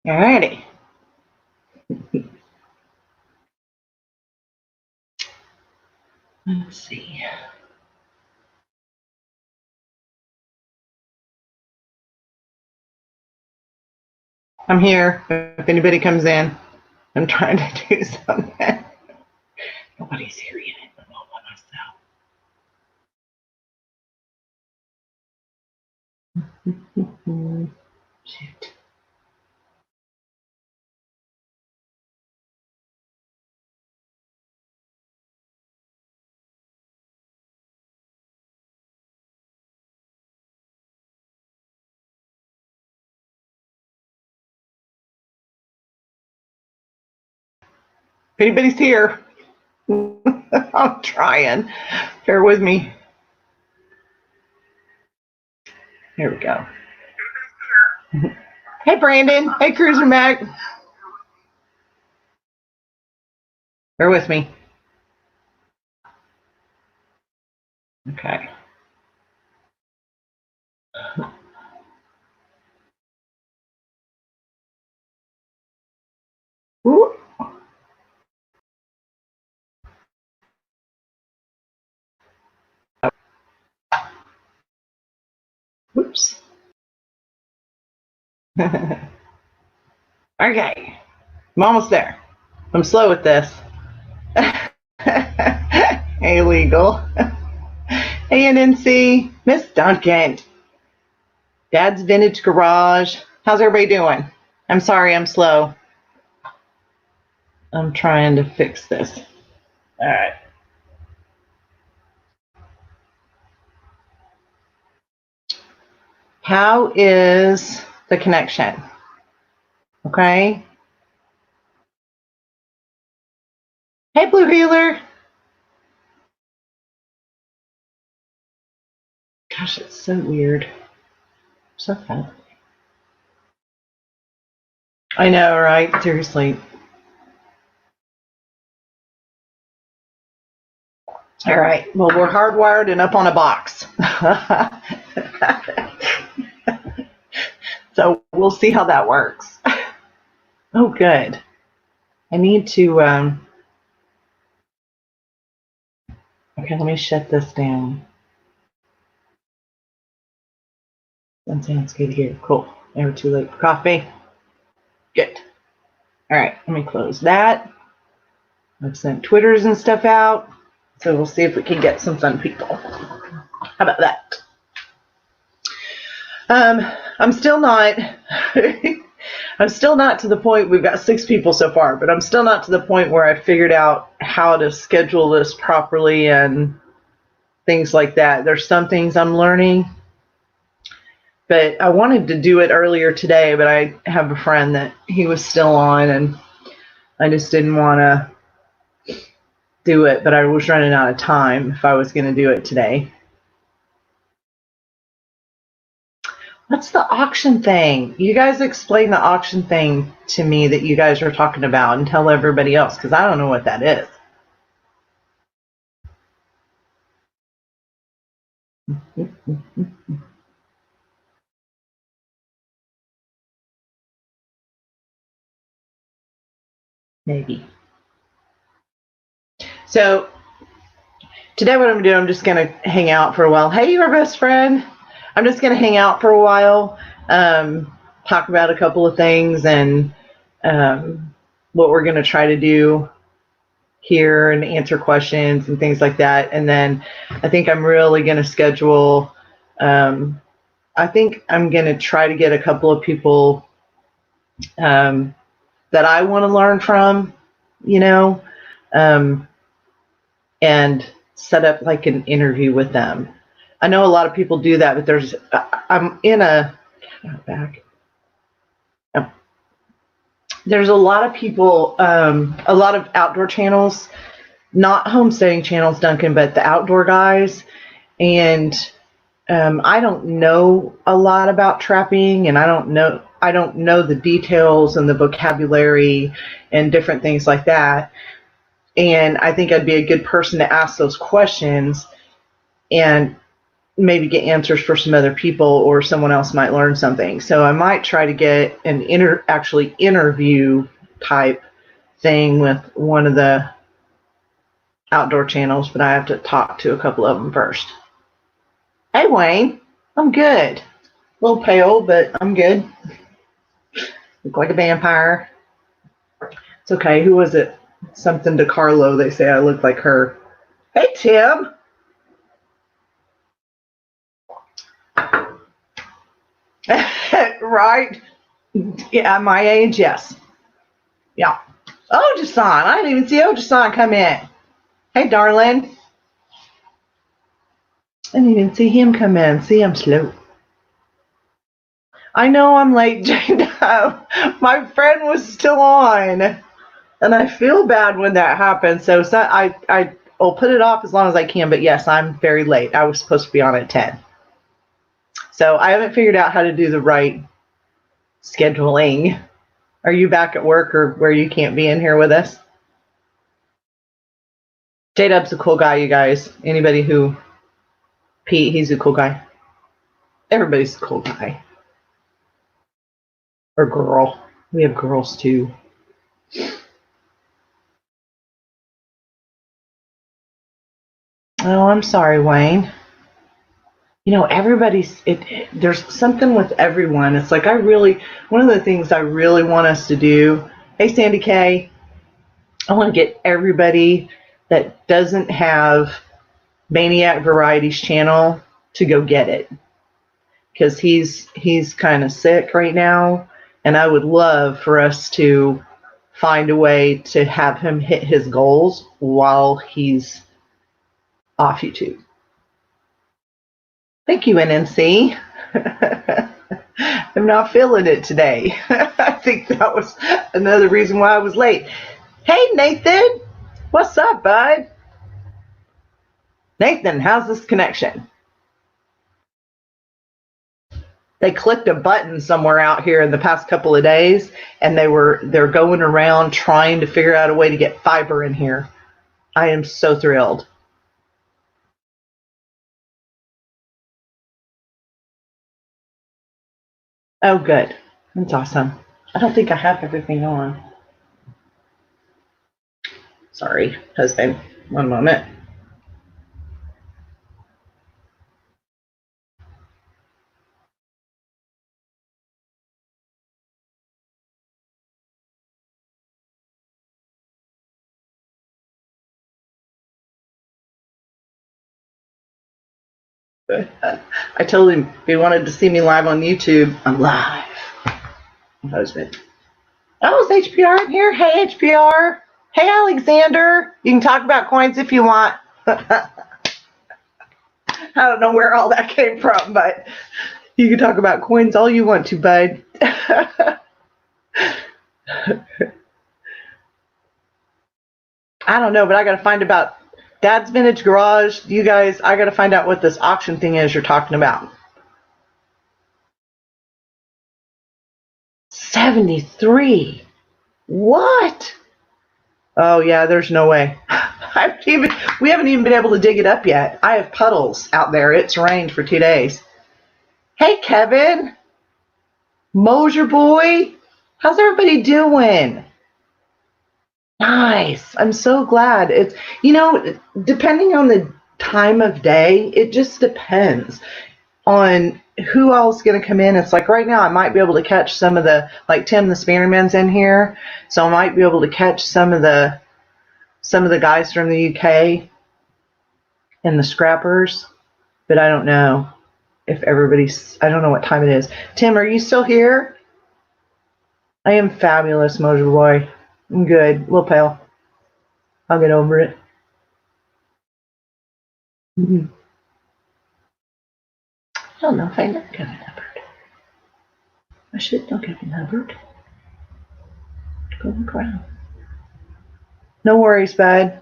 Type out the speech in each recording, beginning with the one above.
Alrighty. Let's see. I'm here. If anybody comes in, I'm trying to do something. Nobody's here yet. I'm all by myself. Shoot. If anybody's here, I'm trying. Bear with me. Here we go. Hey, Brandon. Hey, Cruiser Mac. Bear with me. Okay. Ooh. Whoops. Okay. I'm almost there. I'm slow with this. Hey, Legal. Hey, NNC. Miss Duncan. Dad's Vintage Garage. How's everybody doing? I'm sorry I'm slow. I'm trying to fix this. All right. How is the connection? Okay. Hey, Blue Healer. Gosh, it's so weird. So fun. I know, right? Seriously. All right. Well, we're hardwired and up on a box. So we'll see how that works. Oh, good. I need to, okay, let me shut this down. That sounds good here. Cool. Never too late for coffee. Good. All right, let me close that. I've sent Twitters and stuff out, so we'll see if we can get some fun people. How about that? I'm still not I'm still not to the point. We've got 6 people so far, but I'm still not to the point where I figured out how to schedule this properly and things like that. There's some things I'm learning, but I wanted to do it earlier today, but I have a friend that he was still on and I just didn't want to do it, but I was running out of time if I was going to do it today. What's the auction thing? You guys explain the auction thing to me that you guys are talking about and tell everybody else, because I don't know what that is. Maybe. So today what I'm doing, I'm just going to hang out for a while. Hey, your best friend. I'm just going to hang out for a while, talk about a couple of things and what we're going to try to do here and answer questions and things like that. And then I think I'm really going to schedule, I think I'm going to try to get a couple of people that I want to learn from, you know, and set up like an interview with them. I know a lot of people do that, but I'm in there's a lot of people, a lot of outdoor channels, not homesteading channels, Duncan, but the outdoor guys. And I don't know a lot about trapping, and I don't know the details and the vocabulary and different things like that. And I think I'd be a good person to ask those questions and maybe get answers for some other people, or someone else might learn something. So I might try to get an interview type thing with one of the outdoor channels, but I have to talk to a couple of them first. Hey, Wayne. I'm good. A little pale, but I'm good. Look like a vampire. It's okay. Who was it? Something to Carlo. They say I look like her. Hey, Tim. Right? Yeah, my age, yes. Yeah. Ojason. I didn't even see Ojason come in. Hey, darling. I didn't even see him come in. See, I'm slow. I know I'm late, Jane. My friend was still on, and I feel bad when that happens. So I'll put it off as long as I can. But yes, I'm very late. I was supposed to be on at 10. So I haven't figured out how to do the right scheduling. Are you back at work or where you can't be in here with us? J-Dub's a cool guy, you guys. Anybody who... Pete, he's a cool guy. Everybody's a cool guy. Or girl. We have girls too. Oh, I'm sorry, Wayne. You know, there's something with everyone. It's like one of the things I really want us to do, hey, Sandy K, I want to get everybody that doesn't have Maniac Varieties channel to go get it. Because he's kind of sick right now, and I would love for us to find a way to have him hit his goals while he's off YouTube. Thank you, NNC. I'm not feeling it today. I think that was another reason why I was late. Hey, Nathan. What's up, bud? Nathan, how's this connection? They clicked a button somewhere out here in the past couple of days, and they're going around trying to figure out a way to get fiber in here. I am so thrilled. Oh, good. That's awesome. I don't think I have everything on. Sorry, husband. One moment. I told him if he wanted to see me live on YouTube, I'm live. My husband. Oh, is HPR in here? Hey, HPR. Hey, Alexander. You can talk about coins if you want. I don't know where all that came from, but you can talk about coins all you want to, bud. I don't know, but I got to find about Dad's Vintage Garage. You guys, I got to find out what this auction thing is you're talking about. 73. What? Oh, yeah, there's no way. We haven't even been able to dig it up yet. I have puddles out there. It's rained for 2 days. Hey, Kevin. Mosier boy. How's everybody doing? Nice. I'm so glad. It's, depending on the time of day, it just depends on who else is going to come in. It's like right now I might be able to catch some of the, like Tim the Spannerman's in here, so I might be able to catch some of the guys from the UK and the scrappers, but I don't know if I don't know what time it is. Tim, are you still here? I am fabulous, Mosier boy. I'm good. A little pale. I'll get over it. I don't know if I know Kevin Hubbard. I should know Kevin Hubbard. Golden Crown. No worries, bud.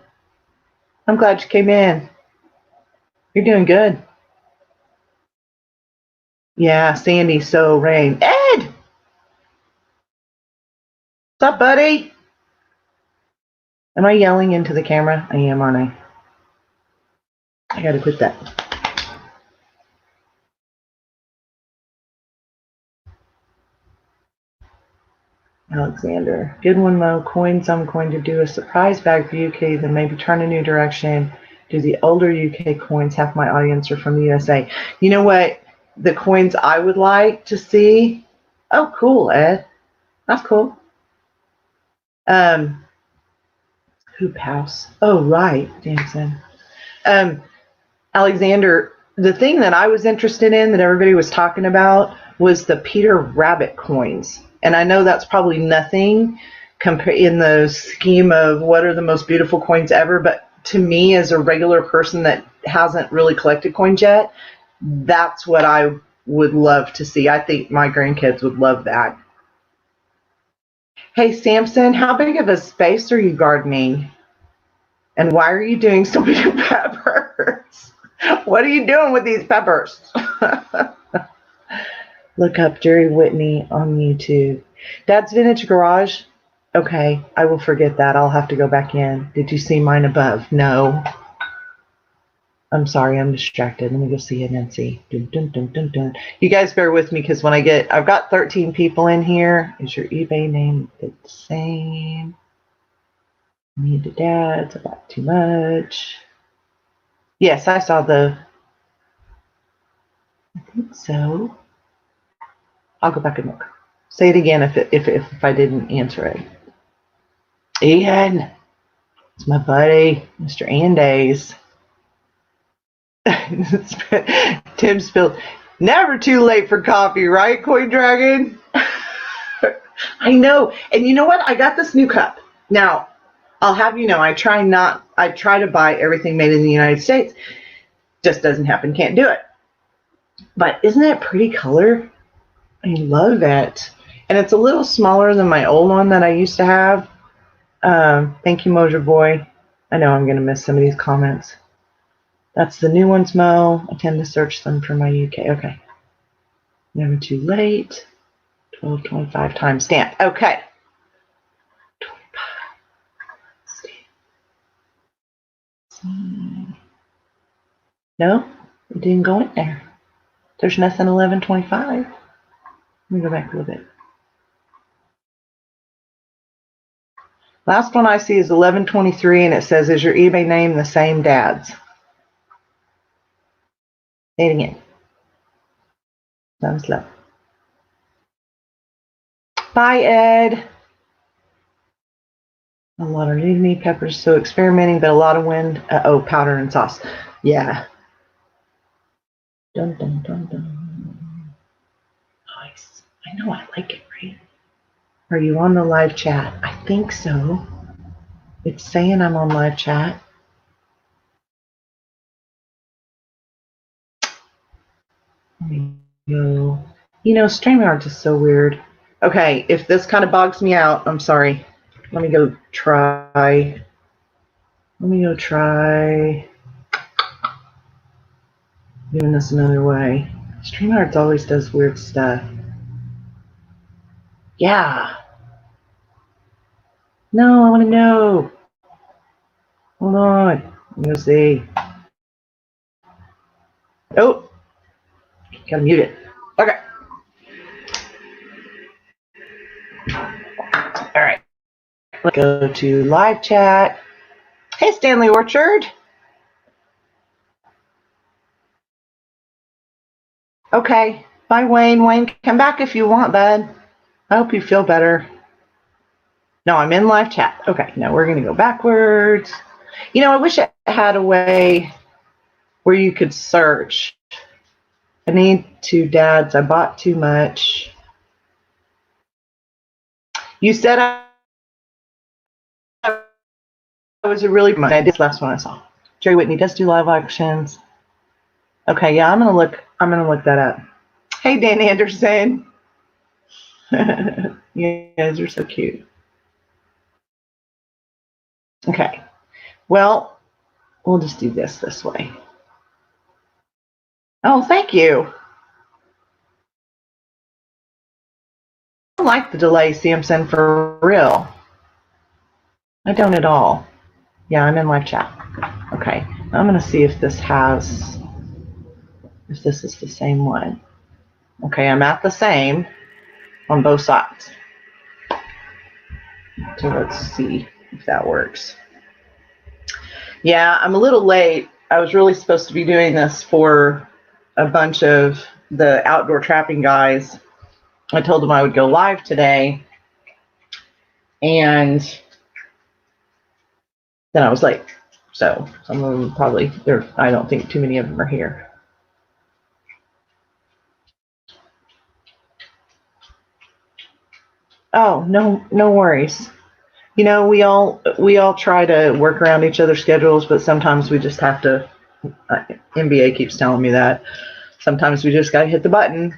I'm glad you came in. You're doing good. Yeah, Sandy, so rain. Ed! What's up, buddy? Am I yelling into the camera? I am, aren't I? I gotta quit that. Alexander. Good one, Mo. Coins, I'm going to do a surprise bag for UK, then maybe turn a new direction. Do the older UK coins. Half my audience are from the USA. You know what? The coins I would like to see. Oh, cool, Ed. That's cool. Hoop House. Oh, right, Danson. Alexander, the thing that I was interested in that everybody was talking about was the Peter Rabbit coins. And I know that's probably nothing in the scheme of what are the most beautiful coins ever, but to me as a regular person that hasn't really collected coins yet, that's what I would love to see. I think my grandkids would love that. Hey, Samson, how big of a space are you gardening? And why are you doing so many peppers? What are you doing with these peppers? Look up Jerry Whitney on YouTube. Dad's Vintage Garage. Okay, I will forget that. I'll have to go back in. Did you see mine above? No. I'm sorry, I'm distracted. Let me go see it and see. Dun, dun, dun, dun, dun. You guys bear with me because when I've got 13 people in here. Is your eBay name the same? Me to Dad's about too much. Yes, I saw I think so. I'll go back and look. Say it again if I didn't answer it. Ian, it's my buddy, Mr. Andes. Tim spilled. Never too late for coffee, right, Coin Dragon? I know. And you know what? I got this new cup. Now, I'll have you know, I try to buy everything made in the United States. Just doesn't happen. Can't do it. But isn't it a pretty color? I love it. And it's a little smaller than my old one that I used to have. Thank you, Mojo Boy. I know I'm going to miss some of these comments. That's the new ones, Mo. I tend to search them for my UK. Okay. Never too late. 12.25 timestamp. Okay. 25. No, it didn't go in there. There's nothing 11.25. Let me go back a little bit. Last one I see is 11.23, and it says, "Is your eBay name the same, Dad's?" Say it again. Sounds slow. Bye, Ed. A lot of new peppers, so experimenting, but a lot of wind. Oh, powder and sauce. Yeah. Dun, dun, dun, dun. Nice. I know I like it, right? Are you on the live chat? I think so. It's saying I'm on live chat. Let me go. You know, StreamYard is so weird. Okay, if this kind of bogs me out, I'm sorry. Let me go try doing this another way. StreamYard always does weird stuff. Yeah. No, I want to know. Hold on. Let me see. Oh, gotta mute it. Okay. All right. Let's go to live chat. Hey, Stanley Orchard. Okay. Bye, Wayne. Wayne, come back if you want, bud. I hope you feel better. No, I'm in live chat. Okay, now we're going to go backwards. You know, I wish I had a way where you could search. I need 2 dads. I bought too much. You said I was a really good. I did last one I saw. Jerry Whitney does do live auctions. Okay, yeah, I'm gonna look that up. Hey, Dan Anderson. You guys are so cute. Okay, well, we'll just do this way. Oh, thank you. I don't like the delay, Samson, for real. I don't at all. Yeah, I'm in live chat. Okay, I'm gonna see if this is the same one. Okay, I'm at the same on both sides. So let's see if that works. Yeah, I'm a little late. I was really supposed to be doing this for a bunch of the outdoor trapping guys. I told them I would go live today, and then I was late. So some of them probably, I don't think too many of them are here. Oh, no worries. You know, we all try to work around each other's schedules, but sometimes we just have to. NBA keeps telling me that. Sometimes we just gotta hit the button.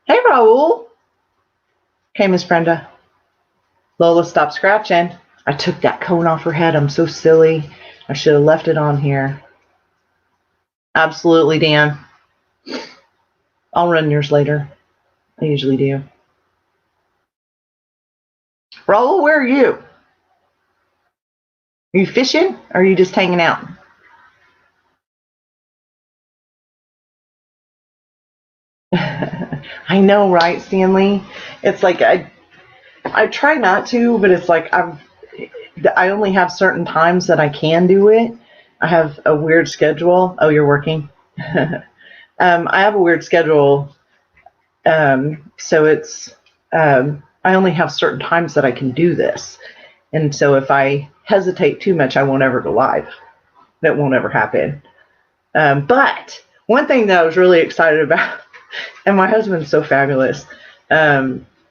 Hey, Raul. Hey, Miss Brenda. Lola, stop scratching. I took that cone off her head. I'm so silly. I should have left it on here. Absolutely, Dan. I'll run yours later. I usually do. Raul, where are you? Are you fishing or are you just hanging out? I know, right, Stanley? It's like I try not to, but it's like I only have certain times that I can do it. I have a weird schedule. Oh, you're working? I have a weird schedule. So it's I only have certain times that I can do this. And so if I hesitate too much, I won't ever go live. That won't ever happen. But one thing that I was really excited about, and my husband's so fabulous,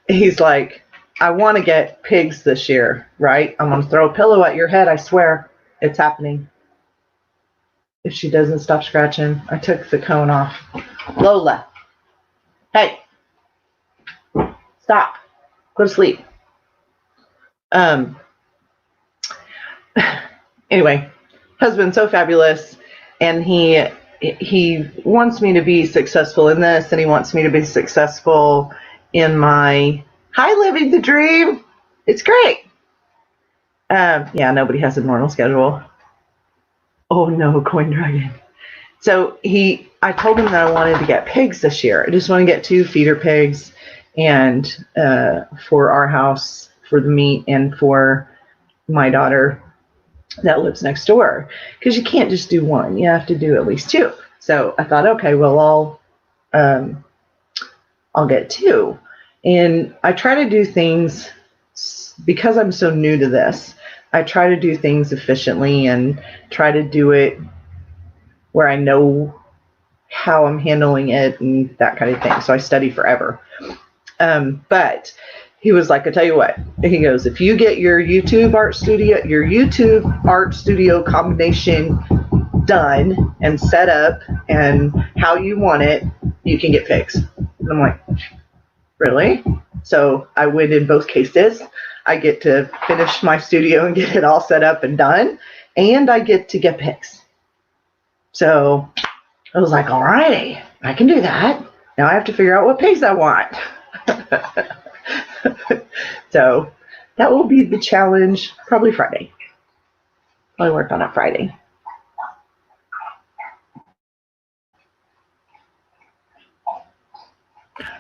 he's like, I want to get pigs this year, right? I'm going to throw a pillow at your head. I swear it's happening. If she doesn't stop scratching, I took the cone off. Lola, hey, stop. Go to sleep. Anyway, husband's so fabulous, and he wants me to be successful in this, and he wants me to be successful in my living the dream. It's great. Yeah, nobody has a normal schedule. Oh no, Coin Dragon. So I told him that I wanted to get pigs this year. I just want to get 2 feeder pigs, and for our house, for the meat, and for my daughter that lives next door, because you can't just do 1. You have to do at least 2. So I thought, okay, well, I'll get 2. And I try to do things, because I'm so new to this, I try to do things efficiently and try to do it where I know how I'm handling it and that kind of thing. So I study forever. But he was like, I tell you what, he goes, if you get your YouTube art studio combination done and set up and how you want it, you can get pigs. And I'm like, really? So I win in both cases. I get to finish my studio and get it all set up and done, and I get to get pigs. So I was like, all righty, I can do that. Now I have to figure out what pigs I want. So that will be the challenge, probably Friday. Probably work on it Friday.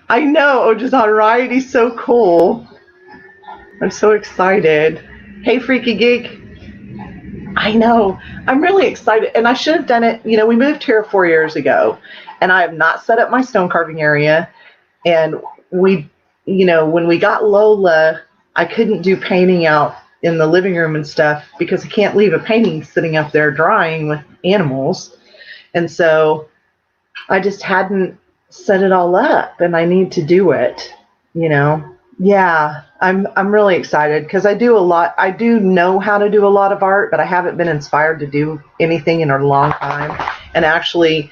I know, Ojazan, right? He's so cool. I'm so excited. Hey, Freaky Geek. I know. I'm really excited. And I should have done it. You know, we moved here 4 years ago, and I have not set up my stone carving area. And when we got Lola, I couldn't do painting out in the living room and stuff because I can't leave a painting sitting up there drying with animals. And so I just hadn't set it all up, and I need to do it, Yeah, I'm really excited because I do a lot. I do know how to do a lot of art, but I haven't been inspired to do anything in a long time. And actually,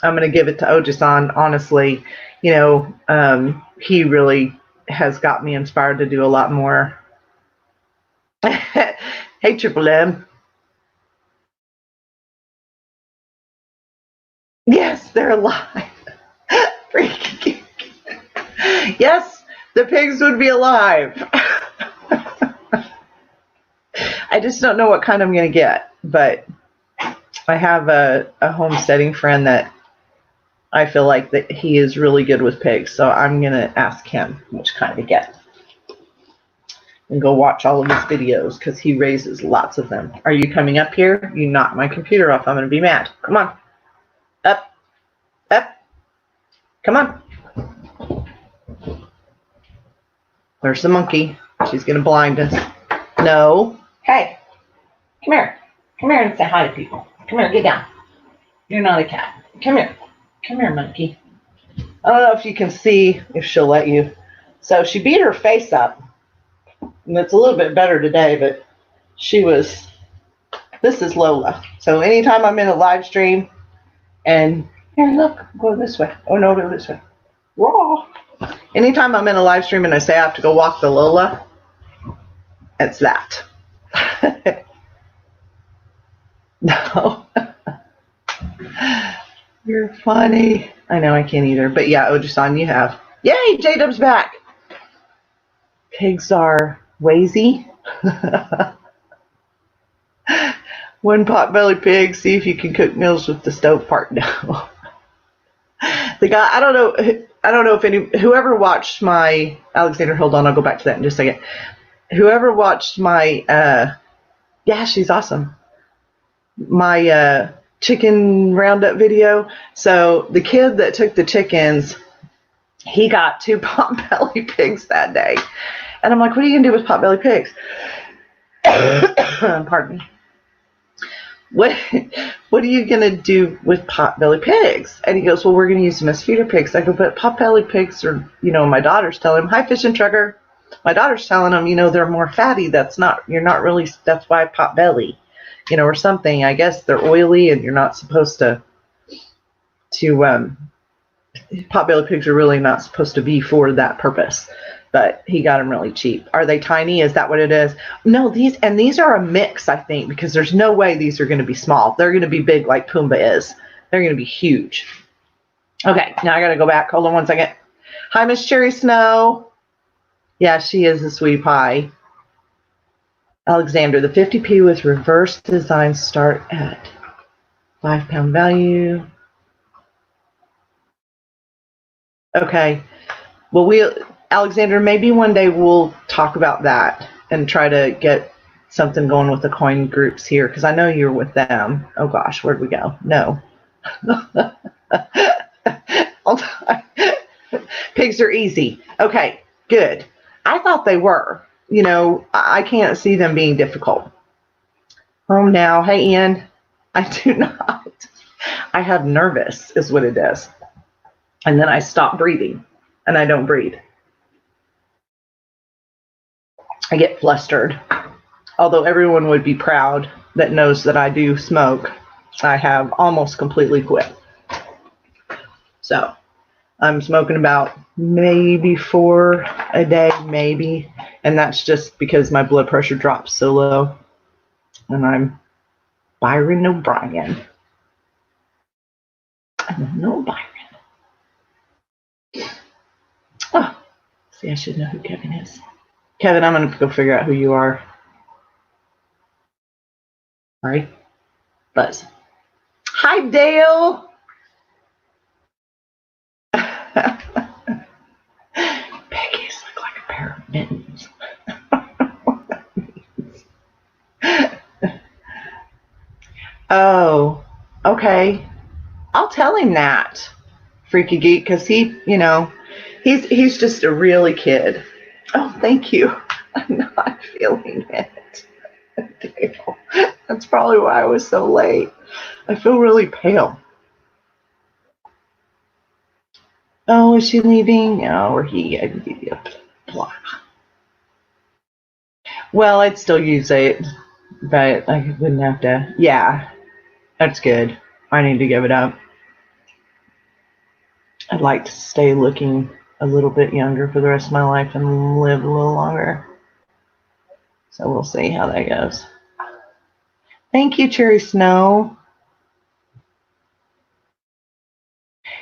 I'm going to give it to Oji-san. Honestly, he really has got me inspired to do a lot more. Hey, Triple M. Yes, they're alive. Yes, the pigs would be alive. I just don't know what kind I'm going to get, but I have a homesteading friend that I feel like that he is really good with pigs, so I'm going to ask him which kind to get. And go watch all of his videos because he raises lots of them. Are you coming up here? You knock my computer off. I'm going to be mad. Come on. Up. Up. Come on. There's the monkey. She's going to blind us. No. Hey. Come here. Come here and say hi to people. Come here. Get down. You're not a cat. Come here. Come here, monkey. I don't know if you can see if she'll let you. So she beat her face up. And it's a little bit better today, but this is Lola. So anytime I'm in a live stream and, here, look, go this way. Oh, no, go this way. Whoa. Anytime I'm in a live stream and I say I have to go walk the Lola, it's that. No. You're funny. I know I can't either. But yeah, Ojisan, you have. Yay, J-Dub's back. Pigs are lazy. One pot-bellied pig, see if you can cook meals with the stove part. No. The guy, I don't know if whoever watched my, Alexander, hold on, I'll go back to that in just a second. Whoever watched my, yeah, she's awesome. My chicken roundup video. So the kid that took the chickens, he got 2 pot-bellied pigs that day. And I'm like, what are you going to do with pot-bellied pigs? Pardon me. What are you going to do with pot-bellied pigs? And he goes, well, we're going to use them as feeder pigs. I go, but pot-bellied pigs are, my daughter's telling him, hi, fishing trucker. My daughter's telling him, they're more fatty. That's why pot-belly, or something. I guess they're oily and you're not supposed to pot-bellied pigs are really not supposed to be for that purpose. But he got them really cheap. Are they tiny? Is that what it is? No, these are a mix, I think, because there's no way these are going to be small. They're going to be big like Pumbaa is. They're going to be huge. Okay, now I got to go back. Hold on one second. Hi, Miss Cherry Snow. Yeah, she is a sweetie pie. Alexander, the 50p with reverse design start at £5 value. Okay. Well, Alexander, maybe one day we'll talk about that and try to get something going with the coin groups here, because I know you're with them. Oh gosh, where'd we go? No. Pigs are easy. Okay, good. I thought they were. I can't see them being difficult. Home now. Hey, Ian. I do not. I have nervous is what it is. And then I stop breathing, and I don't breathe. I get flustered. Although everyone would be proud that knows that I do smoke, I have almost completely quit. So I'm smoking about maybe 4 a day, maybe. And that's just because my blood pressure drops so low. And I'm Byron O'Brien. I'm no Byron. Oh, see, I should know who Kevin is. Kevin, I'm going to go figure out who you are. All right. Buzz. Hi, Dale. Piggies look like a pair of mittens. What that means. Oh, okay. I'll tell him that, Freaky Geek, because he's just a really kid. Oh, thank you. I'm not feeling it. Dale. That's probably why I was so late. I feel really pale. Oh, is she leaving? Oh, or he? I can give you a blah. Well, I'd still use it, but I wouldn't have to. Yeah, that's good. I need to give it up. I'd like to stay looking a little bit younger for the rest of my life and live a little longer. So we'll see how that goes. Thank you, Cherry Snow.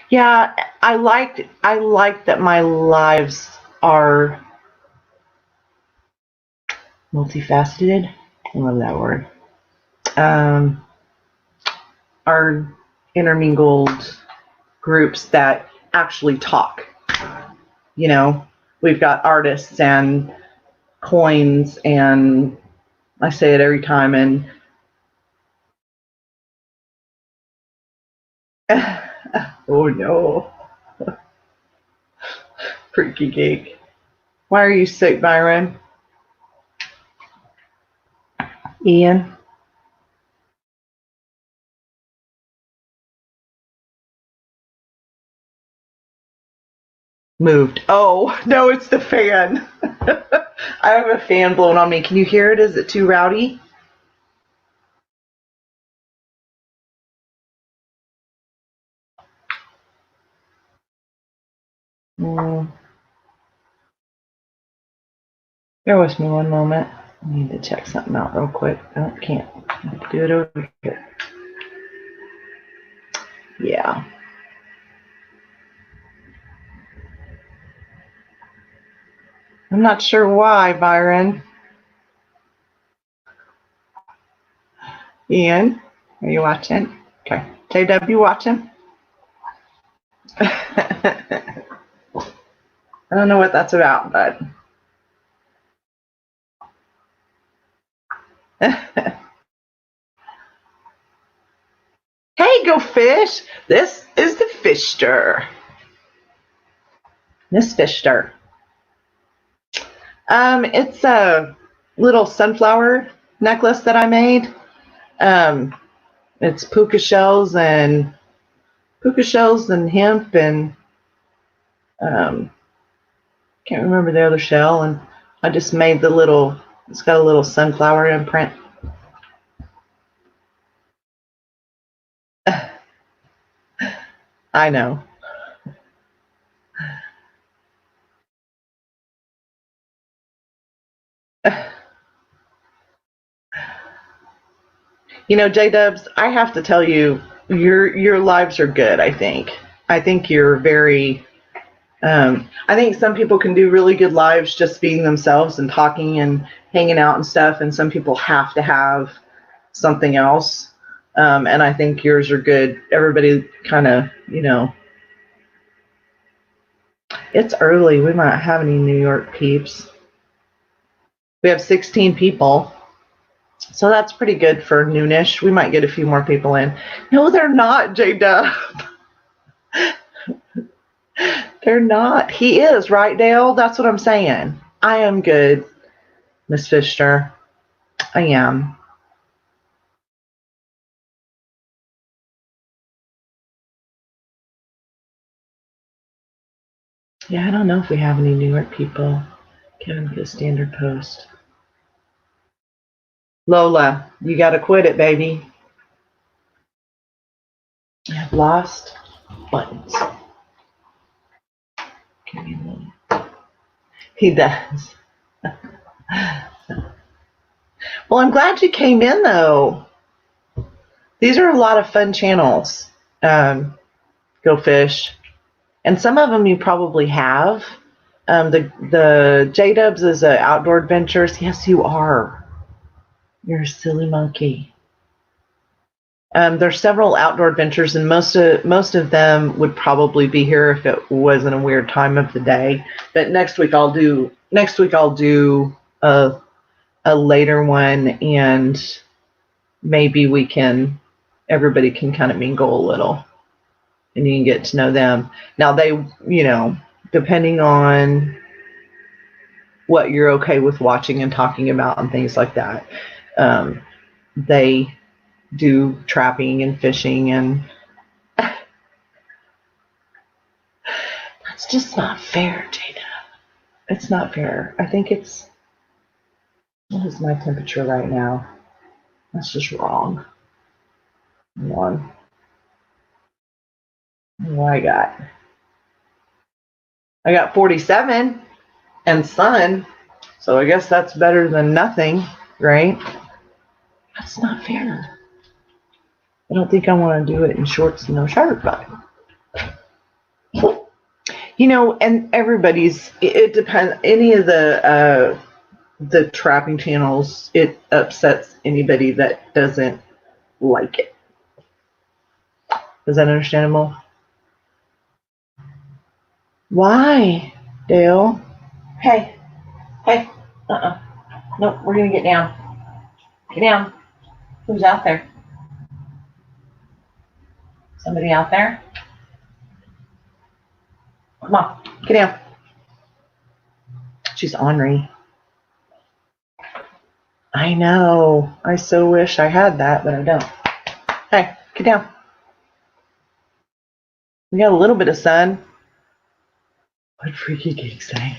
Yeah, I like that my lives are multifaceted. I love that word. Are intermingled groups that actually talk. You know, we've got artists and coins, and I say it every time, and oh no, freaky geek. Why are you sick, Byron? Ian? Moved. Oh, no, it's the fan. I have a fan blowing on me. Can you hear it? Is it too rowdy? Mm. Bear with me one moment. I need to check something out real quick. Oh, can't do it over here. Yeah. I'm not sure why, Byron. Ian, are you watching? Okay. JW, watching? I don't know what that's about, but hey, go fish. This is the fish stir. This fish stir. It's a little sunflower necklace that I made. It's puka shells and hemp and can't remember the other shell, and I just made the little. It's got a little sunflower imprint. I know. You know, J-Dubs, I have to tell you, your lives are good, I think. I think you're very I think some people can do really good lives just being themselves and talking and hanging out and stuff, and some people have to have something else. And I think yours are good. Everybody kind of, it's early. We might have any New York peeps. We have 16 people. So that's pretty good for noonish. We might get a few more people in. No, they're not, J-Dub. They're not. He is, right, Dale? That's what I'm saying. I am good, Miss Fisher. I am. Yeah, I don't know if we have any New York people. Kevin put a standard post. Lola, you got to quit it, baby. I've lost buttons. He does. Well, I'm glad you came in, though. These are a lot of fun channels. Go Fish. And some of them you probably have. The J-Dubs is Outdoor Adventures. Yes, you are. You're a silly monkey. There's several outdoor adventures, and most of them would probably be here if it wasn't a weird time of the day. But next week I'll do a later one, and maybe everybody can kind of mingle a little, and you can get to know them. Now they, depending on what you're okay with watching and talking about and things like that, they do trapping and fishing, and that's just not fair, Jada. It's not fair. I think what is my temperature right now? That's just wrong. Hang on. What I got 47 and sun, so I guess that's better than nothing, right? That's not fair. I don't think I want to do it in shorts and no shirt, but and it depends. Any of the trapping channels, it upsets anybody that doesn't like it. Is that understandable? Why, Dale? Hey, hey, Nope, we're gonna get down. Get down. Who's out there? Somebody out there? Come on, get down. She's ornery. I know. I so wish I had that, but I don't. Hey, get down. We got a little bit of sun. What freaky geeks say?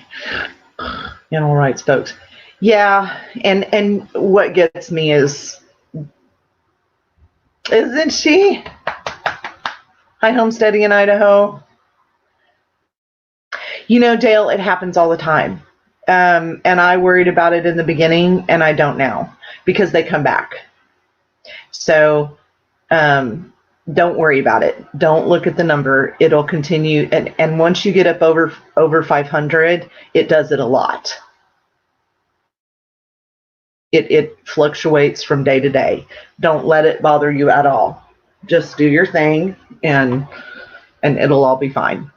Animal rights folks. Yeah, and what gets me is, isn't she? Hi, homesteading in Idaho. You know, Dale, it happens all the time. And I worried about it in the beginning, and I don't now because they come back. So don't worry about it. Don't look at the number. It'll continue. And once you get up over 500, it does it a lot. It fluctuates from day to day. Don't let it bother you at all. Just do your thing, and it'll all be fine.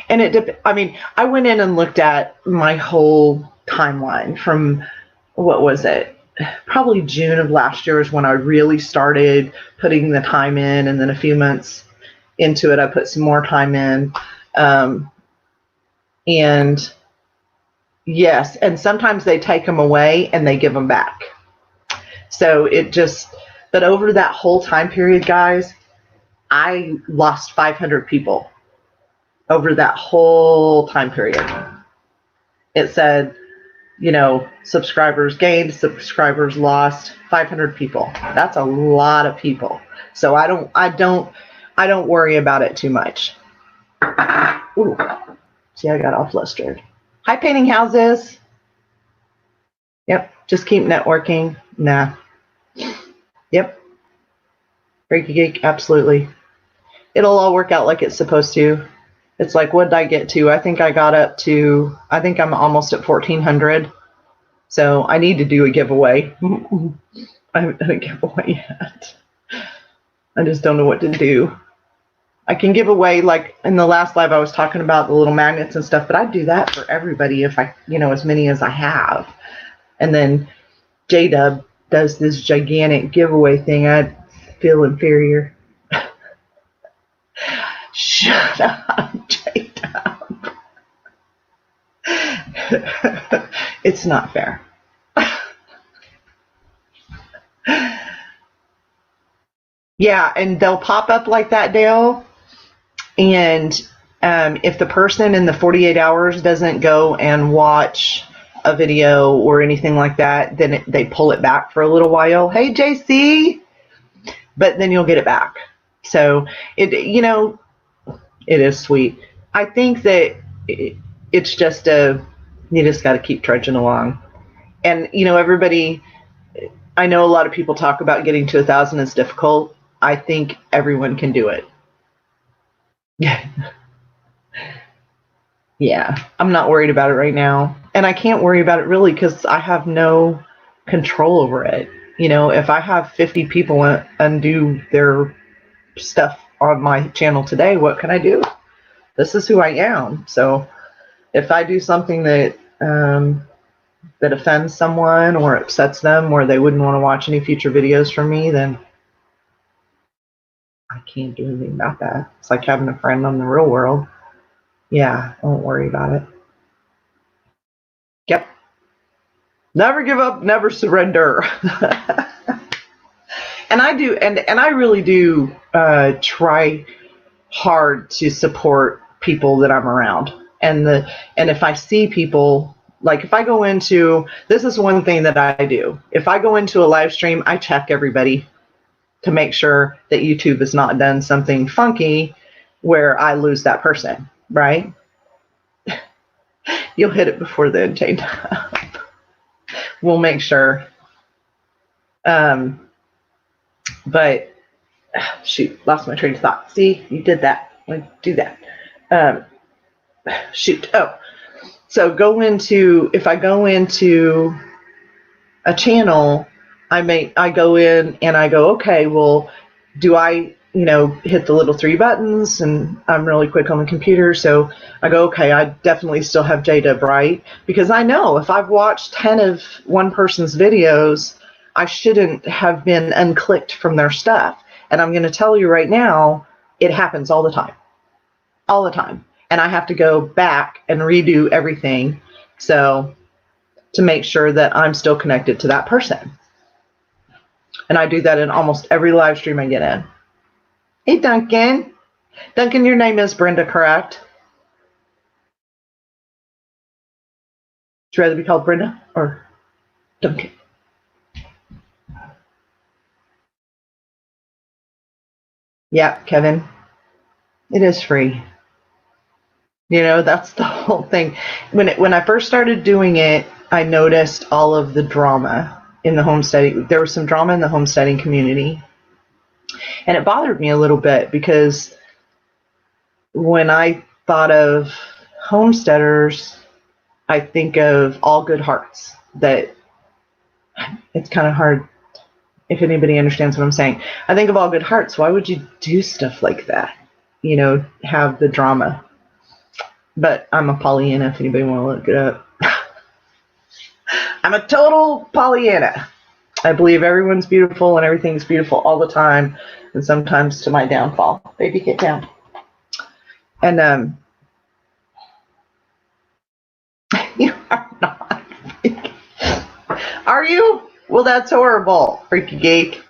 And I went in and looked at my whole timeline from, what was it? Probably June of last year is when I really started putting the time in, and then a few months into it, I put some more time in. And yes, and sometimes they take them away and they give them back. So but over that whole time period, guys, I lost 500 people over that whole time period. It said, subscribers gained, subscribers lost, 500 people. That's a lot of people. So I don't worry about it too much. Ooh. See, I got all flustered. Hi, painting houses. Yep, just keep networking. Nah. Yep. Freaky geek, absolutely. It'll all work out like it's supposed to. It's like, what did I get to? I think I'm almost at 1,400. So I need to do a giveaway. I haven't done a giveaway yet. I just don't know what to do. I can give away, like in the last live I was talking about the little magnets and stuff, but I'd do that for everybody if I, as many as I have. And then J-Dub does this gigantic giveaway thing. I'd feel inferior. Shut up, J-Dub. It's not fair. Yeah, and they'll pop up like that, Dale. And if the person in the 48 hours doesn't go and watch a video or anything like that, then they pull it back for a little while. Hey, JC. But then you'll get it back. So it is sweet. I think that it's just you just got to keep trudging along. And, everybody, I know a lot of people talk about getting to 1,000 is difficult. I think everyone can do it. Yeah, I'm not worried about it right now. And I can't worry about it really because I have no control over it. If I have 50 people undo their stuff on my channel today, what can I do? This is who I am. So if I do something that offends someone or upsets them where they wouldn't want to watch any future videos from me, then I can't do anything about that. It's like having a friend on the real world. Yeah, I won't worry about it. Yep. Never give up, never surrender. And I do, and I really do try hard to support people that I'm around. And if I see people, like if I go into, this is one thing that I do. If I go into a live stream, I check everybody to make sure that YouTube has not done something funky where I lose that person, right? You'll hit it before then, J-Dub. We'll make sure. But shoot, lost my train of thought. See, you did that. Like, do that. Shoot. Oh, so if I go into a channel, I go in and I go, okay, well, hit the little three buttons, and I'm really quick on the computer. So I go, okay, I definitely still have JDub, right? Because I know if I've watched 10 of one person's videos, I shouldn't have been unclicked from their stuff. And I'm going to tell you right now, it happens all the time. All the time. And I have to go back and redo everything to make sure that I'm still connected to that person. And I do that in almost every live stream I get in. Hey, Duncan. Duncan, your name is Brenda, correct? Would you rather be called Brenda or Duncan? Yeah, Kevin. It is free. That's the whole thing. When I first started doing it, I noticed all of the drama in the homesteading. There was some drama in the homesteading community. And it bothered me a little bit because when I thought of homesteaders, I think of all good hearts. That it's kind of hard if anybody understands what I'm saying. I think of all good hearts. Why would you do stuff like that? Have the drama. But I'm a Pollyanna if anybody want to look it up. I'm a total Pollyanna. I believe everyone's beautiful and everything's beautiful all the time, and sometimes to my downfall. Baby, get down. And you are not. Are you? Well, that's horrible, freaky geek.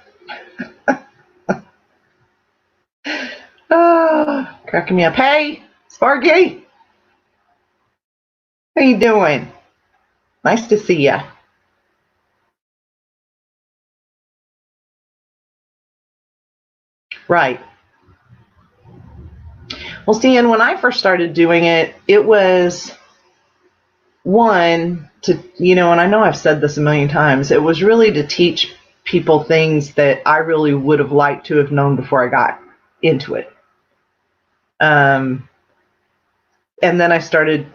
Cracking me up. Hey, Sparky. How you doing? Nice to see ya. Right. Well, see, and when I first started doing it, it was one to, and I know I've said this a million times, it was really to teach people things that I really would have liked to have known before I got into it. And then I started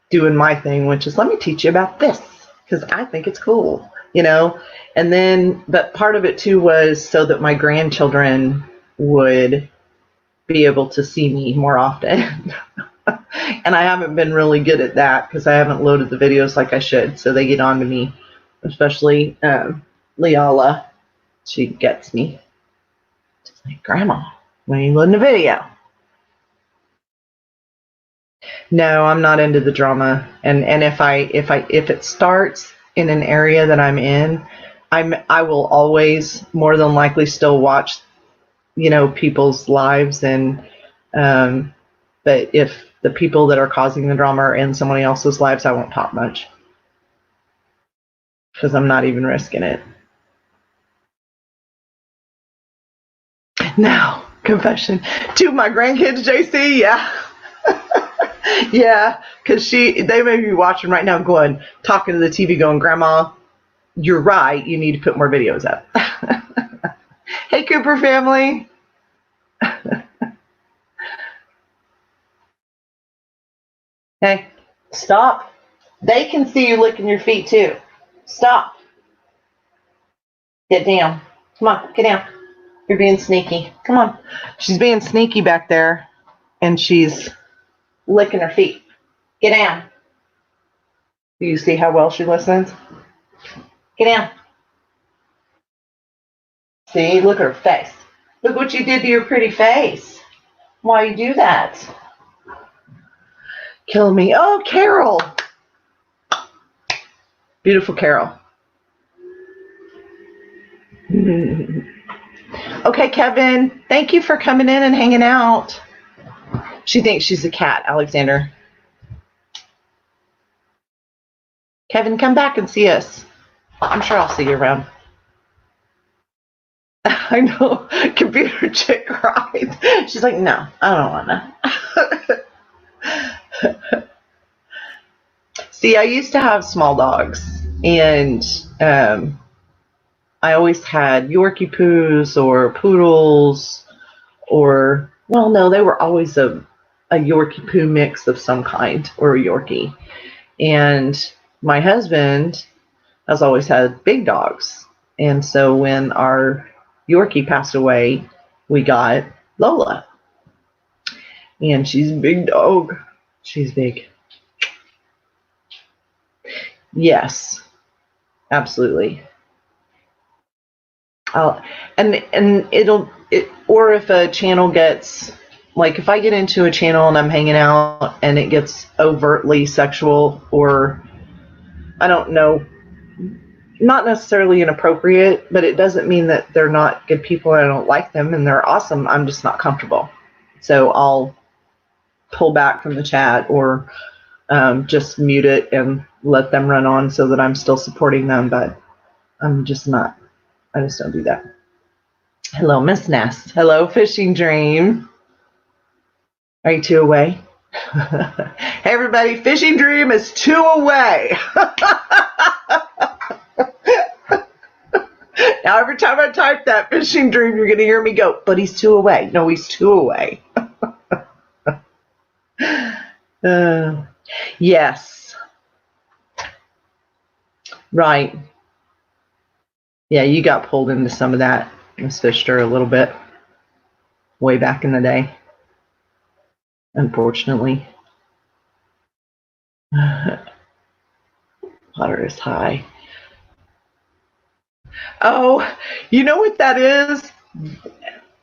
doing my thing, which is, let me teach you about this because I think it's cool, and then, but part of it too was so that my grandchildren would be able to see me more often. And I haven't been really good at that because I haven't loaded the videos like I should, so they get on to me, especially Leala. She gets me. She's like, Grandma, when are you loading a video? No, I'm not into the drama. And if it starts in an area that I'm in, I will always more than likely still watch, people's lives, and but if the people that are causing the drama are in somebody else's lives, I won't talk much because I'm not even risking it. Now, confession to my grandkids, JC, yeah. Yeah, because they may be watching right now talking to the TV going, Grandma, you're right, you need to put more videos up. Hey, Cooper family. Hey, stop. They can see you licking your feet too. Stop. Get down. Come on, get down. You're being sneaky. Come on. She's being sneaky back there, and she's licking her feet. Get down. Do you see how well she listens? Get down. See, look at her face. Look what you did to your pretty face. Why you do that? Kill me. Oh, Carol. Beautiful Carol. Okay, Kevin. Thank you for coming in and hanging out. She thinks she's a cat, Alexander. Kevin, come back and see us. I'm sure I'll see you around. I know. Computer chick cried. She's like, no, I don't want to. See, I used to have small dogs, and I always had Yorkie poos or poodles, or, well, no, they were always a Yorkie poo mix of some kind, or a Yorkie. And my husband has always had big dogs. And so when our Yorkie passed away, we got Lola. And she's a big dog. She's big. Yes, absolutely. And or if a channel gets, like if I get into a channel and I'm hanging out and it gets overtly sexual, or I don't know, not necessarily inappropriate, but it doesn't mean that they're not good people and I don't like them, and they're awesome. I'm just not comfortable. So I'll pull back from the chat, or just mute it and let them run on so that I'm still supporting them, but I just don't do that. Hello, Miss Nest. Hello, Fishing Dream. Are you two away? Hey, everybody, Fishing Dream is 2 away. Now, every time I type that, Fishing Dream, you're going to hear me go, but he's 2 away. No, he's 2 away. Yes. Right. Yeah, you got pulled into some of that, Miss Fisher, a little bit way back in the day, unfortunately. Water is high. Oh, you know what that is?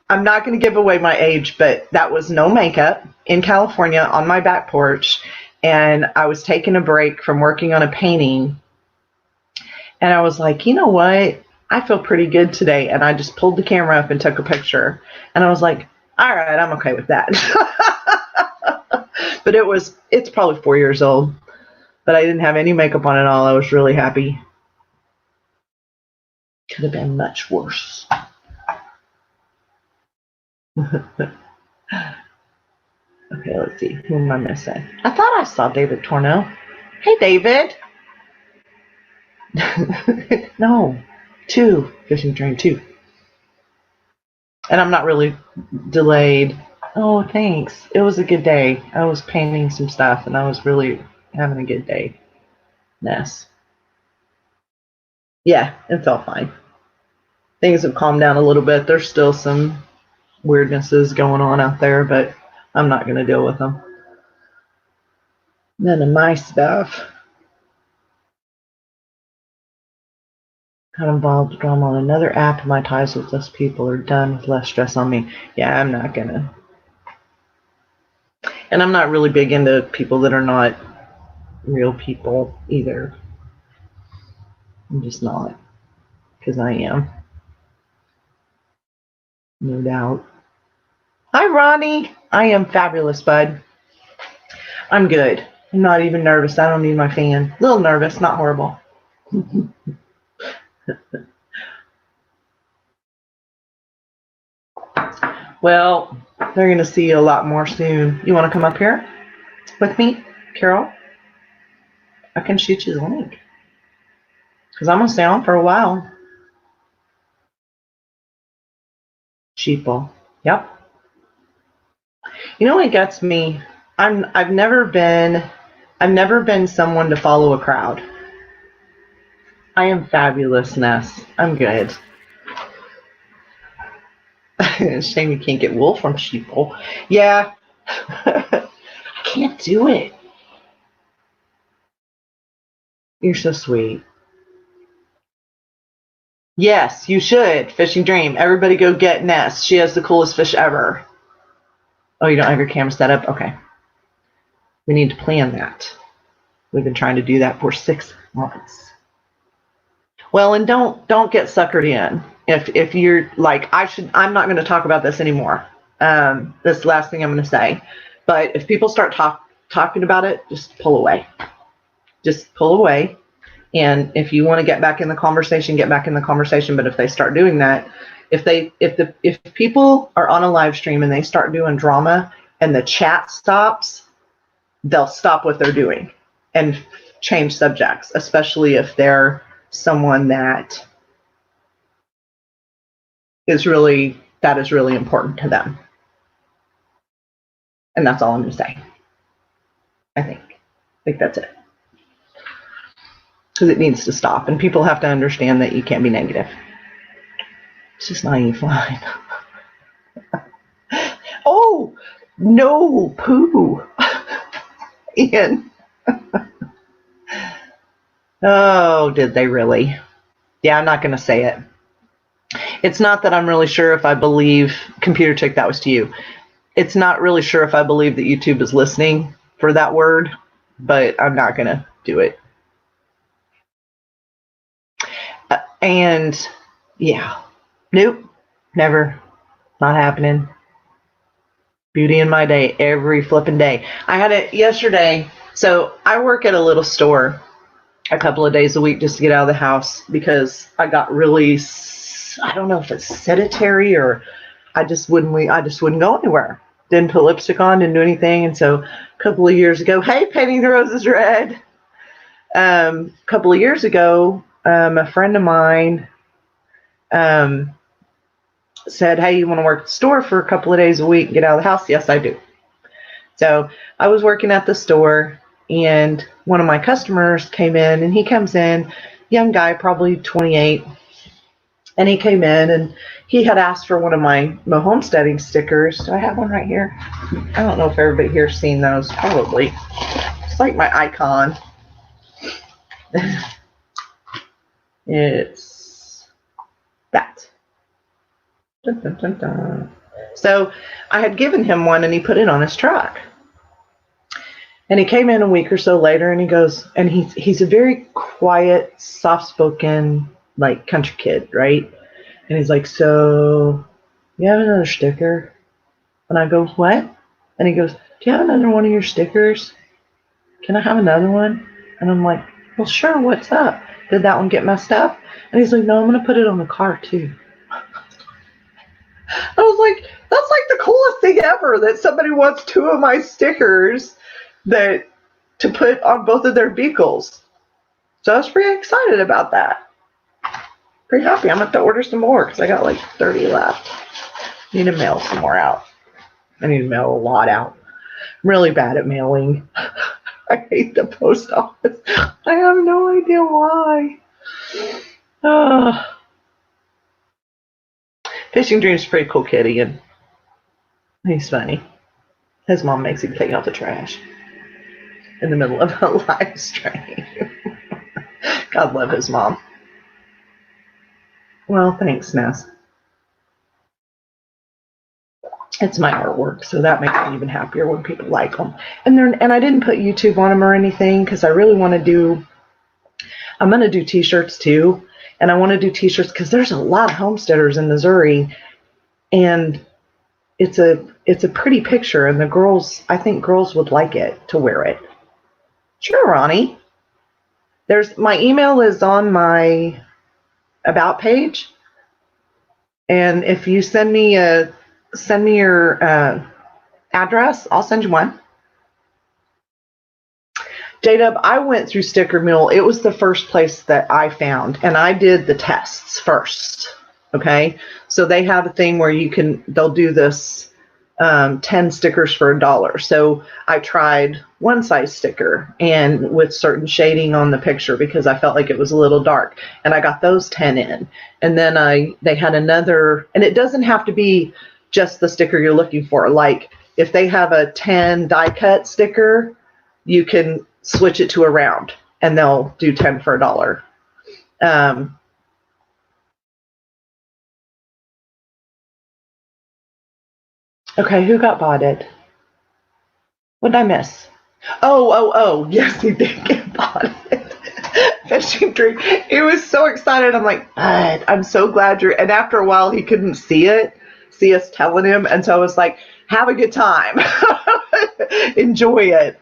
I'm not going to give away my age, but that was no makeup in California on my back porch, and I was taking a break from working on a painting, and I was like, you know what? I feel pretty good today, and I just pulled the camera up and took a picture, and I was like, all right, I'm okay with that. But it's probably 4 years old, but I didn't have any makeup on at all. I was really happy. Could have been much worse. Okay, let's see. Who am I missing? I thought I saw David Torno. Hey, David. No, 2. Fishing Dream 2. And I'm not really delayed. Oh, thanks. It was a good day. I was painting some stuff, and I was really having a good day. Ness. Yeah, it's all fine. Things have calmed down a little bit. There's still some weirdnesses going on out there, but I'm not going to deal with them. None of my stuff. Got involved in drama on another app. My ties with less people are done with less stress on me. Yeah, I'm not going to. And I'm not really big into people that are not real people either. I'm just not. Because I am. No doubt. Hi, Ronnie. I am fabulous, bud. I'm good. I'm not even nervous. I don't need my fan. A little nervous, not horrible. Well, they're going to see you a lot more soon. You want to come up here with me, Carol? I can shoot you the link. Because I'm going to stay on for a while. Sheeple. Yep. You know what gets me? I've never been someone to follow a crowd. I am fabulousness. I'm good. Shame you can't get wool from sheeple. Yeah. I can't do it. You're so sweet. Yes, you should. Fishing Dream. Everybody go get Ness. She has the coolest fish ever. Oh, you don't have your camera set up? Okay. We need to plan that. We've been trying to do that for 6 months. Well, and don't get suckered in. If you're like, I'm not going to talk about this anymore. That's the last thing I'm going to say. But if people start talking about it, just pull away. Just pull away. And if you want to get back in the conversation, get back in the conversation. But if they start doing that, if people are on a live stream and they start doing drama and the chat stops, they'll stop what they're doing and change subjects, especially if they're someone that is really important to them. And that's all I'm going to say. I think that's it. Because it needs to stop. And people have to understand that you can't be negative. It's just not even fine. Oh, no, poo. Ian. Oh, did they really? Yeah, I'm not going to say it. It's not that I'm really sure if I believe, computer chick, that was to you. It's not really sure if I believe that YouTube is listening for that word, but I'm not going to do it. And yeah, nope, never, not happening. Beauty in my day, every flipping day. I had it yesterday. So I work at a little store a couple of days a week just to get out of the house because I got really, I don't know if it's sedentary or I just wouldn't go anywhere. Didn't put lipstick on, didn't do anything. And so a couple of years ago, hey, painting the roses red. A couple of years ago, a friend of mine said, hey, you want to work at the store for a couple of days a week and get out of the house? Yes, I do. So I was working at the store and one of my customers came in and he comes in, young guy, probably 28. And he came in and he had asked for one of my MoHomesteading stickers. Do I have one right here? I don't know if everybody here's seen those. Probably. It's like my icon. It's that. Dun, dun, dun, dun. So I had given him one and he put it on his truck. And he came in a week or so later and he goes, and he's a very quiet, soft-spoken, like country kid, right? And he's like, so you have another sticker? And I go, what? And he goes, do you have another one of your stickers? Can I have another one? And I'm like, well, sure, what's up? Did that one get messed up? And he's like, no, I'm going to put it on the car too. I was like, that's like the coolest thing ever, that somebody wants two of my stickers that to put on both of their vehicles. So I was pretty excited about that. Pretty happy. I'm going to have to order some more because I got like 30 left. Need to mail some more out. I need to mail a lot out. I'm really bad at mailing. I hate the post office. I have no idea why. Fishing Dream's a pretty cool kid, Ian. He's funny. His mom makes him take out the trash in the middle of a live stream. God love his mom. Well, thanks, Ness. It's my artwork, so that makes me even happier when people like them. And I didn't put YouTube on them or anything because I really want to do. I'm going to do T-shirts too, and I want to do T-shirts because there's a lot of homesteaders in Missouri, and it's a pretty picture, and I think girls would like it to wear it. Sure, Ronnie. My email is on my about page, and if you send me your address, I'll send you one. J-Dub, I went through Sticker Mule. It was the first place that I found, and I did the tests first. Okay, so they have a thing where they'll do this 10 stickers for $1. So I tried one size sticker and with certain shading on the picture because I felt like it was a little dark, and I got those 10 in. And then they had another, and it doesn't have to be just the sticker you're looking for. Like if they have a 10 die cut sticker, you can switch it to a round and they'll do 10 for $1. Okay, who got botted? What did I miss? Oh, yes, he did get botted. Fishing Dream. He was so excited. I'm like, Bud, I'm so glad you're, and after a while he couldn't see us telling him, and so I was like, have a good time. Enjoy it.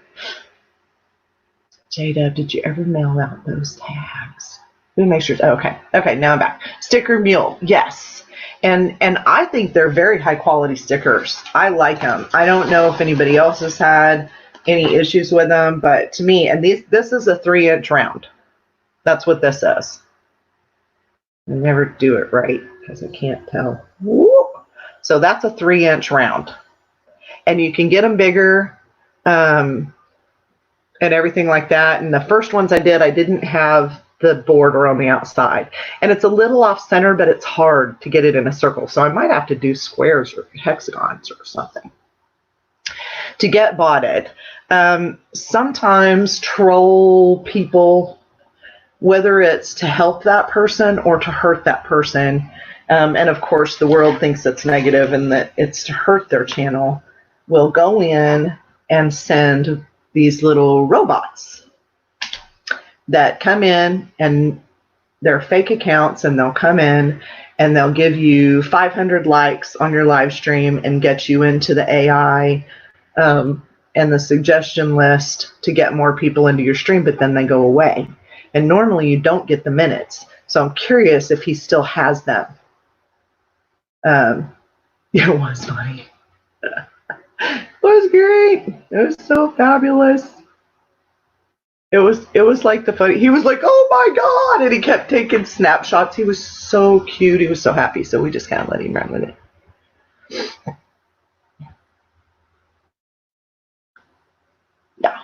J-Dub, did you ever mail out those tags? Let me make sure. Okay, now I'm back. Sticker Mule, yes. And I think they're very high quality stickers. I like them. I don't know if anybody else has had any issues with them, but to me, and this is a 3-inch round. That's what this is. I never do it right because I can't tell. Whoop. So that's a 3-inch round. And you can get them bigger and everything like that. And the first ones I did, I didn't have the border on the outside. And it's a little off center, but it's hard to get it in a circle. So I might have to do squares or hexagons or something to get botted. Sometimes troll people, whether it's to help that person or to hurt that person. And of course, the world thinks it's negative and that it's to hurt their channel, will go in and send these little robots that come in, and they're fake accounts, and they'll come in and they'll give you 500 likes on your live stream and get you into the AI and the suggestion list to get more people into your stream, but then they go away. And normally you don't get the minutes. So I'm curious if he still has them. It was funny. It was great. It was so fabulous. It was like the funny. He was like, "Oh my God," and he kept taking snapshots. He was so cute. He was so happy. So we just kind of let him run with it. Yeah.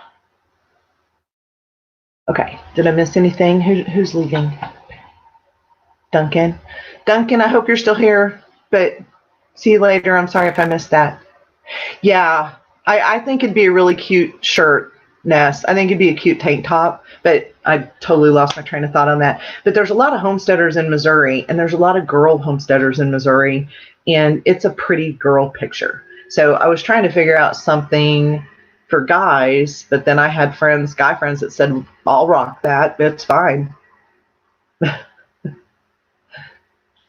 Okay. Did I miss anything? Who's leaving? Duncan. Duncan, I hope you're still here. But see you later. I'm sorry if I missed that. Yeah, I think it'd be a really cute shirt, Ness. I think it'd be a cute tank top, but I totally lost my train of thought on that. But there's a lot of homesteaders in Missouri, and there's a lot of girl homesteaders in Missouri, and it's a pretty girl picture. So I was trying to figure out something for guys, but then I had guy friends that said, I'll rock that. It's fine.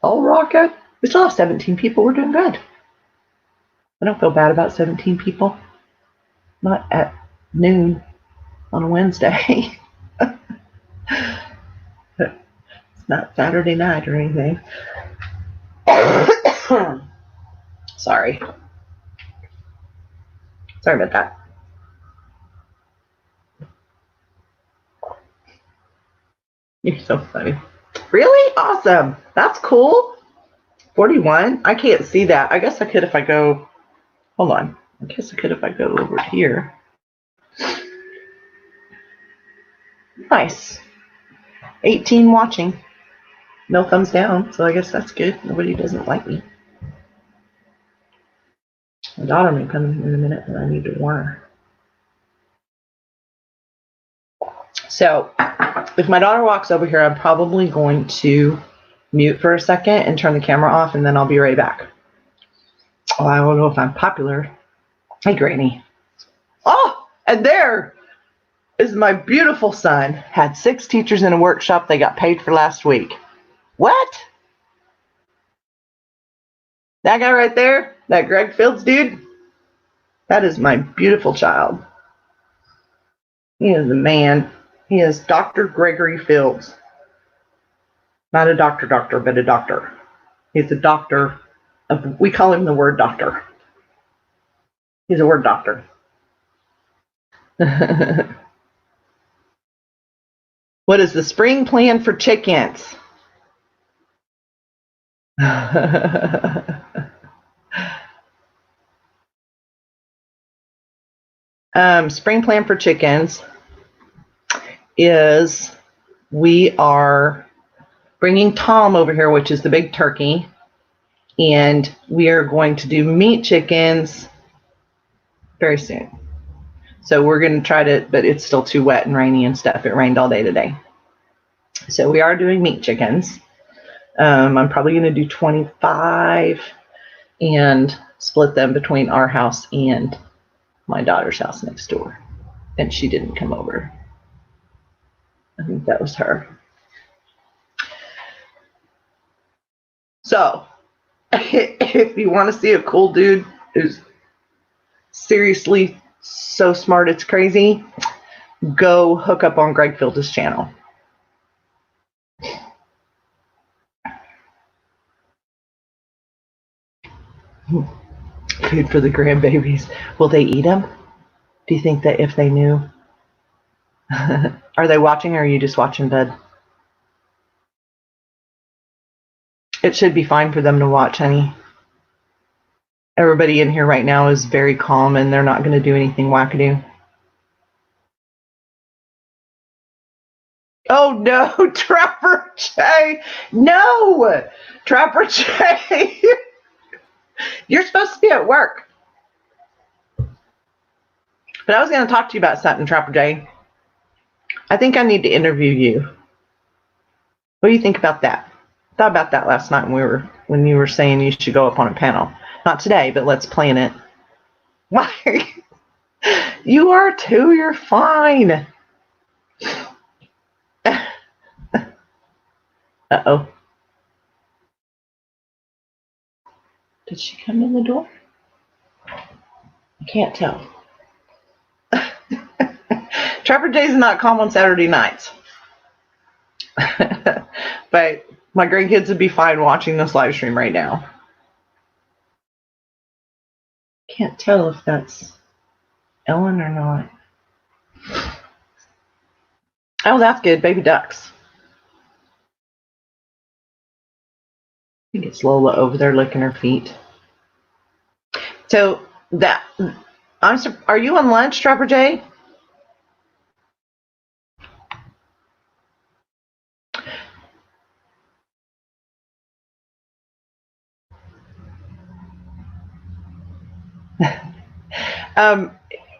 I'll rock it. We still have 17 people. We're doing good. I don't feel bad about 17 people. Not at noon on a Wednesday. It's not Saturday night or anything. Sorry. Sorry about that. You're so funny. Really? Awesome. That's cool. 41? I can't see that. I guess I could if I go... Hold on. I guess I could if I go over here. Nice. 18 watching. No thumbs down, so I guess that's good. Nobody doesn't like me. My daughter may come in a minute, and I need to warn her. So, if my daughter walks over here, I'm probably going to mute for a second and turn the camera off, and then I'll be right back. Oh, I don't know if I'm popular. Hey, Granny. Oh, and there is my beautiful son. Had 6 teachers in a workshop they got paid for last week. What? That guy right there? That Greg Fields dude? That is my beautiful child. He is a man. He is Dr. Gregory Fields. Not a doctor, but a doctor. He's a doctor. We call him the word doctor. He's a word doctor. What is the spring plan for chickens? Spring plan for chickens is we are bringing Tom over here, which is the big turkey, and we are going to do meat chickens very soon. So we're going to try to, but it's still too wet and rainy and stuff. It rained all day today. So we are doing meat chickens. I'm probably going to do 25 and split them between our house and my daughter's house next door. And she didn't come over. I think that was her. So, if you want to see a cool dude who's seriously so smart it's crazy, go hook up on Greg Fields' channel. Food for the grandbabies. Will they eat them? Do you think that if they knew? Are they watching, or are you just watching bed? It should be fine for them to watch, honey. Everybody in here right now is very calm, and they're not going to do anything wackadoo. Oh no, Trapper J. No, Trapper J. You're supposed to be at work. But I was going to talk to you about something, Trapper J. I think I need to interview you. What do you think about that? I thought about that last night when you were saying you should go up on a panel. Not today, but let's plan it. Why? You are too. You're fine. Uh-oh. Did she come in the door? I can't tell. Trapper J's not calm on Saturday nights. But my grandkids would be fine watching this live stream right now. Can't tell if that's Ellen or not. Oh, that's good. Baby ducks. I think it's Lola over there licking her feet. So that are you on lunch, Trapper J?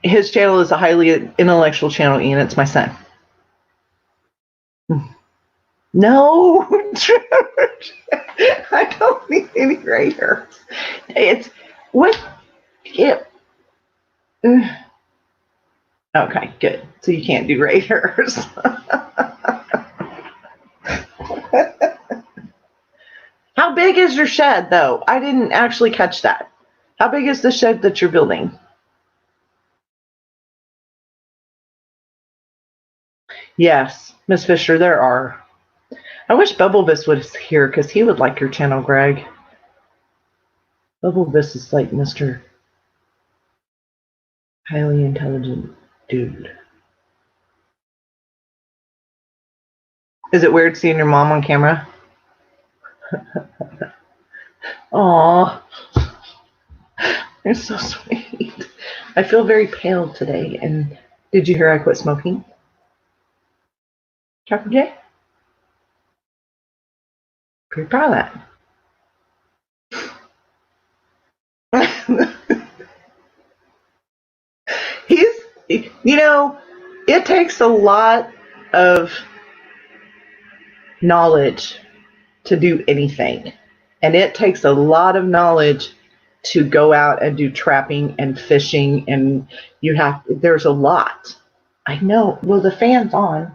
His channel is a highly intellectual channel, Ian. It's my son. No, I don't need any gray hair. It's what it. Okay, good. So you can't do gray hairs. How big is your shed, though? I didn't actually catch that. How big is the shed that you're building? Yes, Miss Fisher, there are. I wish Bubblevis was here because he would like your channel, Greg. Bubblevis is like Mr. Highly intelligent dude. Is it weird seeing your mom on camera? Aw, you're so sweet. I feel very pale today. And did you hear I quit smoking? Trapper J? Pretty proud of that. It takes a lot of knowledge to do anything. And it takes a lot of knowledge to go out and do trapping and fishing. And there's a lot. I know. Well, the fan's on.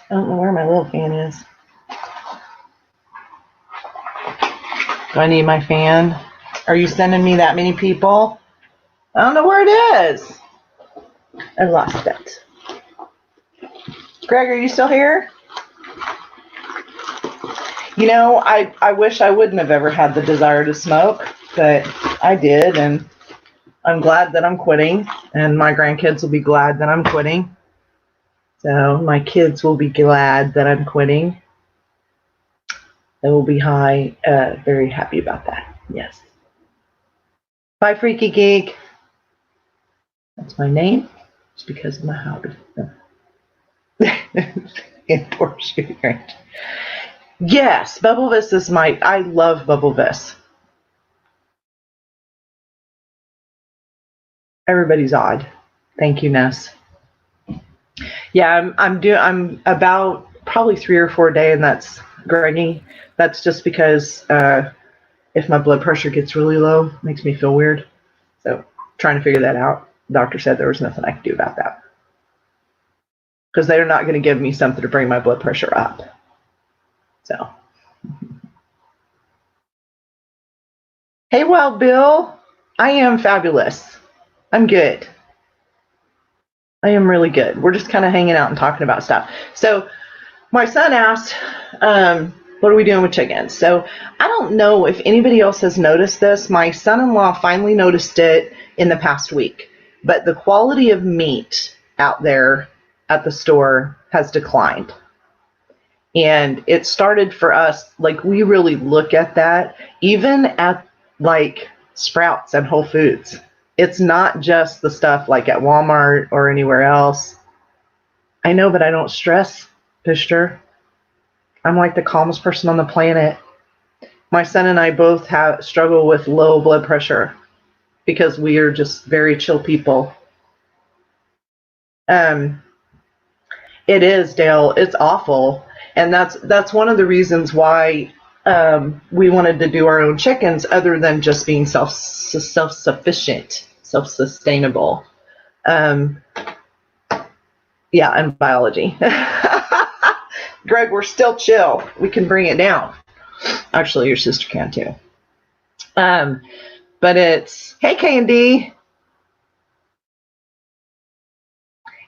I don't know where my little fan is. Do I need my fan? Are you sending me that many people? I don't know where it is. I lost it. Greg, are you still here? I wish I wouldn't have ever had the desire to smoke, but I did, and I'm glad that I'm quitting, and my grandkids will be glad that I'm quitting. So my kids will be glad that I'm quitting. They will be very happy about that. Yes. Bye, Freaky Geek. That's my name. It's because of my hobby. Indoor shooting range. Yes, Bubblevis is I love Bubblevis. Everybody's odd. Thank you, Ness. Yeah, I'm about probably 3 or 4 a day, and that's Greggy. That's just because if my blood pressure gets really low, it makes me feel weird. So trying to figure that out. The doctor said there was nothing I could do about that. Because they're not going to give me something to bring my blood pressure up. So. Hey, Wild Bill. I am fabulous. I'm good. I am really good. We're just kind of hanging out and talking about stuff. So my son asked, what are we doing with chickens? So I don't know if anybody else has noticed this. My son-in-law finally noticed it in the past week. But the quality of meat out there at the store has declined. And it started for us, we really look at that, even at Sprouts and Whole Foods. It's not just the stuff like at Walmart or anywhere else. I know, but I don't stress, Pishter. I'm like the calmest person on the planet. My son and I both struggle with low blood pressure because we are just very chill people. It is, Dale. It's awful, and that's one of the reasons why we wanted to do our own chickens, other than just being self-sufficient, self-sustainable. Yeah, and biology. Greg, we're still chill. We can bring it down. Actually, your sister can too. But it's, hey, Candy.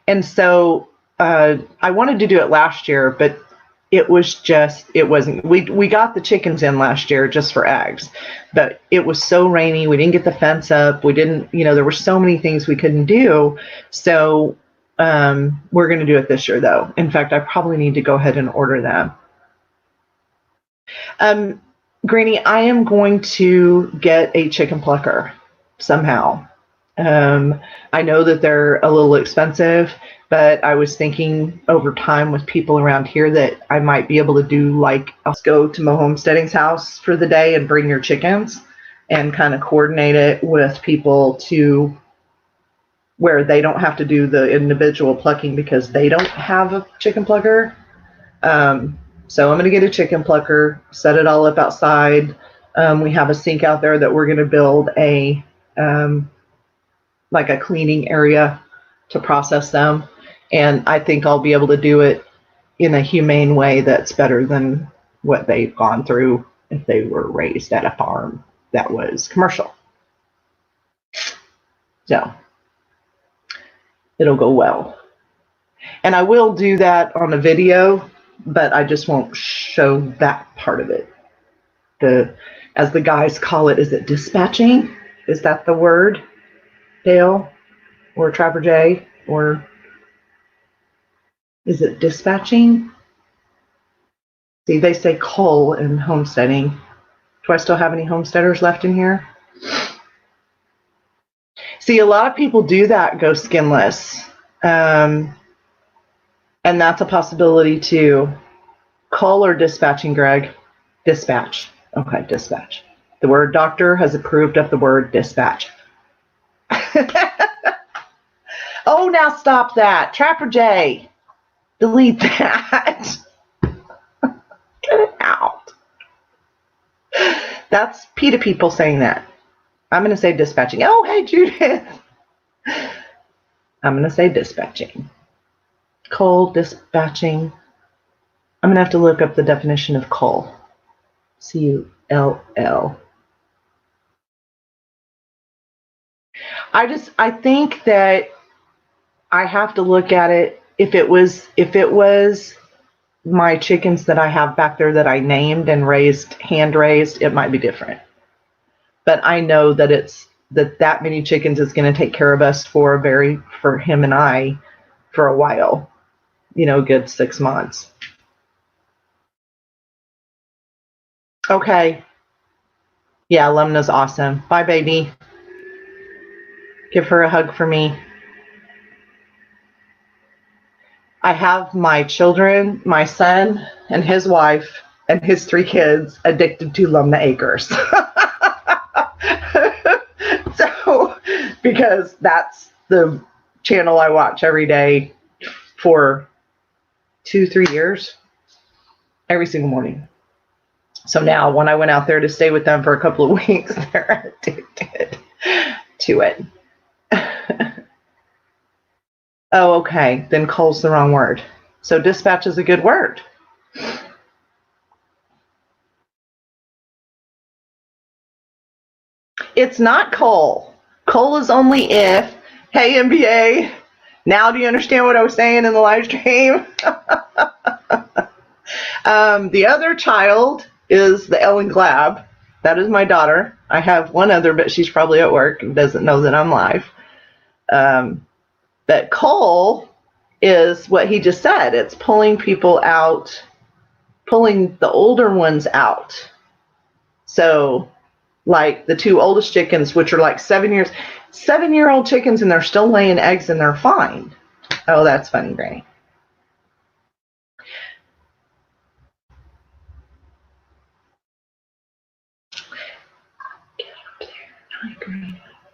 And so I wanted to do it last year, but it wasn't. We got the chickens in last year just for eggs, but it was so rainy. We didn't get the fence up. We didn't, there were so many things we couldn't do. So we're going to do it this year, though. In fact, I probably need to go ahead and order them. Granny, I am going to get a chicken plucker somehow. I know that they're a little expensive, but I was thinking over time with people around here that I might be able to do, like, I'll go to MoHomesteading's house for the day and bring your chickens and kind of coordinate it with people to where they don't have to do the individual plucking because they don't have a chicken plucker. So I'm going to get a chicken plucker, set it all up outside. We have a sink out there that we're going to build like a cleaning area to process them. And I think I'll be able to do it in a humane way that's better than what they've gone through if they were raised at a farm that was commercial. So it'll go well. And I will do that on a video, but I just won't show that part of it. As the guys call it, is it dispatching? Is that the word, Dale? Or Trapper J? Or is it dispatching? See, they say cull in homesteading. Do I still have any homesteaders left in here? See, a lot of people do that, go skinless. And that's a possibility too. Cull or dispatching, Greg? Dispatch. Okay, dispatch. The word doctor has approved of the word dispatch. Oh, now stop that. Trapper J. Delete that. Get it out. That's PETA people saying that. I'm going to say dispatching. Oh, hey, Judith. I'm going to say dispatching. Cull, dispatching. I'm going to have to look up the definition of cull. C-U-L-L. I think that I have to look at it. If it was my chickens that I have back there that I named and hand raised, it might be different. But I know that that many chickens is going to take care of us for him and I for a while, good 6 months. Okay. Yeah, Lemna's awesome. Bye, baby. Give her a hug for me. I have my children, my son and his wife and his 3 kids addicted to Lumna Acres. So, because that's the channel I watch every day for 2-3 years, every single morning. So now when I went out there to stay with them for a couple of weeks, they're addicted to it. Oh, okay. Then cull's the wrong word. So dispatch is a good word. It's not cull. Cull is only if. Hey, MBA. Now do you understand what I was saying in the live stream? The other child is the Ellen Glab. That is my daughter. I have one other, but she's probably at work and doesn't know that I'm live. But cull is what he just said. It's pulling people out, pulling the older ones out. So, like the 2 oldest chickens, which are like 7-year-old chickens, and they're still laying eggs and they're fine. Oh, that's funny, Granny.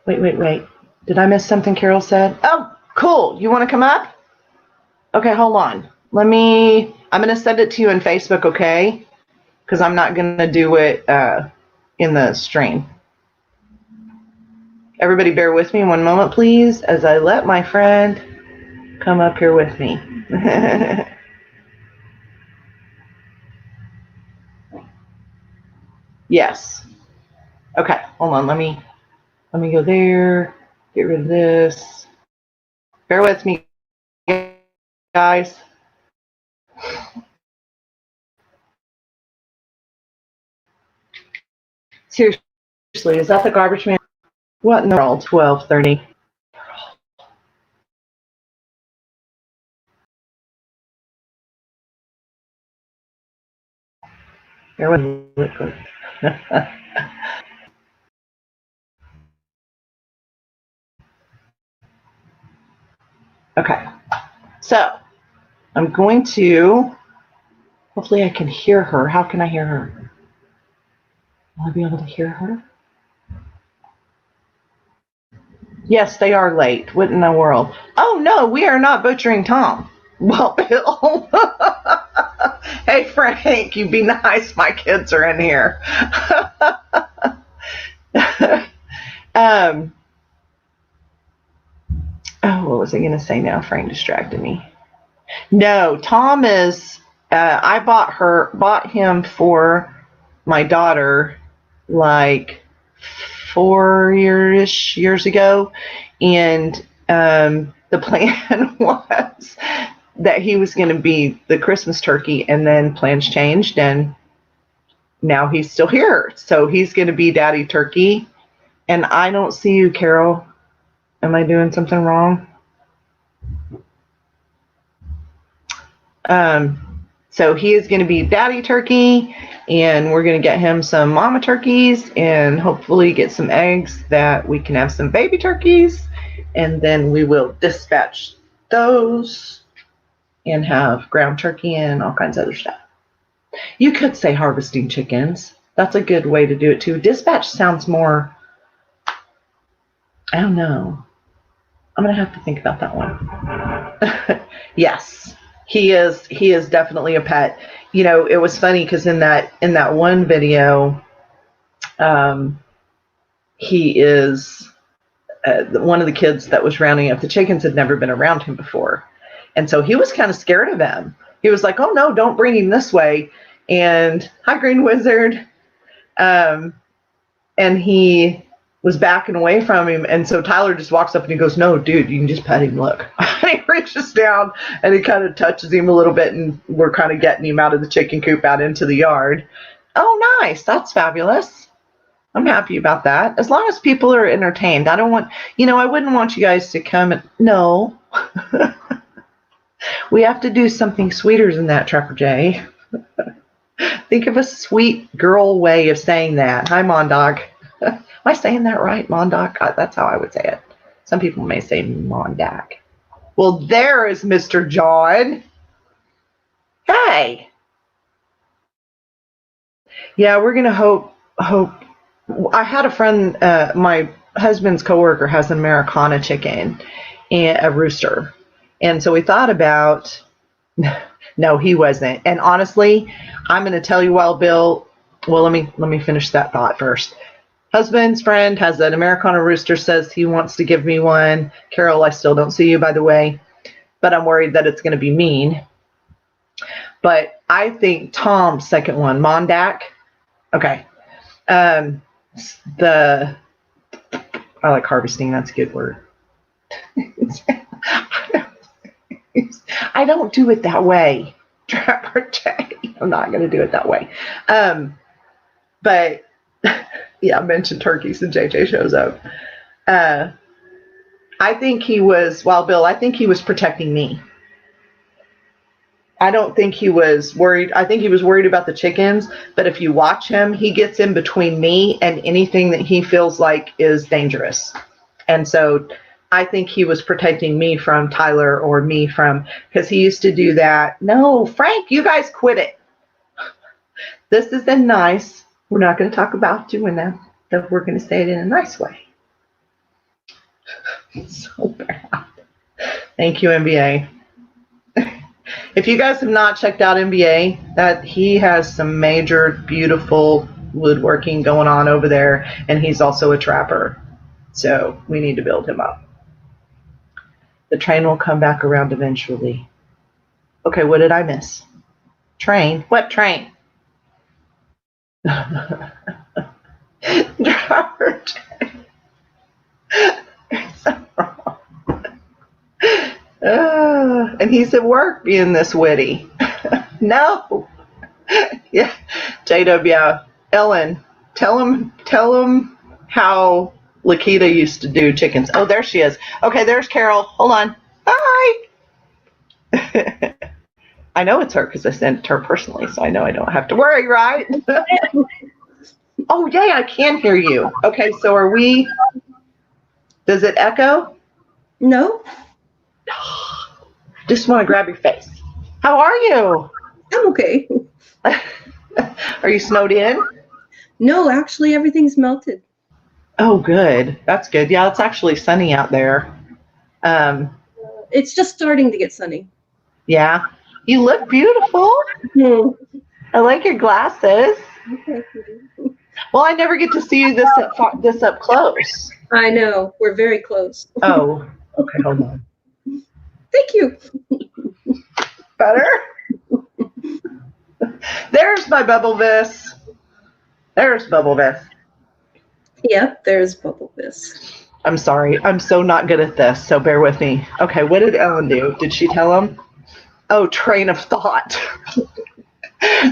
Wait. Did I miss something Carol said? Oh, cool. You want to come up? Okay, hold on. I'm going to send it to you in Facebook, okay? Because I'm not going to do it in the stream. Everybody bear with me one moment, please, as I let my friend come up here with me. Yes. Okay, hold on. Let me go there. Get rid of this. Bear with me, guys. Seriously, is that the garbage man? What in the world? 12:30. Bear with me. Okay, so I'm going to, hopefully I can hear her. How can I hear her? Will I be able to hear her? Yes, they are late. What in the world? Oh, no, we are not butchering Tom. Well, Bill. Hey, Frank, you be nice. My kids are in here. Oh, what was I going to say now? Frank distracted me. No, Tom is, I bought him for my daughter like 4 years ago. And the plan was that he was going to be the Christmas turkey, and then plans changed, and now he's still here. So he's going to be Daddy Turkey. And I don't see you, Carol. Am I doing something wrong? So he is going to be Daddy Turkey, and we're going to get him some mama turkeys and hopefully get some eggs that we can have some baby turkeys. And then we will dispatch those and have ground turkey and all kinds of other stuff. You could say harvesting chickens. That's a good way to do it too. Dispatch sounds more, I don't know. I'm going to have to think about that one. Yes, he is definitely a pet. You know, it was funny because in that one video, he is one of the kids that was rounding up the chickens had never been around him before. And so he was kind of scared of him. He was like, oh no, don't bring him this way. And hi, Green Wizard. And he was backing away from him. And so Tyler just walks up and he goes, no, dude, you can just pet him. Look. He reaches down and he kind of touches him a little bit, and we're kind of getting him out of the chicken coop out into the yard. Oh, nice. That's fabulous. I'm happy about that. As long as people are entertained. I don't want, I wouldn't want you guys to come and, no. We have to do something sweeter than that, Trapper Jay. Think of a sweet girl way of saying that. Hi, Mondog. Am I saying that right, Mondog? That's how I would say it. Some people may say Mondak. Well, there is Mr. John. Hey. Yeah, we're going to hope. I had a friend, my husband's coworker has an Americana chicken and a rooster. And so we thought about, no, he wasn't. And honestly, I'm going to tell you, Bill, well, let me finish that thought first. Husband's friend has an Americana rooster, says he wants to give me one. Carol, I still don't see you, by the way, but I'm worried that it's going to be mean. But I think Tom's second one, Mondak. Okay. I like harvesting. That's a good word. I don't do it that way, Trapper Jay. I'm not going to do it that way. But yeah, I mentioned turkeys and JJ shows up. I think he was, Bill, I think he was protecting me. I don't think he was worried. I think he was worried about the chickens, but if you watch him, he gets in between me and anything that he feels like is dangerous. And so I think he was protecting me from Tyler, or me from, because he used to do that. No, Frank, you guys quit it. This isn't nice. We're not going to talk about doing that. So we're going to say it in a nice way. So bad. Thank you, NBA. If you guys have not checked out NBA, that he has some major, beautiful woodworking going on over there, and he's also a trapper. So we need to build him up. The train will come back around eventually. Okay, what did I miss? Train? What train? Trapper train. So wrong. And he's at work being this witty. No. Yeah. JW. Ellen, tell him how Lakita used to do chickens. Oh, there she is. Okay, there's Carol. Hold on. Bye. I know it's her because I sent it to her personally, so I know I don't have to worry, right? Oh, yay, I can hear you. Okay, so are we... Does it echo? No. Just want to grab your face. How are you? I'm okay. Are you snowed in? No, actually, everything's melted. Oh, good. That's good. Yeah, it's actually sunny out there. It's just starting to get sunny. Yeah. You look beautiful. I like your glasses. Okay. Well, I never get to see you this up close. I know. We're very close. Oh, okay. Hold on. Thank you. Better? There's my Bubble Vis. There's Bubble Vis. Yep, there's Bubble Vis. I'm sorry. I'm so not good at this, so bear with me. Okay, what did Ellen do? Did she tell him? Oh, train of thought.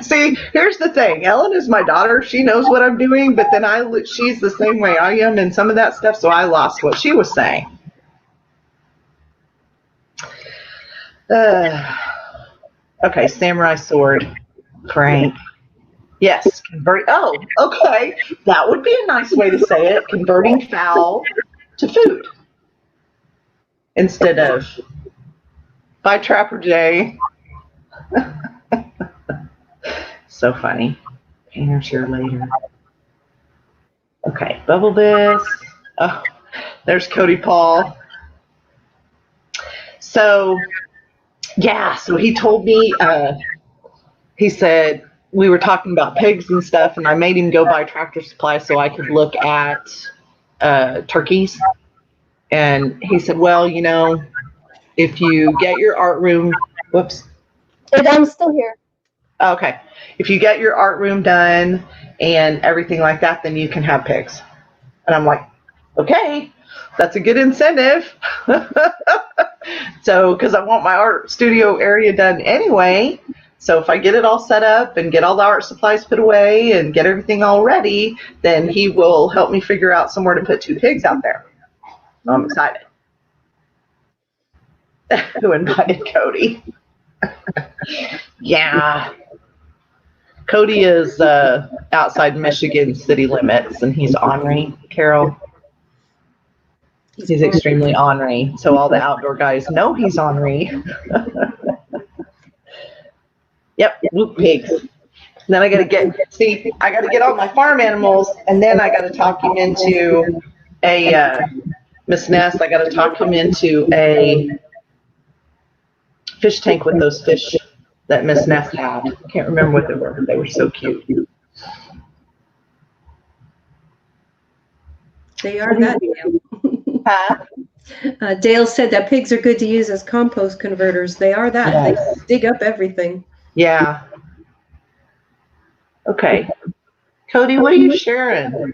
See, here's the thing. Ellen is my daughter. She knows what I'm doing, but then she's the same way I am in some of that stuff, so I lost what she was saying. Okay, samurai sword. Frank. Yes, convert. Oh, okay. That would be a nice way to say it. Converting fowl to food. Instead of by Trapper Jay. So funny. Painter share later. Okay, Bubble Biz. Oh, there's Cody Paul. So, yeah, so he told me, he said, we were talking about pigs and stuff, and I made him go buy Tractor Supply so I could look at turkeys. And he said, well, you know, if you get your art room, whoops. I'm still here. Okay. If you get your art room done and everything like that, then you can have pigs. And I'm like, okay, that's a good incentive. So, because I want my art studio area done anyway. So if I get it all set up and get all the art supplies put away and get everything all ready, then he will help me figure out somewhere to put 2 pigs out there. So I'm excited. Who invited Cody? Yeah. Cody is outside Michigan city limits, and he's ornery, Carol. He's extremely ornery. So all the outdoor guys know he's ornery. Yep, whoop pigs. Then I got to get all my farm animals, and then I got to talk him into a Miss Ness. I got to talk him into a fish tank with those fish that Miss Ness had. I can't remember what they were, but they were so cute. They are that, Dale. Huh? Dale said that pigs are good to use as compost converters. They are that. Yes. They dig up everything. Yeah. Okay. Cody, what are you sharing?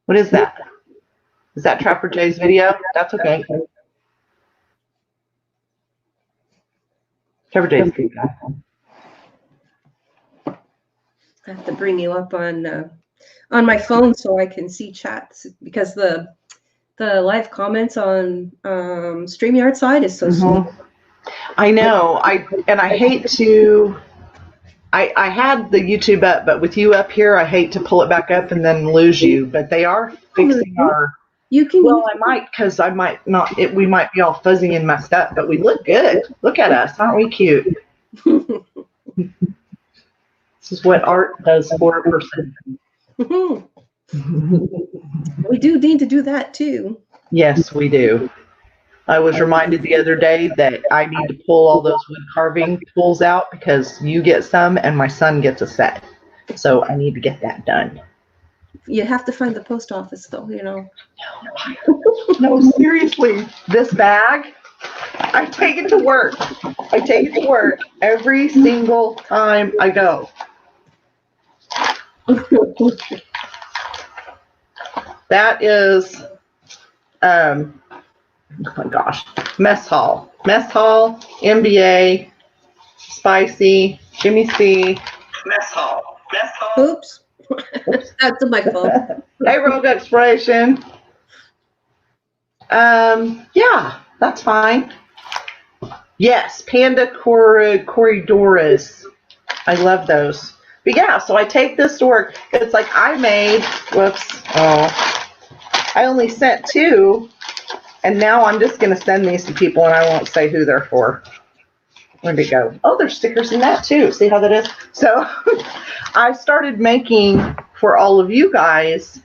What is that? Is that Trapper Jay's video? That's okay. Trapper Jay's a good guy. I have to bring you up on my phone so I can see chats, because the live comments on StreamYard side is so slow. I know. I hate to. I had the YouTube up, but with you up here, I hate to pull it back up and then lose you. But they are fixing our. You can. Well, I might, because I might not. We might be all fuzzy and messed up, but we look good. Look at us, aren't we cute? This is what art does for a person. We do need to do that too. Yes, we do. I was reminded the other day that I need to pull all those wood carving tools out because you get some and my son gets a set. So I need to get that done. You have to find the post office, though. You know. No, seriously, this bag, I take it to work. I take it to work every single time I go. That is, oh my gosh, mess hall, MBA, spicy, Jimmy C, mess hall. Oops. That's my fault. Hey, Rogue Exploration. Yeah, that's fine. Yes, Panda Corridoras. I love those. But yeah, so I take this to work. It's like I made, I only sent 2, and now I'm just going to send these to people, and I won't say who they're for. Where'd it go? Oh, there's stickers in that too. See how that is? So I started making, for all of you guys,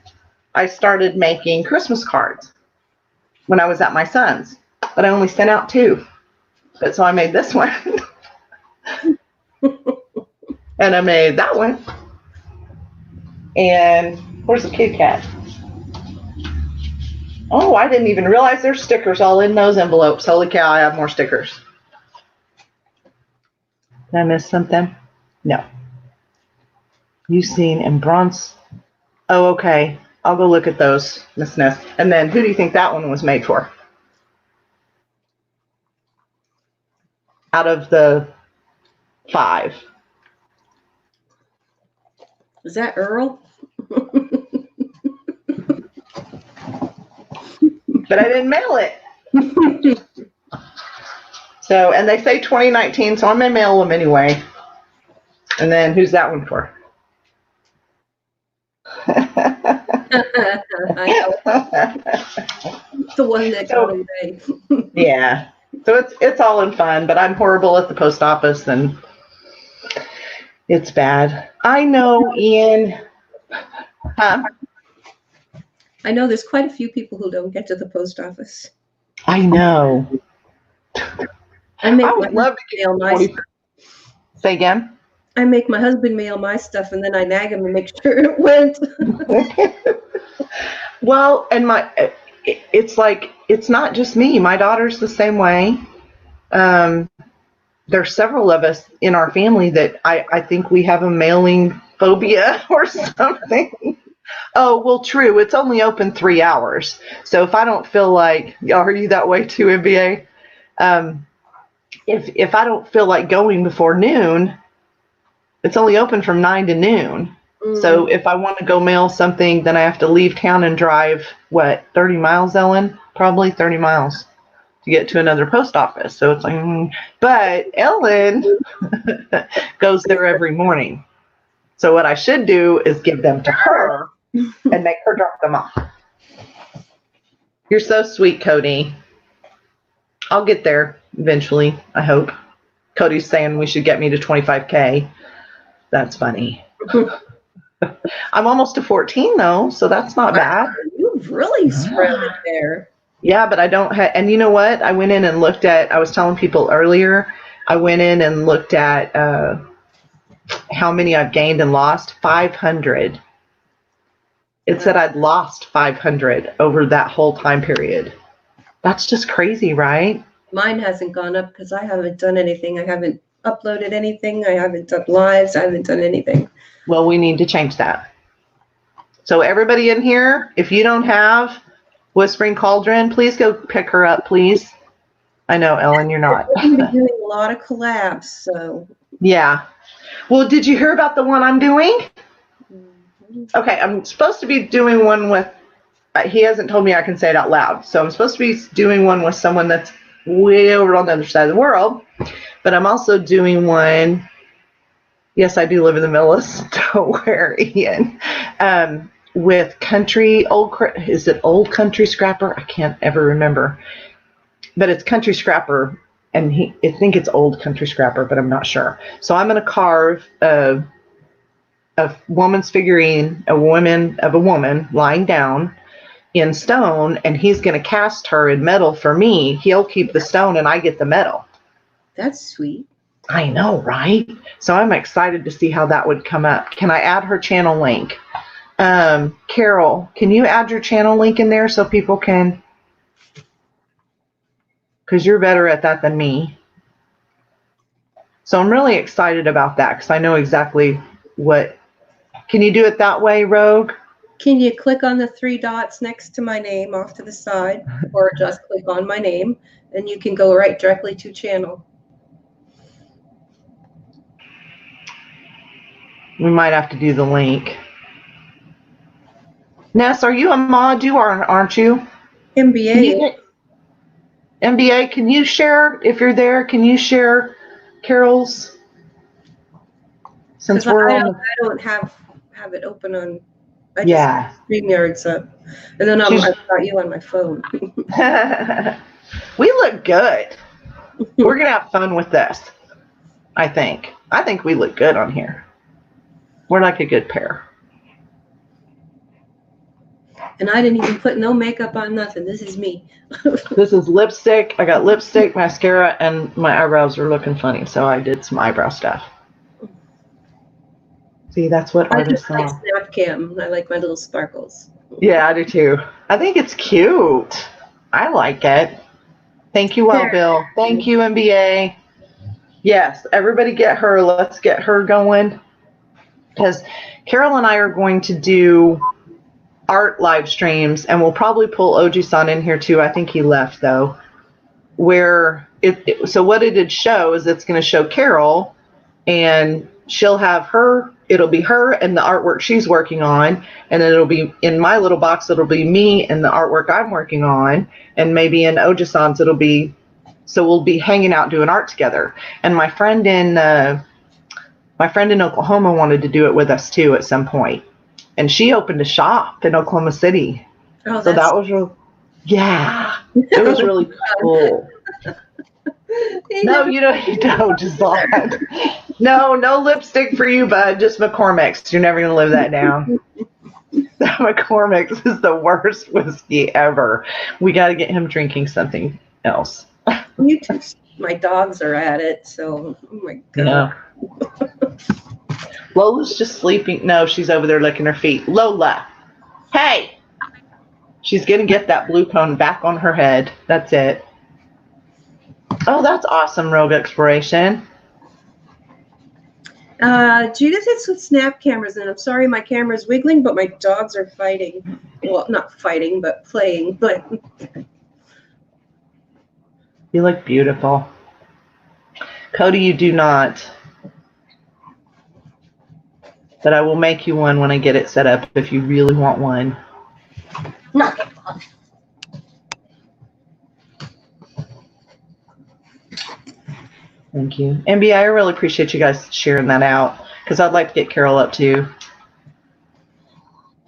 I started making Christmas cards when I was at my son's, but I only sent out 2. But so I made this one. And I made that one. And where's the Kit Kat? Oh, I didn't even realize there's stickers all in those envelopes. Holy cow, I have more stickers. Did I miss something? No. Usine and bronze. Oh, okay. I'll go look at those, Miss Ness. And then who do you think that one was made for? Out of the 5. Is that Earl? But I didn't mail it. So, and they say 2019, so I'm going to mail them anyway. And then who's that one for? I know. The one that got away. Yeah. So it's all in fun, but I'm horrible at the post office and it's bad. I know, Ian. Huh? I know there's quite a few people who don't get to the post office. I know. I would love to get mail my stuff. Say again? I make my husband mail my stuff and then I nag him and make sure it went. Well, and it's like, it's not just me. My daughter's the same way. There's several of us in our family that I think we have a mailing phobia or something. Oh, well, true. It's only open 3 hours. So if I don't feel like, are you that way too, MBA? If I don't feel like going before noon, it's only open from 9 to noon. Mm. So if I want to go mail something, then I have to leave town and drive, 30 miles, Ellen? Probably 30 miles to get to another post office. So it's like, but Ellen goes there every morning. So what I should do is give them to her and make her drop them off. You're so sweet, Cody. I'll get there eventually, I hope. Cody's saying we should get me to 25K. That's funny. I'm almost to 14 though, so that's not bad. You've really spread it there. Yeah, but I don't have, and you know what? I went in and looked at, I was telling people earlier, I went in and looked at how many I've gained and lost. 500. It said I'd lost 500 over that whole time period. That's just crazy, right? Mine hasn't gone up because I haven't done anything. I haven't uploaded anything. I haven't done lives. I haven't done anything. Well, we need to change that. So everybody in here, if you don't have Whispering Cauldron, please go pick her up, please. I know, Ellen, you're not. I'm doing a lot of collabs, so. Yeah. Well, did you hear about the one I'm doing? Okay, I'm supposed to be doing one with, he hasn't told me I can say it out loud. So I'm supposed to be doing one with someone that's way over on the other side of the world. But I'm also doing one, yes, I do live in the middle of nowhere, Ian, with is it Old Country Scrapper? I can't ever remember. But it's Country Scrapper, and I think it's Old Country Scrapper, but I'm not sure. So I'm going to carve a woman's figurine, a woman lying down in stone, and he's going to cast her in metal for me. He'll keep the stone and I get the metal. That's sweet. I know, right? So I'm excited to see how that would come up. Can I add her channel link? Carol, can you add your channel link in there so people can, because you're better at that than me. So I'm really excited about that because I know exactly what. Can you do it that way, Rogue? Can you click on the 3 dots next to my name off to the side, or just click on my name, and you can go right directly to channel. We might have to do the link. Ness, are you a mod? You are, aren't you? MBA. MBA, can you share, if you're there, can you share Carol's? Since we're I don't have it open on. I just yeah. StreamYard's up, and then I've got you on my phone. We look good. We're gonna have fun with this. I think we look good on here. We're like a good pair. And I didn't even put no makeup on, nothing. This is me. This is lipstick. I got lipstick, mascara, and my eyebrows are looking funny, so I did some eyebrow stuff. See, that's what artists I are. just like snap cam. I like my little sparkles. Yeah, I do too. I think it's cute. I like it. Thank you, Wild Bill. Thank you, MBA. Yes, everybody get her. Let's get her going. Because Carol and I are going to do art live streams, and we'll probably pull Oji-san in here too. I think he left though. Where so what it'd show is it's going to show Carol, and she'll have her. It'll be her and the artwork she's working on, and then it'll be in my little box. It'll be me and the artwork I'm working on, and maybe in Oji-san's it'll be. So we'll be hanging out doing art together. And my friend in Oklahoma wanted to do it with us too at some point. And she opened a shop in Oklahoma City. Oh, so that was real. Yeah, it was really cool. No, you don't. Just that. No lipstick for you, bud. Just McCormick's. You're never gonna live that down. That McCormick's is the worst whiskey ever. We got to get him drinking something else. You too. My dogs are at it, so oh my god. Yeah. Lola's just sleeping. No, she's over there licking her feet. Lola, hey! She's going to get that blue cone back on her head. That's it. Oh, that's awesome, Rogue Exploration. Judith hits with snap cameras, and I'm sorry my camera's wiggling, but my dogs are fighting. Well, not fighting, but playing. But you look beautiful. Cody, you do not. But I will make you one when I get it set up if you really want one. No. Thank you. MBI, I really appreciate you guys sharing that out because I'd like to get Carol up too.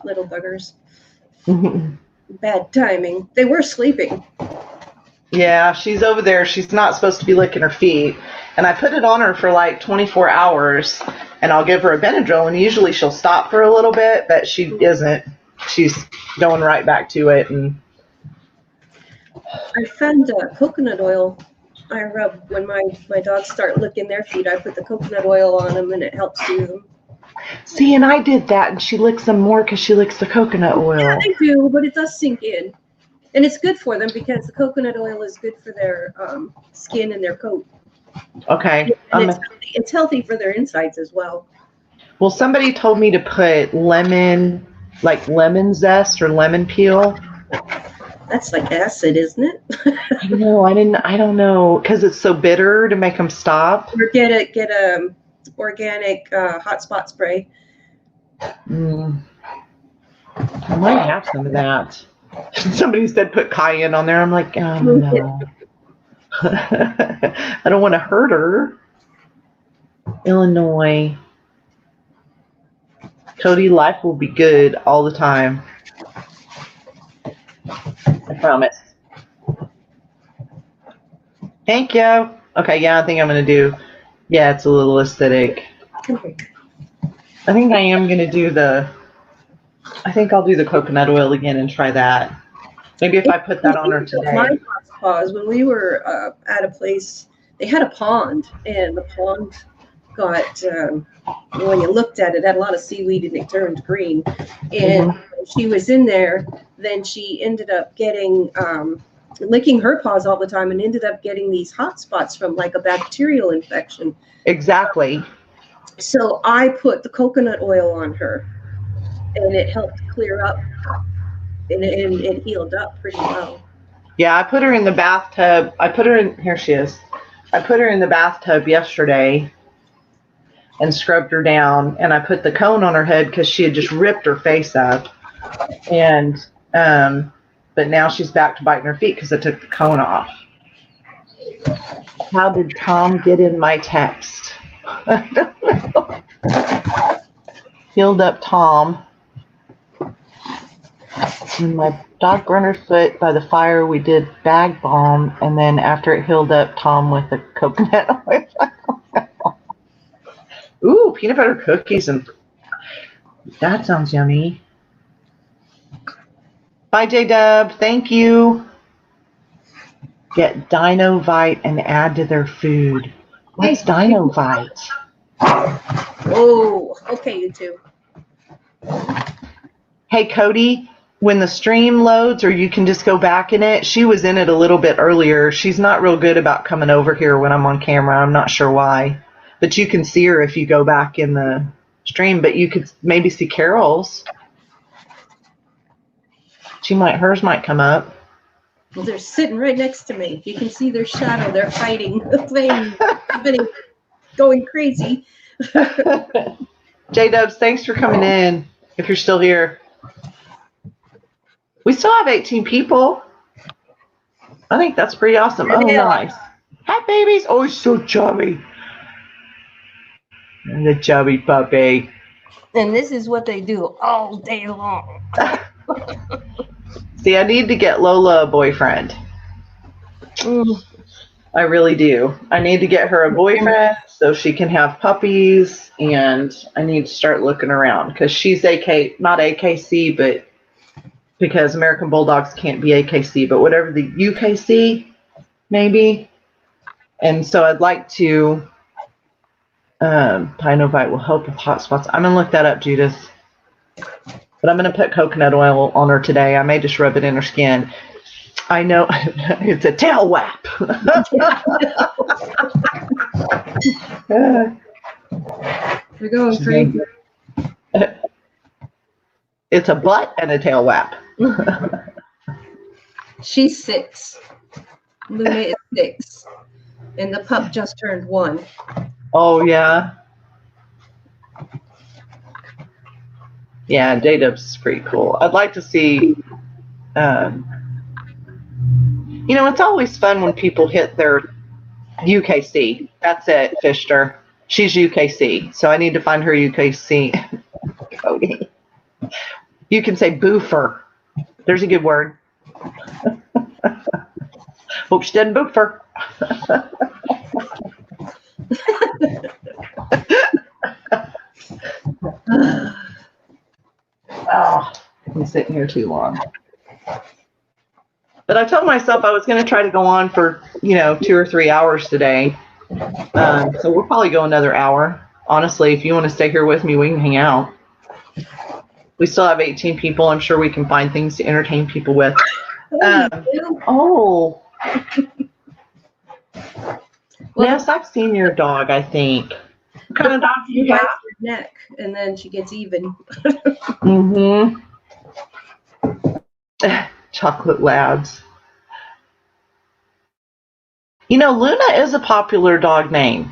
Little buggers. Bad timing. They were sleeping. Yeah, she's over there. She's not supposed to be licking her feet. And I put it on her for like 24 hours, and I'll give her a Benadryl, and usually she'll stop for a little bit, but she isn't. She's going right back to it. And I found coconut oil. I rub when my dogs start licking their feet. I put the coconut oil on them, and it helps soothe them. See, and I did that, and she licks them more because she licks the coconut oil. Yeah, they do, but it does sink in. And it's good for them because the coconut oil is good for their skin and their coat. Okay. And it's healthy for their insides as well. Well, somebody told me to put lemon zest or lemon peel. That's like acid, isn't it? I don't know, because it's so bitter to make them stop. Or get a organic hot spot spray. I might have some of that. Somebody said put cayenne on there. I'm like, oh, no. I don't want to hurt her. Illinois. Cody, life will be good all the time. I promise. Thank you. Okay, yeah, I think I'm going to do, yeah, it's a little acidic. I think I am going to do I think I'll do the coconut oil again and try that. Maybe if I put that on her My today. pause when we were at a place, they had a pond, and the pond got when you looked at it, had a lot of seaweed and it turned green. And when she was in there, then she ended up getting licking her paws all the time and ended up getting these hot spots from like a bacterial infection. Exactly. So I put the coconut oil on her, and it helped clear up, and it healed up pretty well. Yeah, I put her in the bathtub. Here she is. I put her in the bathtub yesterday and scrubbed her down, and I put the cone on her head because she had just ripped her face up. And, but now she's back to biting her feet because I took the cone off. How did Tom get in my text? I don't know. Healed up Tom. And my dog burned her foot by the fire. We did bag balm, and then after it healed up, Tom with the coconut oil. Ooh, peanut butter cookies, and that sounds yummy. Bye, J-Dub. Thank you. Get Dinovite and add to their food. What's Dinovite? Oh, okay, you two. Hey, Cody, when the stream loads, or you can just go back in it, she was in it a little bit earlier. She's not real good about coming over here when I'm on camera. I'm not sure why. But you can see her if you go back in the stream, but you could maybe see Carol's. Hers might come up. Well, they're sitting right next to me. You can see their shadow. They're fighting, playing, going crazy. J-Dubs, thanks for coming in, if you're still here. We still have 18 people. I think that's pretty awesome. Oh, nice. Hi, babies. Oh, he's so chubby. The chubby puppy. And this is what they do all day long. See, I need to get Lola a boyfriend. I really do. I need to get her a boyfriend so she can have puppies, and I need to start looking around because she's not AKC, but because American Bulldogs can't be AKC, but whatever the UKC, maybe. And so I'd like to, Pinovite will help with hot spots. I'm going to look that up, Judith. But I'm going to put coconut oil on her today. I may just rub it in her skin. I know it's a tail whap. We're going crazy. It's a butt and a tail whap. She's 6. Luna is 6. And the pup just turned 1. Oh, yeah. Yeah, J-Dubs is pretty cool. I'd like to see, it's always fun when people hit their UKC. That's it, Fister. She's UKC. So I need to find her UKC. Cody. You can say boofer. There's a good word. Hope she doesn't boofer. Oh, I'm sitting here too long. But I told myself I was going to try to go on for, 2 or 3 hours today. So we'll probably go another hour. Honestly, if you want to stay here with me, we can hang out. We still have 18 people. I'm sure we can find things to entertain people with. Oh. Yes, I've seen your dog, I think. What kind of dog do you have? Neck, and then she gets even. Mm-hmm. Chocolate Labs. Luna is a popular dog name,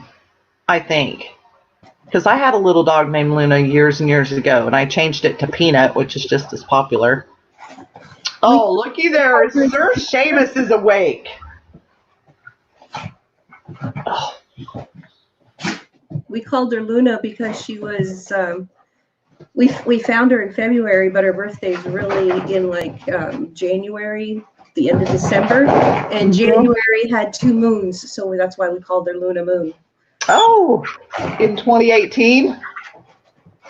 I think. Because I had a little dog named Luna years and years ago, and I changed it to Peanut, which is just as popular. Oh, looky there. Sir Seamus is awake. Oh. We called her Luna because she was, we found her in February, but her birthday is really in January, the end of December. And January had 2 moons, so that's why we called her Luna Moon. Oh, in 2018?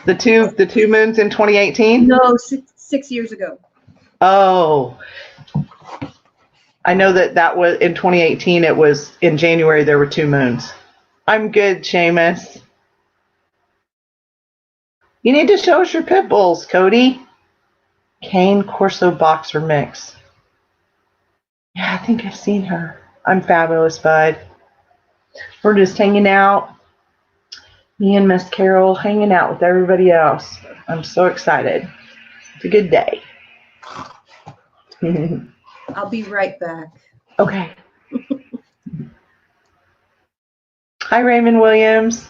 The two moons in 2018? No, 6 years ago. Oh. I know that was in 2018. It was in January. There were 2 moons. I'm good, Seamus. You need to show us your pit bulls, Cody. Cane Corso Boxer Mix. Yeah, I think I've seen her. I'm fabulous, bud. We're just hanging out. Me and Miss Carol hanging out with everybody else. I'm so excited. It's a good day. I'll be right back. Okay. Hi, Raymond Williams.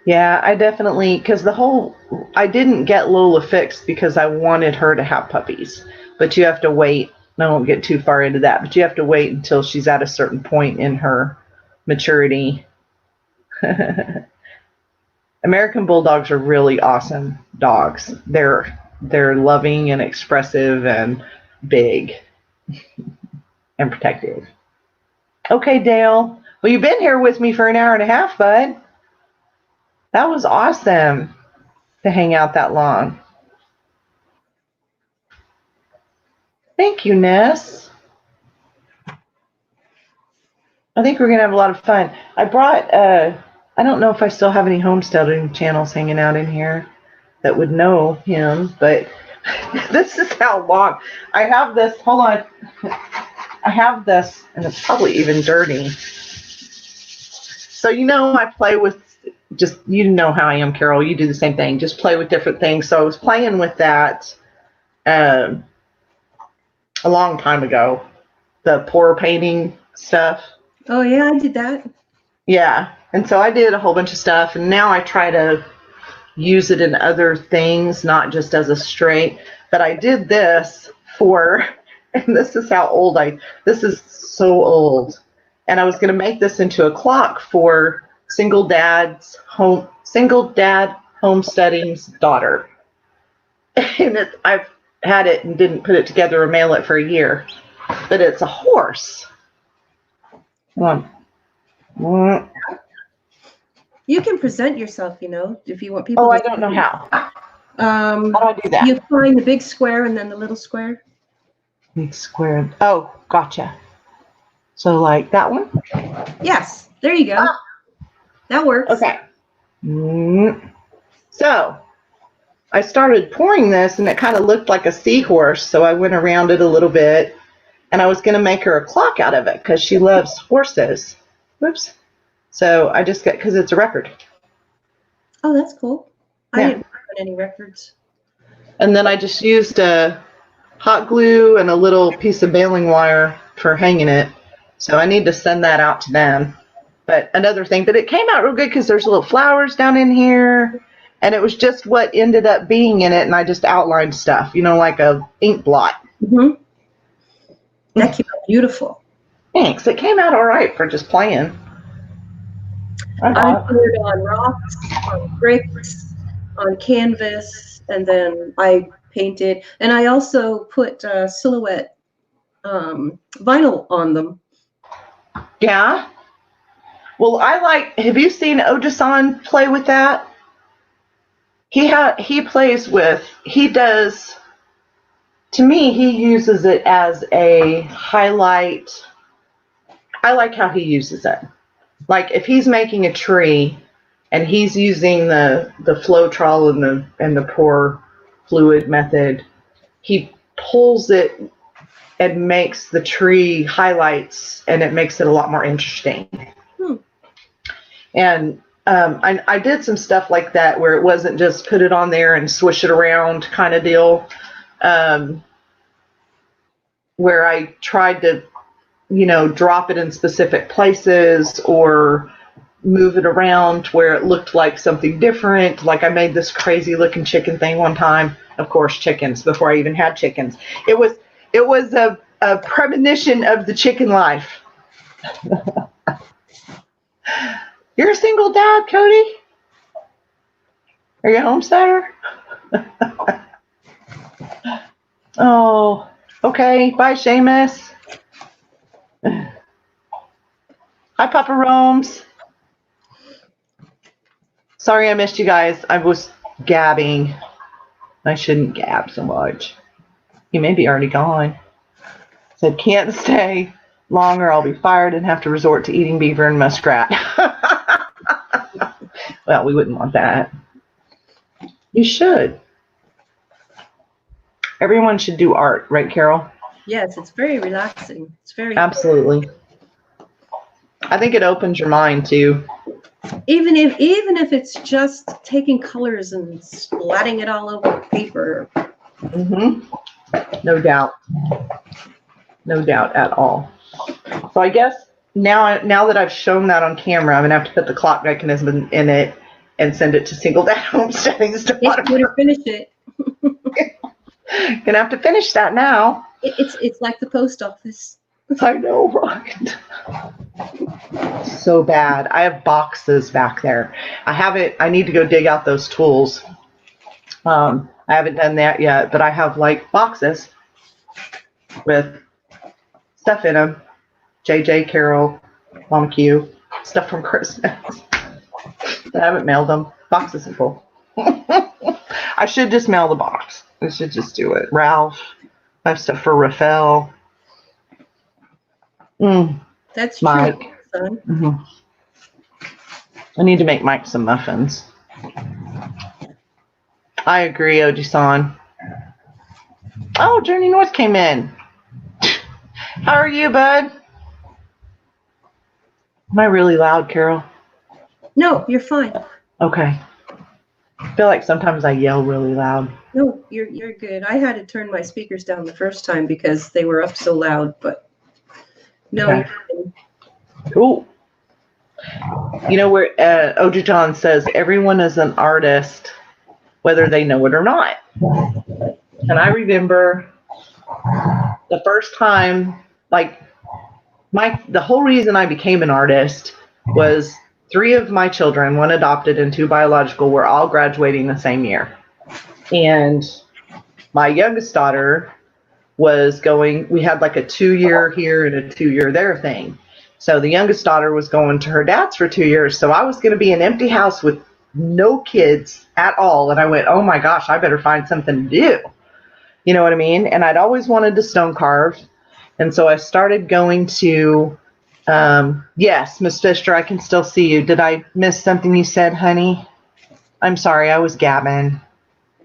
Yeah, I definitely, because I didn't get Lola fixed because I wanted her to have puppies. But you have to wait. I won't get too far into that, but you have to wait until she's at a certain point in her maturity. American Bulldogs are really awesome dogs. They're loving and expressive and big and protective. Okay, Dale. Well, you've been here with me for an hour and a half, bud. That was awesome to hang out that long. Thank you, Ness. I think we're going to have a lot of fun. I brought, I don't know if I still have any homesteading channels hanging out in here that would know him, but this is how long. I have this, hold on. I have this, and it's probably even dirty. So, I play with just, how I am, Carol. You do the same thing. Just play with different things. So I was playing with that a long time ago, the pour painting stuff. Oh, yeah, I did that. Yeah. And so I did a whole bunch of stuff, and now I try to use it in other things, not just as a straight. But I did this and this is how old this is so old. And I was going to make this into a clock for single dad homesteading's daughter. And I've had it and didn't put it together or mail it for a year. But it's a horse. Come on. You can present yourself, if you want people. Oh, I don't know how. How do I do that? You find the big square and then the little square. Big square. Oh, gotcha. So like that one? Yes. There you go. Ah. That works. Okay. So I started pouring this, and it kind of looked like a seahorse. So I went around it a little bit, and I was going to make her a clock out of it because she loves horses. Whoops. So I just got, because it's a record. Oh, that's cool. Yeah. I didn't put any records. And then I just used hot glue and a little piece of baling wire for hanging it. So I need to send that out to them. But another thing, but it came out real good because there's little flowers down in here. And it was just what ended up being in it. And I just outlined stuff, like a ink blot. Mm-hmm. That came out beautiful. Thanks. It came out all right for just playing. I put it on rocks, on bricks, on canvas, and then I painted. And I also put silhouette vinyl on them. Yeah. Well, have you seen Ojason play with that? To me, he uses it as a highlight. I like how he uses it. Like if he's making a tree and he's using the Floetrol and the pour fluid method, he pulls it and makes the tree highlights, and it makes it a lot more interesting. And I did some stuff like that where it wasn't just put it on there and swish it around kind of deal, where I tried to, drop it in specific places or move it around where it looked like something different. Like I made this crazy looking chicken thing one time. Of course, chickens, before I even had chickens. It was a premonition of the chicken life. You're a single dad, Cody? Are you a homesteader? Oh, okay. Bye, Seamus. Hi, Papa Rome's. Sorry I missed you guys. I was gabbing. I shouldn't gab so much. He may be already gone. Said can't stay longer. I'll be fired and have to resort to eating beaver and muskrat. Well, we wouldn't want that. You should. Everyone should do art, right, Carol? Yes, it's very relaxing. It's very Absolutely. I think it opens your mind too. even if it's just taking colors and splatting it all over paper. Mm-hmm. No doubt. No doubt at all. So I guess now that I've shown that on camera, I'm gonna have to put the clock mechanism in it and send it to Single Dad Homesteading. If you would have finished it. Gonna have to finish that now. It's like the post office. I know, right? So bad. I have boxes back there. I need to go dig out those tools. I haven't done that yet, but I have like boxes with stuff in them. JJ, Carol, Mama Q, stuff from Christmas. I haven't mailed them. Boxes are full. I should just mail the box. I should just do it. Ralph. I have stuff for Rafael. That's Mike. true, son. Mm-hmm. I need to make Mike some muffins. I agree, Oji-san. Oh, Journey North came in. How are you, bud? Am I really loud, Carol? No, you're fine. Okay. I feel like sometimes I yell really loud. No, you're good. I had to turn my speakers down the first time because they were up so loud, but no. Okay. Cool. You know where Oji John says everyone is an artist, whether they know it or not. And I remember the first time, like the whole reason I became an artist was 3 of my children, 1 adopted and 2 biological, were all graduating the same year. And my youngest daughter was we had like a 2-year here and a 2-year there thing. So the youngest daughter was going to her dad's for 2 years. So I was going to be an empty house with no kids at all. And I went, oh my gosh, I better find something to do. You know what I mean? And I'd always wanted to stone carve. And so I started going to, yes, Miss Fisher, I can still see you. Did I miss something you said, honey? I'm sorry, I was gabbing.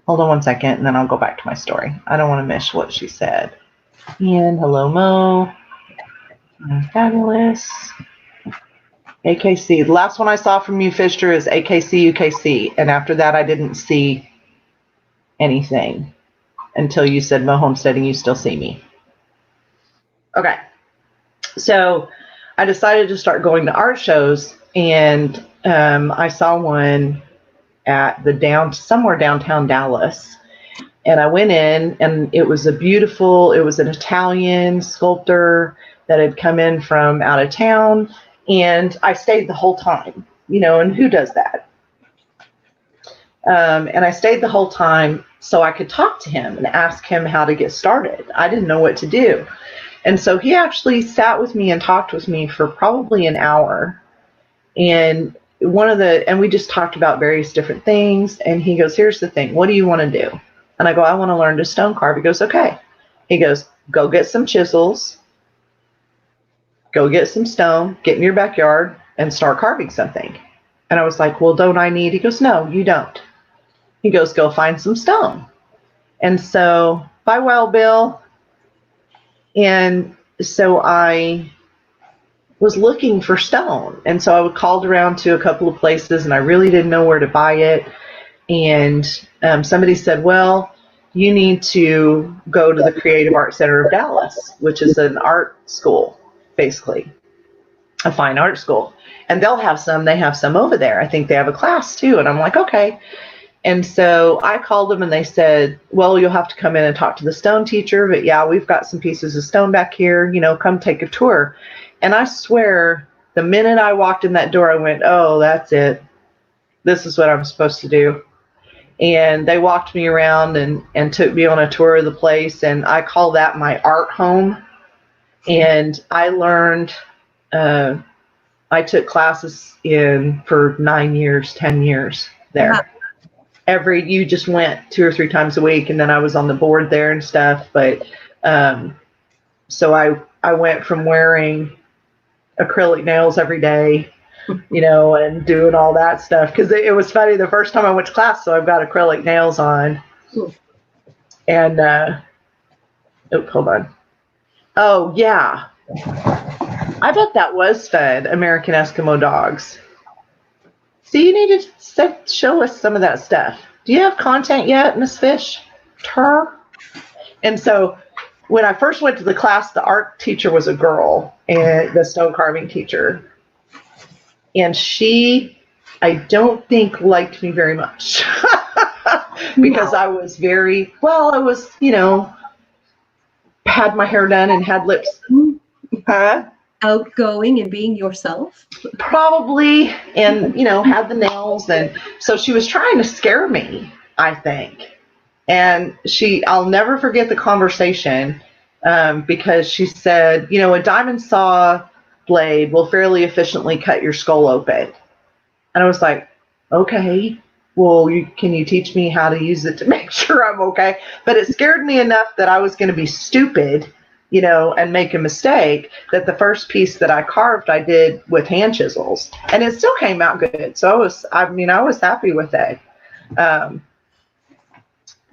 Hold on one second, and then I'll go back to my story. I don't want to miss what she said. And hello, Mo. Fabulous. AKC. The last one I saw from you, Fisher, is AKC, UKC. And after that, I didn't see anything until you said MoHomesteading, you still see me. Okay. So I decided to start going to art shows, and I saw one at somewhere downtown Dallas. And I went in, and it was an Italian sculptor that had come in from out of town, and I stayed the whole time, and who does that? And I stayed the whole time so I could talk to him and ask him how to get started. I didn't know what to do. And so he actually sat with me and talked with me for probably an hour. And we just talked about various different things. And he goes, here's the thing. What do you want to do? And I go, I want to learn to stone carve. He goes, okay. He goes, go get some chisels, go get some stone, get in your backyard and start carving something. And I was like, well, don't I need? He goes, no, you don't. He goes, go find some stone. And so, bye, Wild Bill. And so I was looking for stone. And so I called around to a couple of places, and I really didn't know where to buy it. And somebody said, well, you need to go to the Creative Arts Center of Dallas, which is an art school, basically, a fine art school. And they have some over there. I think they have a class too. And I'm like, okay. And so I called them, and they said, well, you'll have to come in and talk to the stone teacher. But yeah, we've got some pieces of stone back here, come take a tour. And I swear, the minute I walked in that door, I went, oh, that's it. This is what I'm supposed to do. And they walked me around and took me on a tour of the place. And I call that my art home. And I learned I took classes in for 9 years, 10 years there. You just went 2 or 3 times a week, and then I was on the board there and stuff. But so I went from wearing acrylic nails every day, and doing all that stuff, because it was funny the first time I went to class. So I've got acrylic nails on, and hold on. Oh yeah, I bet that was fed American Eskimo dogs. So you need to show us some of that stuff. Do you have content yet, Miss Fish? And so when I first went to the class, the art teacher was a girl, and the stone carving teacher. And she, I don't think, liked me very much because I was had my hair done and had lips. Huh? Outgoing and being yourself? Probably, and had the nails, and so she was trying to scare me, I think. And I'll never forget the conversation, because she said, a diamond saw blade will fairly efficiently cut your skull open. And I was like, okay, well, can you teach me how to use it to make sure I'm okay? But it scared me enough that I was going to be stupid, and make a mistake, that the first piece that I carved, I did with hand chisels, and it still came out good. So I was happy with it.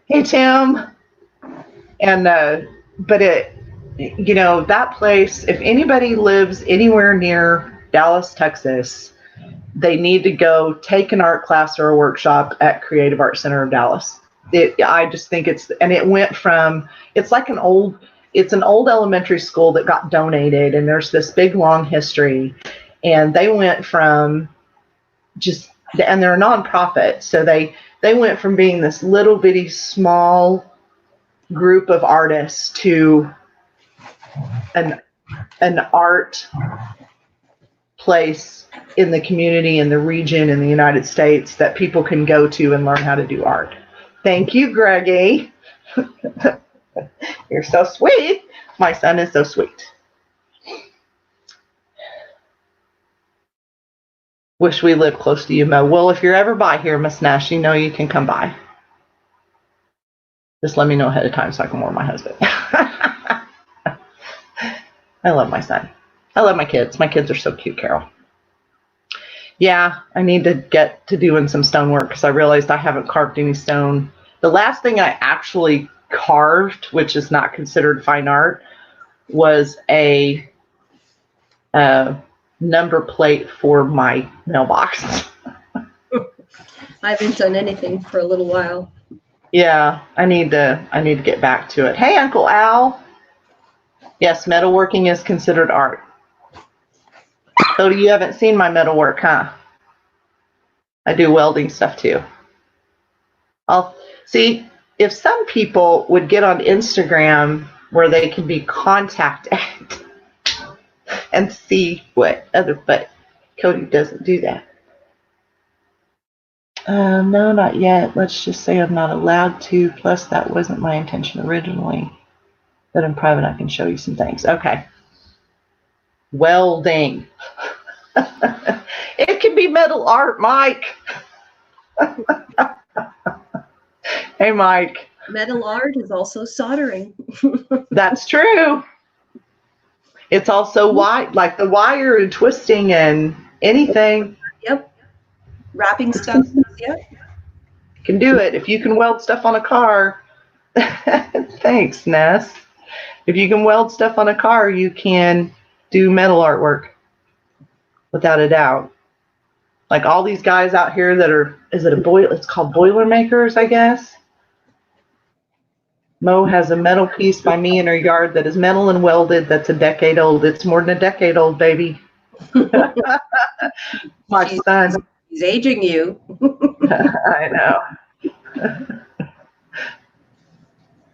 Hey, Tim. And, but that place, if anybody lives anywhere near Dallas, Texas, they need to go take an art class or a workshop at Creative Arts Center of Dallas. I just think it went from, it's an old elementary school that got donated, and there's this big long history, and they went from and they're a nonprofit, so they went from being this little bitty small group of artists to an art place in the community, in the region, in the United States, that people can go to and learn how to do art. Thank you, Greggy. You're so sweet. My son is so sweet. Wish we lived close to you, Mo. Well, if you're ever by here, Miss Nash, you can come by. Just let me know ahead of time so I can warn my husband. I love my son. I love my kids. My kids are so cute, Carol. Yeah, I need to get to doing some stonework, because I realized I haven't carved any stone. The last thing I actually carved, which is not considered fine art, was a number plate for my mailbox. I haven't done anything for a little while. Yeah, I need to get back to it. Hey, Uncle Al. Yes, metalworking is considered art. Cody, you haven't seen my metalwork, huh? I do welding stuff too. I'll see if some people would get on Instagram where they can be contacted and see but Cody doesn't do that. No, not yet. Let's just say I'm not allowed to. Plus, that wasn't my intention originally. But in private, I can show you some things. Okay. Welding. It can be metal art, Mike. Hey, Mike. Metal art is also soldering. That's true. It's also like the wire and twisting and anything. Yep. Wrapping stuff. Yep. You can do it. If you can weld stuff on a car. Thanks, Ness. If you can weld stuff on a car, you can do metal artwork. Without a doubt. Like all these guys out here that are, it's called Boilermakers, I guess. Mo has a metal piece by me in her yard that is metal and welded. That's a decade old. It's more than a decade old, baby. My son. He's aging you. I know.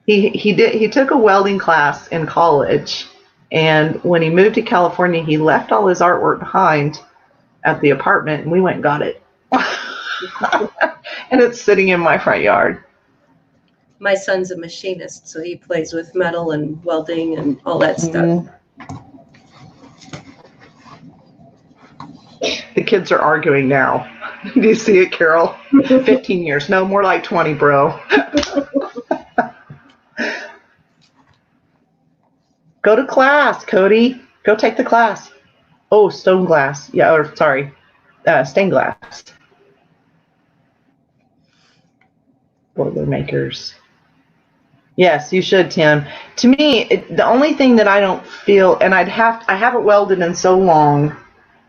He took a welding class in college, and when he moved to California, he left all his artwork behind at the apartment, and we went and got it. And it's sitting in my front yard. My son's a machinist, so he plays with metal and welding and all that stuff. The kids are arguing now. Do you see it, Carol? 15 years. No, more like 20, bro. Go to class, Cody. Go take the class. Oh, stone glass. Yeah, or sorry, stained glass. Boilermakers. Yes, you should, Tim. To me, the only thing that I don't feel, and I haven't welded in so long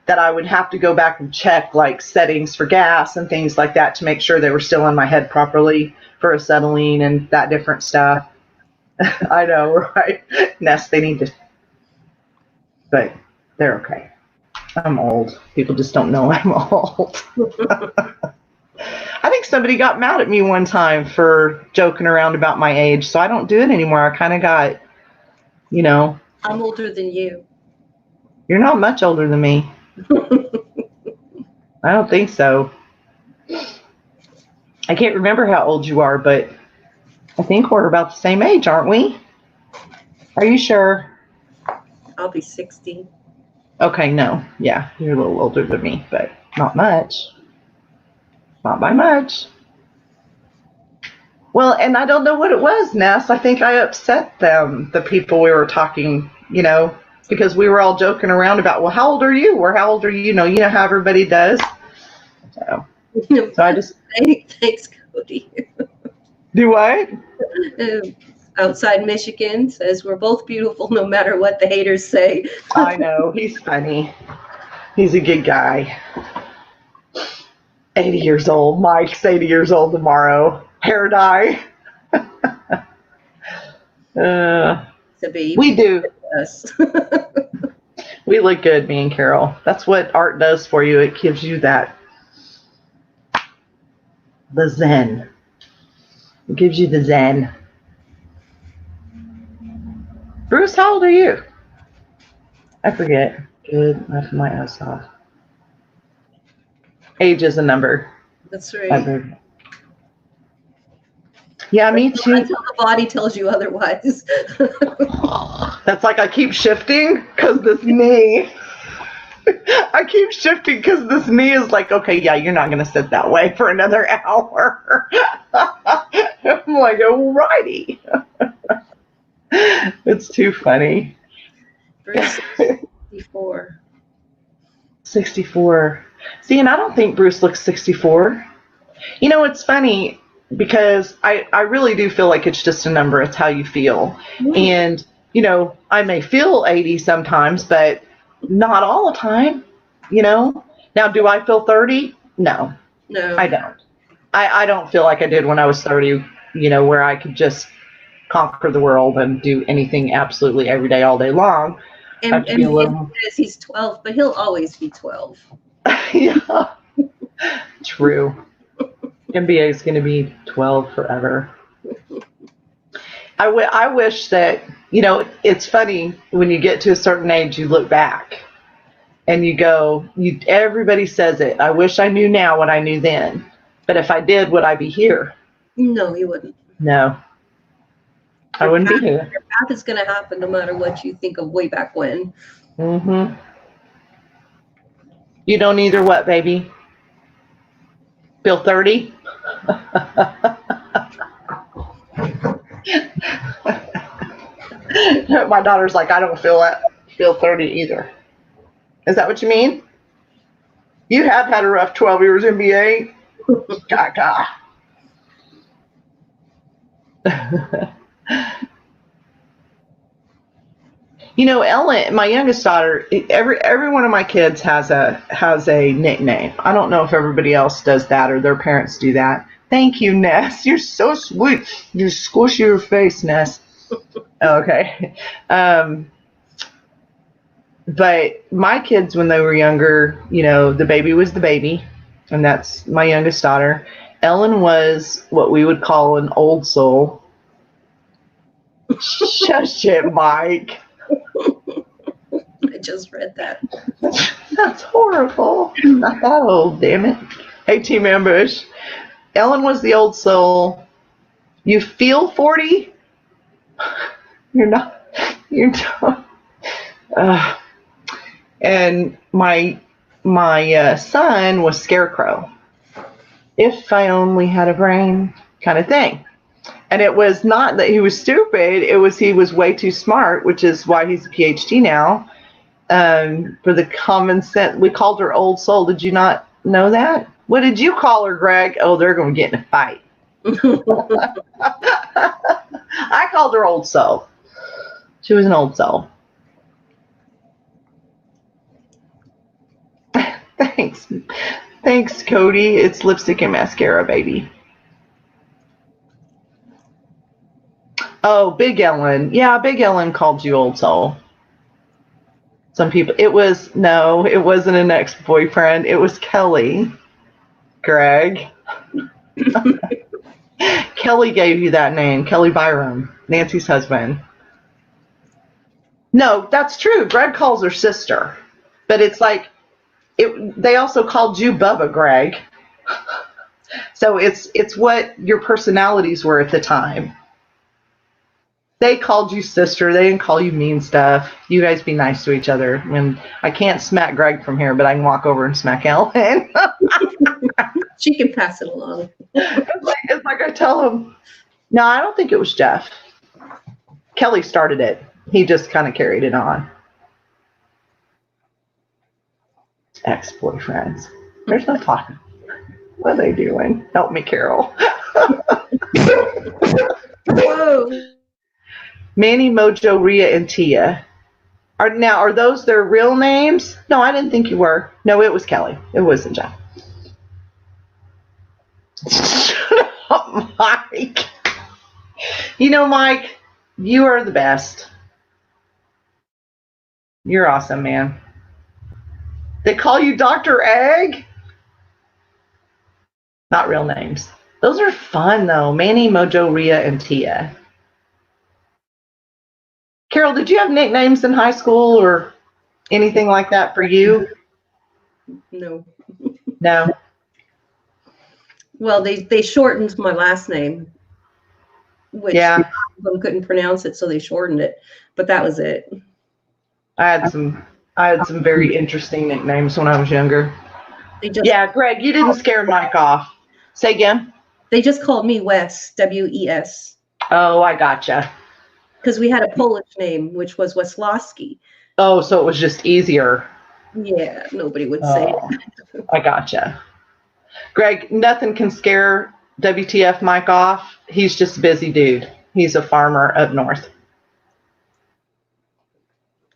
that I would have to go back and check like settings for gas and things like that to make sure they were still in my head properly for acetylene and that different stuff. I know, right? Ness, they need to, but they're okay. I'm old. People just don't know I'm old. I think somebody got mad at me one time for joking around about my age, so I don't do it anymore. I kind of got, I'm older than you. You're not much older than me. I don't think so. I can't remember how old you are, but I think we're about the same age, aren't we? Are you sure? I'll be 60. Okay, no. Yeah, you're a little older than me, but not much. Not by much. Well, and I don't know what it was, Ness. I think I upset them, the people we were talking, because we were all joking around about, well, how old are you? Or how old are you? You know how everybody does. So I just... Thanks, Cody. Do what? Outside Michigan says we're both beautiful no matter what the haters say. I know. He's funny. He's a good guy. 80 years old. Mike's 80 years old tomorrow. Hair dye. We do. We look good, me and Carol. That's what art does for you. It gives you the zen. It gives you the zen. Bruce, how old are you? I forget. Good. Left my ass off. Age is a number. That's right. Yeah, me too. Until the body tells you otherwise. That's like I keep shifting because this knee. I keep shifting because this knee is like, okay, yeah, you're not going to sit that way for another hour. I'm like, alrighty. It's too funny. Bruce, 64. 64. See, and I don't think Bruce looks 64. It's funny because I really do feel like it's just a number. It's how you feel. Mm-hmm. And, I may feel 80 sometimes, but not all the time, Now, do I feel 30? No. No. I don't. I don't feel like I did when I was 30, where I could just conquer the world and do anything absolutely every day, all day long. And he says he's 12, but he'll always be 12. Yeah. True. NBA is going to be 12 forever. I wish that, it's funny when you get to a certain age, you look back and you go, everybody says it. I wish I knew now what I knew then. But if I did, would I be here? No, you wouldn't. No. I wouldn't be here. Your path is going to happen no matter what you think of way back when. Mm-hmm. You don't either what, baby? Feel 30? My daughter's like, I don't feel 30 either. Is that what you mean? You have had a rough 12 years NBA. Gaga. Ellen, my youngest daughter, every one of my kids has a nickname. I don't know if everybody else does that or their parents do that. Thank you, Ness. You're so sweet. You squish your face, Ness. Okay. But my kids, when they were younger, the baby was the baby, and that's my youngest daughter. Ellen was what we would call an old soul. Shush it, Mike. I just read that. That's horrible. Not that old, damn it. Hey, Team Ambush. Ellen was the old soul. You feel 40? You're not. And my my son was Scarecrow. If I only had a brain, kind of thing. And it was not that he was stupid, it was he was way too smart, which is why he's a PhD now. For the common sense, we called her Old Soul. Did you not know that? What did you call her, Greg? Oh, they're going to get in a fight. I called her Old Soul. She was an old soul. Thanks. Thanks, Cody. It's lipstick and mascara, baby. Oh, Big Ellen. Yeah, Big Ellen called you Old Soul. Some people, it wasn't an ex-boyfriend. It was Kelly. Greg. Kelly gave you that name. Kelly Byram, Nancy's husband. No, that's true. Greg calls her sister. But it's like, they also called you Bubba, Greg. So it's what your personalities were at the time. They called you sister. They didn't call you mean stuff. You guys be nice to each other. And I can't smack Greg from here, but I can walk over and smack Ellen. She can pass it along. It's like I tell him. No, I don't think it was Jeff. Kelly started it. He just kind of carried it on. Ex-boyfriends. There's no talking. What are they doing? Help me, Carol. Whoa. Manny, Mojo, Rhea, and Tia. Are those their real names? No, I didn't think you were. No, it was Kelly. It wasn't Jeff. Shut up, Mike. You know, Mike, you are the best. You're awesome, man. They call you Dr. Egg? Not real names. Those are fun, though. Manny, Mojo, Rhea, and Tia. Carol, did you have nicknames in high school or anything like that for you? No. No. Well, they shortened my last name, which people couldn't pronounce it, so they shortened it. But that was it. I had some very interesting nicknames when I was younger. Greg, you didn't scare Mike off. Say again? They just called me Wes, W-E-S. Oh, I gotcha. Because we had a Polish name, which was Weslowski. Oh, so it was just easier. Yeah, nobody would say it. I gotcha. Greg, nothing can scare WTF Mike off. He's just a busy dude. He's a farmer up north.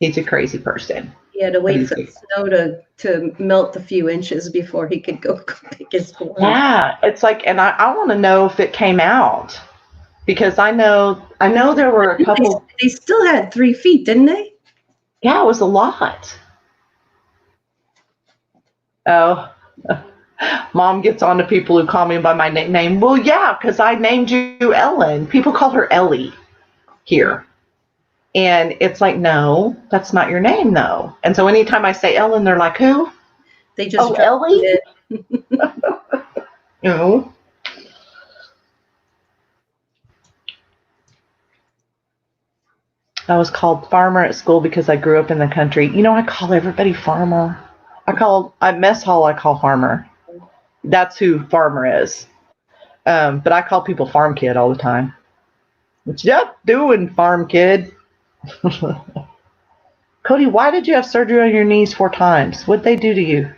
He's a crazy person. He had to wait for the snow to melt a few inches before he could go pick his corn. Yeah, it's like, and I want to know if it came out. Because I know there were a couple. They still had 3 feet, didn't they? Yeah, it was a lot. Oh, Mom gets on to people who call me by my nickname. Well, yeah, because I named you Ellen. People call her Ellie here. And it's like, no, that's not your name, though. And so anytime I say Ellen, they're like, who? They just Ellie? No. I was called farmer at school because I grew up in the country. You know, I call everybody farmer. At mess hall, I call farmer. That's who farmer is. But I call people farm kid all the time. What you doing, farm kid? Cody, why did you have surgery on your knees 4 times? What'd they do to you?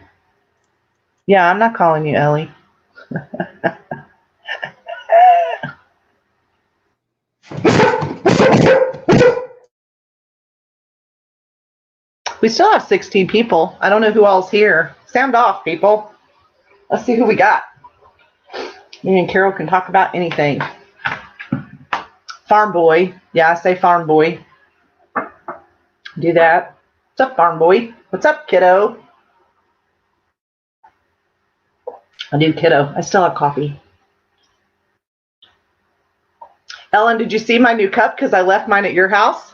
Yeah, I'm not calling you Ellie. We still have 16 people. I don't know who all's here. Sound off, people. Let's see who we got. Me and Carol can talk about anything. Farm boy. Yeah, I say farm boy. Do that. What's up, farm boy? What's up, kiddo? I do, kiddo. I still have coffee. Ellen, did you see my new cup? Because I left mine at your house.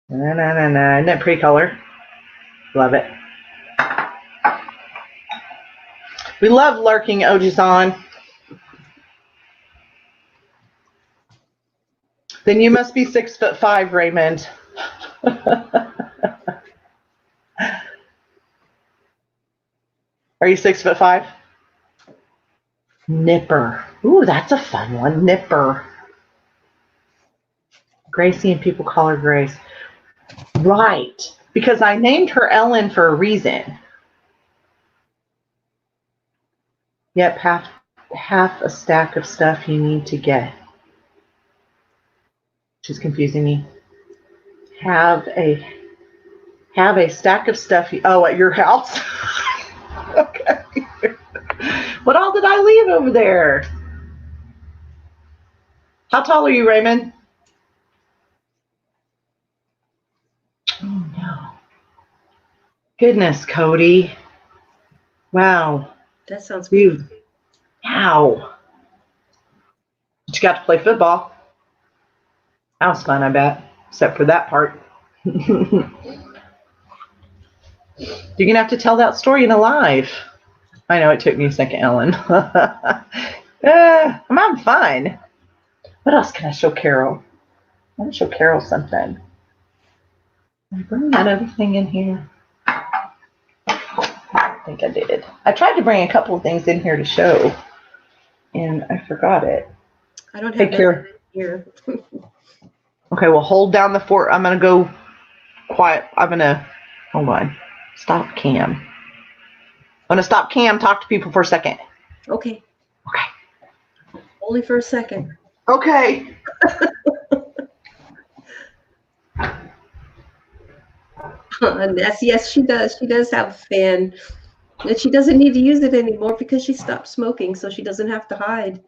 Isn't that pretty color? Love it. We love lurking Ojizan. Then you must be 6'5", Raymond. Are you 6'5"? Nipper. Ooh, that's a fun one. Nipper. Gracie, and people call her Grace. Right. Because I named her Ellen for a reason. Yep, half a stack of stuff you need to get. She's confusing me. Have a stack of stuff. At your house? Okay. What all did I leave over there? How tall are you, Raymond? Oh, no. Goodness, Cody. Wow. That sounds good. Wow. But you got to play football. That was fun, I bet. Except for that part. You're going to have to tell that story in a live. I know it took me a second, Ellen. I'm having fun. What else can I show Carol? I want to show Carol something. Did I bring that other thing in here? I think I did. I tried to bring a couple of things in here to show, and I forgot it. I don't have that here. Okay, well, hold down the fort. I'm going to go quiet. Hold on. Stop cam. I'm going to stop cam, talk to people for a second. Okay. Okay. Only for a second. Okay. Yes, she does. She does have a fan. And she doesn't need to use it anymore because she stopped smoking, so she doesn't have to hide.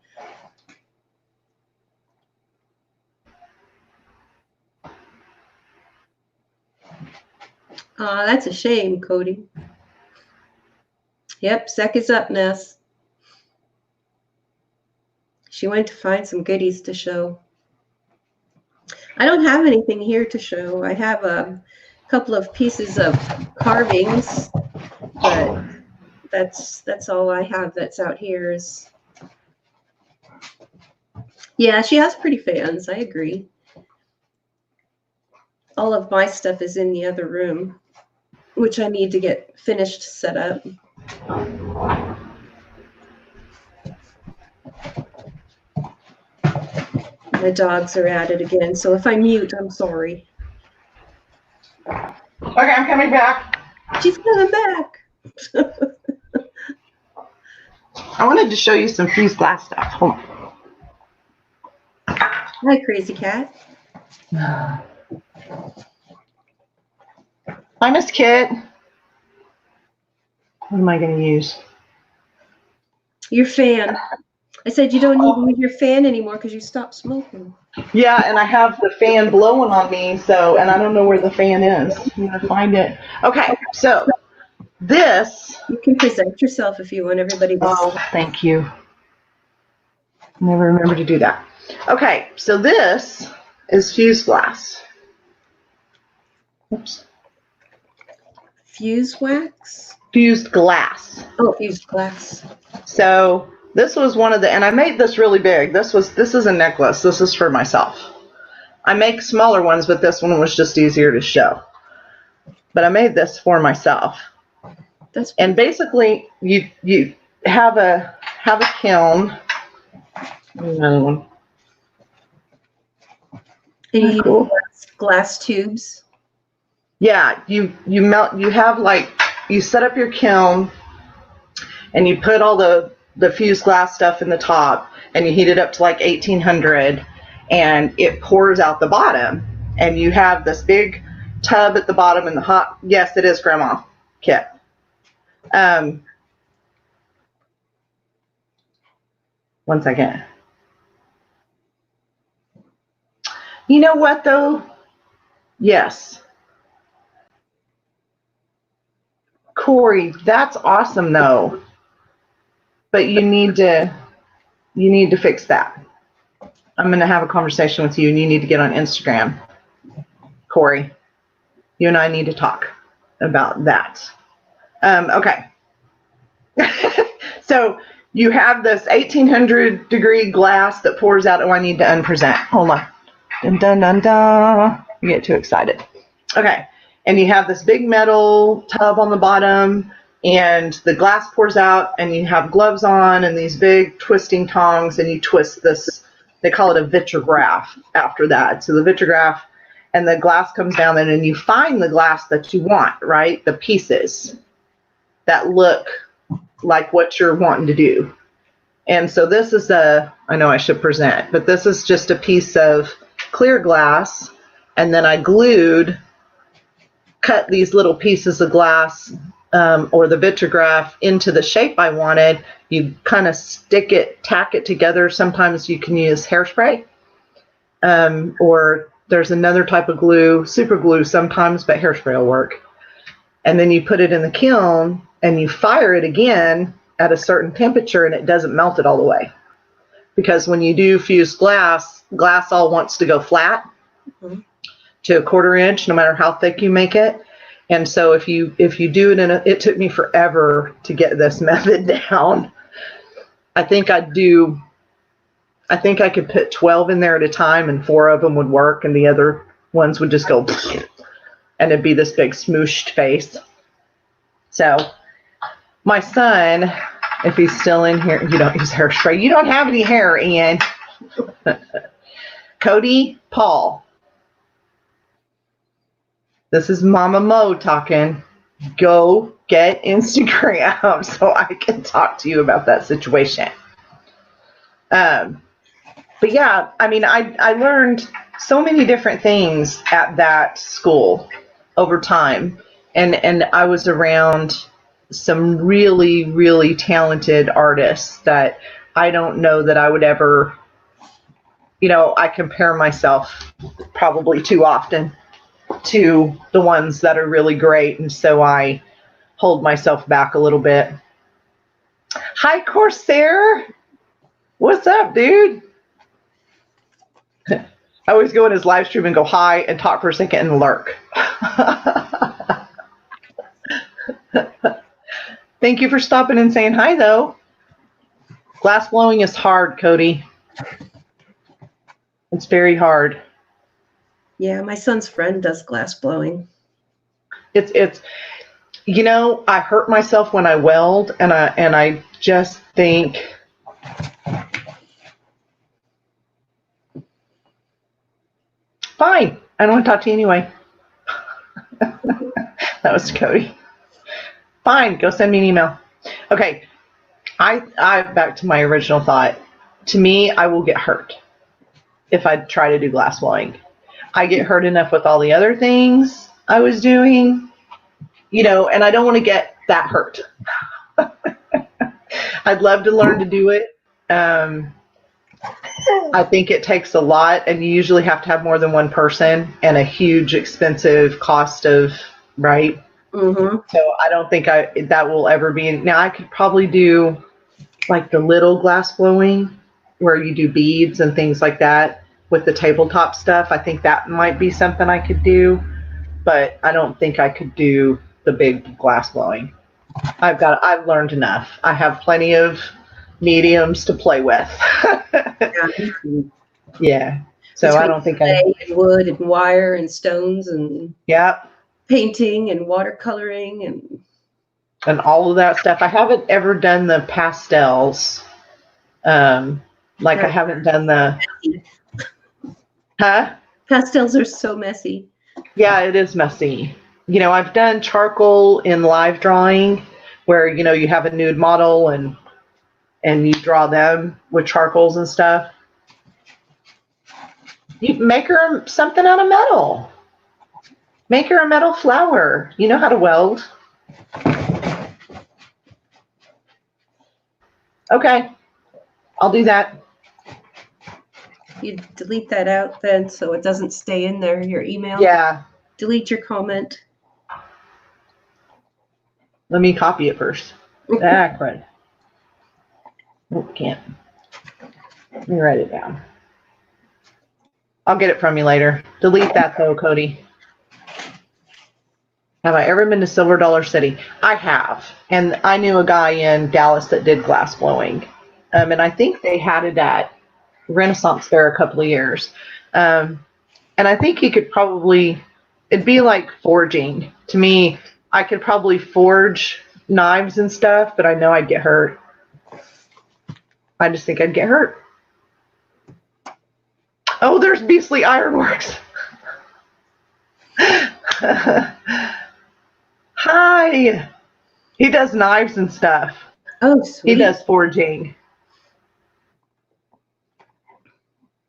That's a shame, Cody. Yep, Sec is up, Ness. She went to find some goodies to show. I don't have anything here to show. I have a couple of pieces of carvings, but that's all I have that's out here is. Yeah, she has pretty fans. I agree. All of my stuff is in the other room, which I need to get finished set up. My dogs are at it again, so if I mute, I'm sorry. Okay, I'm coming back. She's coming back. I wanted to show you some fused glass stuff. Hold on. Hi, Crazy Cat. Hi, Miss Kit. What am I going to use? Your fan. I said you don't need to use your fan anymore because you stopped smoking. Yeah, and I have the fan blowing on me, and I don't know where the fan is. I'm going to find it. Okay, so this. You can present yourself if you want everybody to see. Thank you. Never remember to do that. Okay, so this is fused glass. Oops. Fused wax? Fused glass. Oh, fused glass. So this was one of the, and I made this really big. This is a necklace. This is for myself. I make smaller ones, but this one was just easier to show. But I made this for myself. And basically, you have a kiln. Another one. And you use glass tubes. Yeah, you set up your kiln, and you put all the fused glass stuff in the top, and you heat it up to like 1800, and it pours out the bottom, and you have this big tub at the bottom and the hot. Yes, it is Grandma Kit. One second. You know what though? Yes. Corey, that's awesome though. But you need to fix that. I'm going to have a conversation with you, and you need to get on Instagram. Corey, you and I need to talk about that. Okay. So you have this 1800 degree glass that pours out. Oh, I need to unpresent. Hold on. Dun, dun, dun, dun. You get too excited. Okay. And you have this big metal tub on the bottom, and the glass pours out, and you have gloves on and these big twisting tongs, and you twist this. They call it a vitrograph after that. So the vitrograph, and the glass comes down, and then you find the glass that you want, right? The pieces that look like what you're wanting to do. And so this is I know I should present, but this is just a piece of clear glass, and then I cut these little pieces of glass or the vitrograph into the shape I wanted. You kind of tack it together. Sometimes you can use hairspray, or there's another type of glue, super glue sometimes, but hairspray will work. And then you put it in the kiln and you fire it again at a certain temperature, and it doesn't melt it all the way. Because when you do fused glass all wants to go flat to a 1/4 inch, no matter how thick you make it. And so if you do it it took me forever to get this method down. I think I could put 12 in there at a time, and 4 of them would work, and the other ones would just go, and it'd be this big smooshed face. So my son, if he's still in here, you don't use hairspray. You don't have any hair, Ian. Cody, Paul. This is Mama Mo talking. Go get Instagram so I can talk to you about that situation. But yeah, I mean, I learned so many different things at that school over time. And I was around some really, really talented artists that I don't know that I would ever, I compare myself probably too often to the ones that are really great. And so I hold myself back a little bit. Hi, Corsair. What's up, dude? I always go in his live stream and go hi and talk for a second and lurk. Thank you for stopping and saying hi, though. Glass blowing is hard, Cody. It's very hard. Yeah, my son's friend does glass blowing. It's I hurt myself when I weld, and I just think fine. I don't want to talk to you anyway. That was Cody. Fine, go send me an email. Okay, I back to my original thought. To me, I will get hurt if I try to do glass blowing. I get hurt enough with all the other things I was doing, and I don't want to get that hurt. I'd love to learn to do it. I think it takes a lot, and you usually have to have more than one person and a huge expensive cost of, right? Mm-hmm. So I don't think that will ever be. Now I could probably do like the little glass blowing where you do beads and things like that with the tabletop stuff. I think that might be something I could do, but I don't think I could do the big glass blowing. I've learned enough. I have plenty of mediums to play with. Yeah. So between I don't think and wood and wire and stones and painting and watercoloring and all of that stuff. I haven't ever done the pastels. I haven't done the Pastels are so messy. Yeah, it is messy. I've done charcoal in live drawing where, you have a nude model and you draw them with charcoals and stuff. You make her something out of metal. Make her a metal flower. You know how to weld. Okay, I'll do that. You delete that out then so it doesn't stay in there, your email? Yeah. Delete your comment. Let me copy it first. Crud. Oh, can't. Let me write it down. I'll get it from you later. Delete that though, Cody. Have I ever been to Silver Dollar City? I have. And I knew a guy in Dallas that did glass blowing. And I think they had it at Renaissance Fair a couple of years. And I think he could probably, it'd be like forging. To me, I could probably forge knives and stuff, but I know I'd get hurt. I just think I'd get hurt. Oh, there's Beastly Ironworks. Hi. He does knives and stuff. Oh, sweet. He does forging.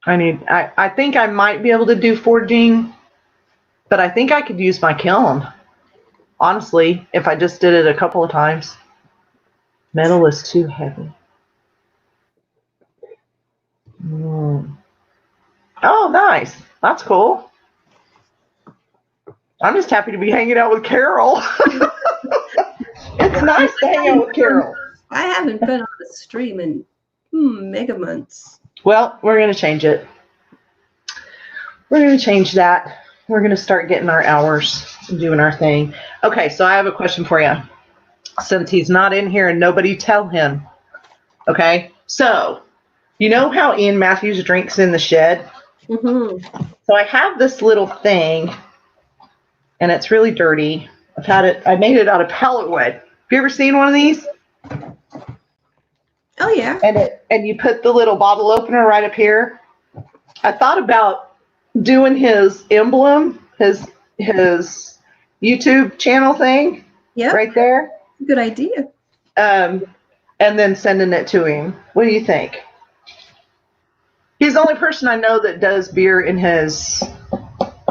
I think I might be able to do forging, but I think I could use my kiln. Honestly, if I just did it a couple of times. Metal is too heavy. Oh, nice. That's cool. I'm just happy to be hanging out with Carol. It's nice to hang out with Carol. I haven't been on a stream in mega months. Well, we're going to change it. We're going to change that. We're going to start getting our hours and doing our thing. Okay, so I have a question for you. Since he's not in here and nobody tell him. Okay, so you know how Ian Matthews drinks in the shed? Mm-hmm. So I have this little thing, and it's really dirty. I made it out of pallet wood. Have you ever seen one of these? Oh yeah. And you put the little bottle opener right up here. I thought about doing his emblem, his YouTube channel thing. Yeah. Right there. Good idea. And then sending it to him. What do you think? He's the only person I know that does beer in his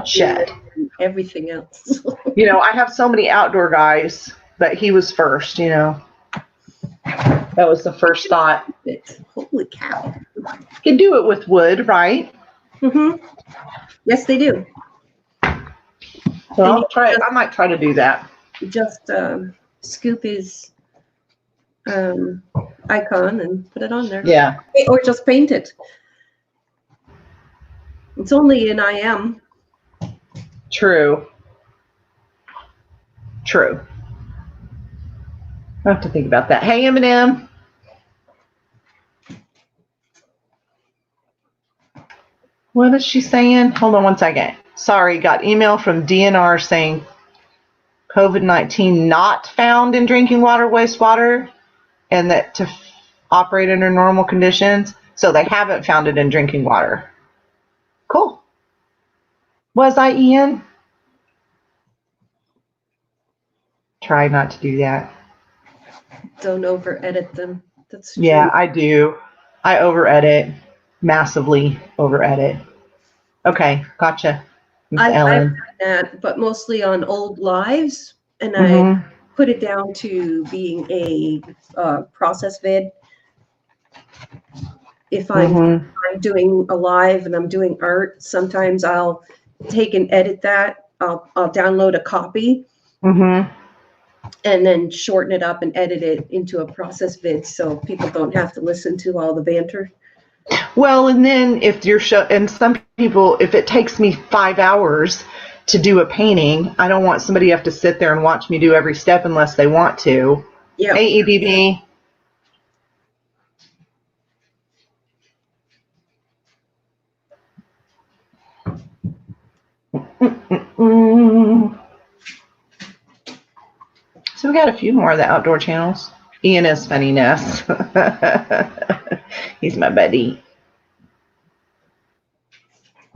shed. Everything else. You know, I have so many outdoor guys, but he was first, you know. That was the first thought. Holy cow. You can do it with wood, right? Mm-hmm. Yes, they do. So I might try to do that. Just scoop his icon and put it on there. Yeah. Or just paint it. It's only an IM. True. I have to think about that. Hey, Eminem. What is she saying? Hold on one second. Sorry, got email from DNR saying COVID-19 not found in drinking water, wastewater, and that to operate under normal conditions. So they haven't found it in drinking water. Cool. Was I, Ian? Try not to do that. Don't over edit them. That's true. Yeah, I do. I over edit. Massively over edit. Okay, gotcha. I've done that, but mostly on old lives, and I put it down to being a process vid. If I'm doing a live and I'm doing art, sometimes I'll take and edit that. I'll download a copy and then shorten it up and edit it into a process vid so people don't have to listen to all the banter. Well, and then if you're and some people, if it takes me 5 hours to do a painting, I don't want somebody to have to sit there and watch me do every step unless they want to. Yeah. Hey, EBB. So we got a few more of the outdoor channels. Ian is funniness. He's my buddy.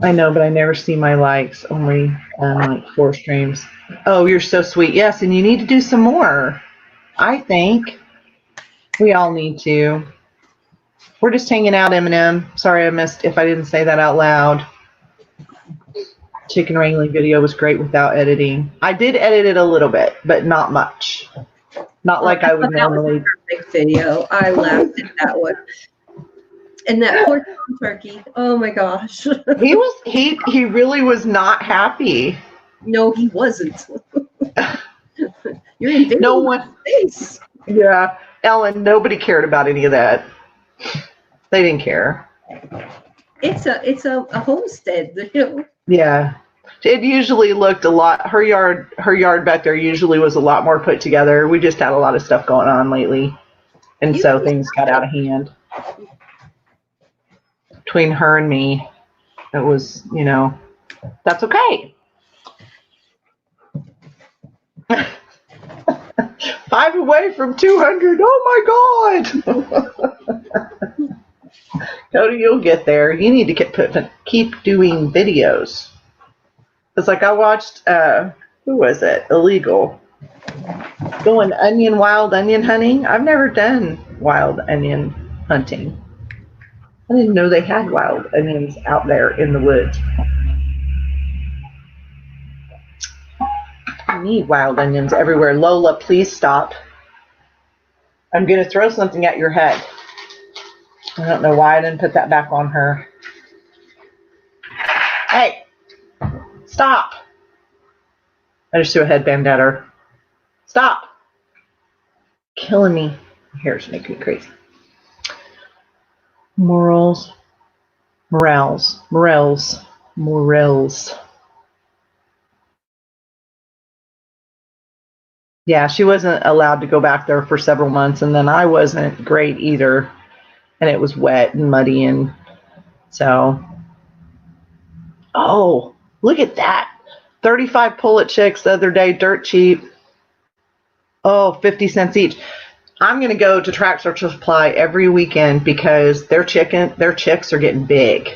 I know, but I never see my likes. Only like 4 streams. Oh, you're so sweet. Yes, and you need to do some more. I think we all need to. We're just hanging out, Eminem. Sorry I missed if I didn't say that out loud. Chicken wrangling video was great without editing. I did edit it a little bit, but not much. Not like I would normally. That was a perfect video. I laughed at that one. And that poor turkey. Oh my gosh. He really was not happy. No, he wasn't. You're invading no one space. Yeah. Ellen, nobody cared about any of that. They didn't care. It's a homestead, you know. Yeah. It usually looked a lot her yard back there usually was a lot more put together. We just had a lot of stuff going on lately. And so things got out of hand. Between her and me, it was, you know, that's okay. 5 away from 200. Oh my God. Cody, you'll get there. You need to keep doing videos. It's like I watched, who was it? Illegal. Going wild onion hunting. I've never done wild onion hunting. I didn't know they had wild onions out there in the woods. I need wild onions everywhere. Lola, please stop. I'm going to throw something at your head. I don't know why I didn't put that back on her. Hey, stop. I just threw a headband at her. Stop. Killing me. My hair's making me crazy. Morels. Yeah, she wasn't allowed to go back there for several months, and then I wasn't great either, and it was wet and muddy, and so. Oh, look at that. 35 pullet chicks the other day, dirt cheap. Oh, 50 cents each. I'm going to go to Tractor Supply every weekend because their chicks are getting big.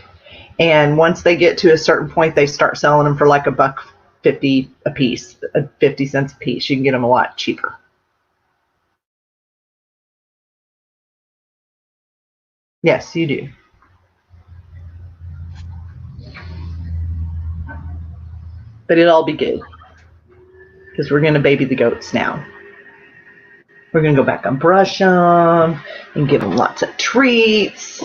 And once they get to a certain point, they start selling them for like $1.50 a piece, 50 cents a piece. You can get them a lot cheaper. Yes, you do. But it'll all be good because we're going to baby the goats now. We're going to go back and brush them and give them lots of treats.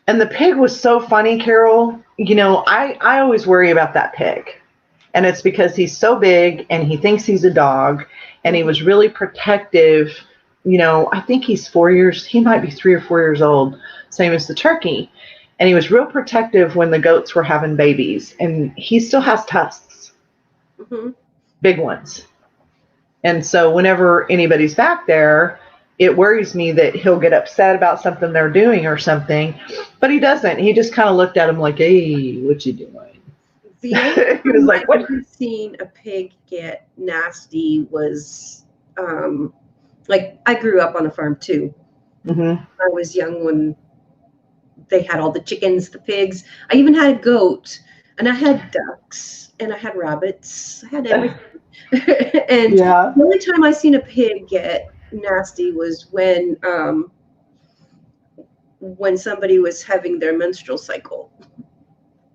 And the pig was so funny, Carol. You know, I always worry about that pig. And it's because he's so big and he thinks he's a dog. And he was really protective. You know, I think he's 4 years. He might be 3 or 4 years old, same as the turkey. And he was real protective when the goats were having babies. And he still has tusks. Mm-hmm. Big ones. And so whenever anybody's back there, it worries me that he'll get upset about something they're doing or something, but he doesn't. He just kind of looked at him like, "Hey, what you doing?" The only he was like, "What?" I've seen a pig get nasty was, like I grew up on a farm too. Mm-hmm. I was young when they had all the chickens, the pigs. I even had a goat, and I had ducks, and I had rabbits. I had everything. And the only time I seen a pig get nasty was when somebody was having their menstrual cycle.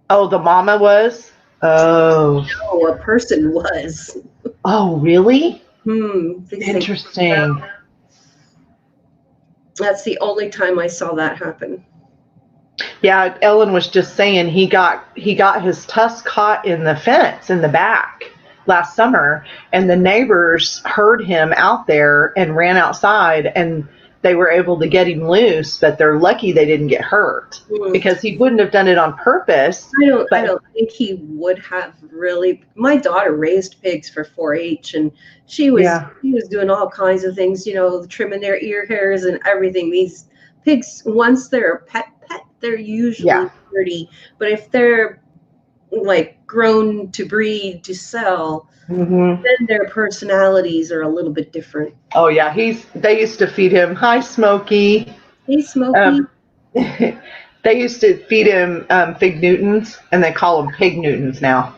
Oh, the mama was? Oh. No, a person was. Oh, really? Interesting. That's the only time I saw that happen. Yeah, Ellen was just saying he got his tusk caught in the fence in the back last summer, and the neighbors heard him out there and ran outside, and they were able to get him loose, but they're lucky they didn't get hurt because he wouldn't have done it on purpose. I don't think he would have really. My daughter raised pigs for 4-H, and she was doing all kinds of things, you know, trimming their ear hairs and everything. These pigs, once they're a pet, they're usually dirty, but if they're like grown to breed to sell, then their personalities are a little bit different. Oh yeah, they used to feed him. Hi, Smokey. Hey, Smokey. They used to feed him Fig Newtons, and they call them Pig Newtons now.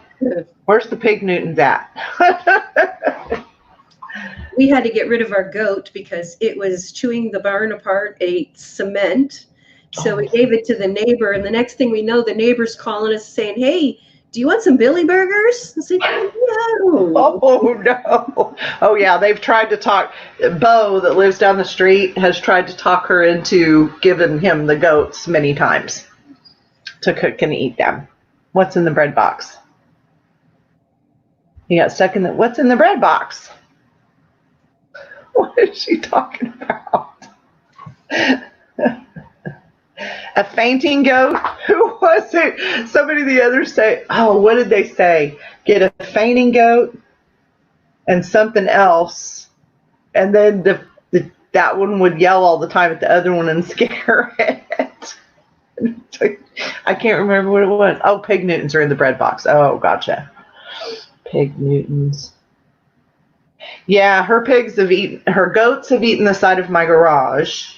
Where's the Pig Newtons at? We had to get rid of our goat because it was chewing the barn apart, ate cement. So we gave it to the neighbor, and the next thing we know, the neighbor's calling us saying, "Hey, do you want some Billy Burgers?" I said, "No." Oh, no. Oh, yeah, they've tried to talk. Bo, that lives down the street, has tried to talk her into giving him the goats many times to cook and eat them. What's in the bread box? He got stuck in what's in the bread box? What is she talking about? A fainting goat? Who was it? Somebody the other day. Oh, what did they say? Get a fainting goat and something else, and then that one would yell all the time at the other one and scare it. I can't remember what it was. Oh, Pig Newtons are in the bread box. Oh, gotcha. Pig Newtons. Yeah, her goats have eaten the side of my garage,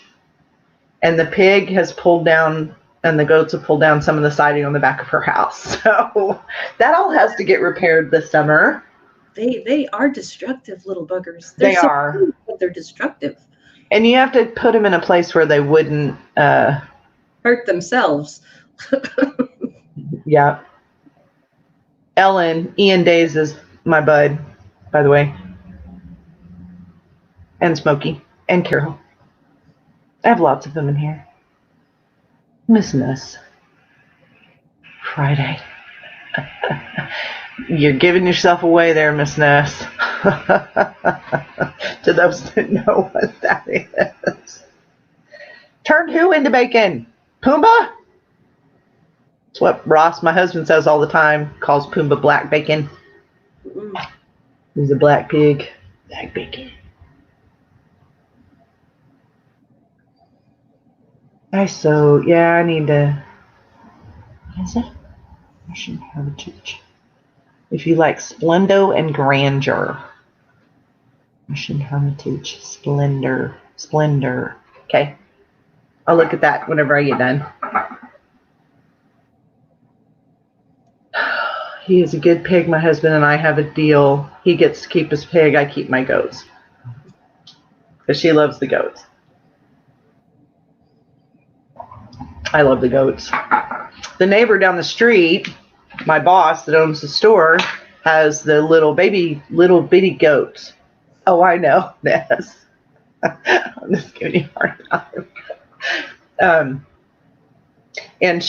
and the pig has pulled down, and the goats have pulled down some of the siding on the back of her house. So that all has to get repaired this summer. They are destructive little buggers. They're They so are. cute, but they're destructive. And you have to put them in a place where they wouldn't, Hurt themselves. yeah. Ian Days is my bud, by the way. And Smokey. And Carol. I have lots of them in here. Miss Ness. Friday. You're giving yourself away there, Miss Ness. To those that know what that is. Turned who into bacon? Pumbaa? That's what Ross, my husband, says all the time. Calls Pumbaa black bacon. He's a black pig. Black bacon. I need to. What is it? Russian heritage. If you like Splendo and Grandeur. Russian heritage. Splendor. Okay. I'll look at that whenever I get done. He is a good pig. My husband and I have a deal. He gets to keep his pig. I keep my goats. Because she loves the goats. I love the goats. The neighbor down the street, my boss that owns the store, has the little bitty goats. Oh, I know. Yes. I'm just giving you a hard time. And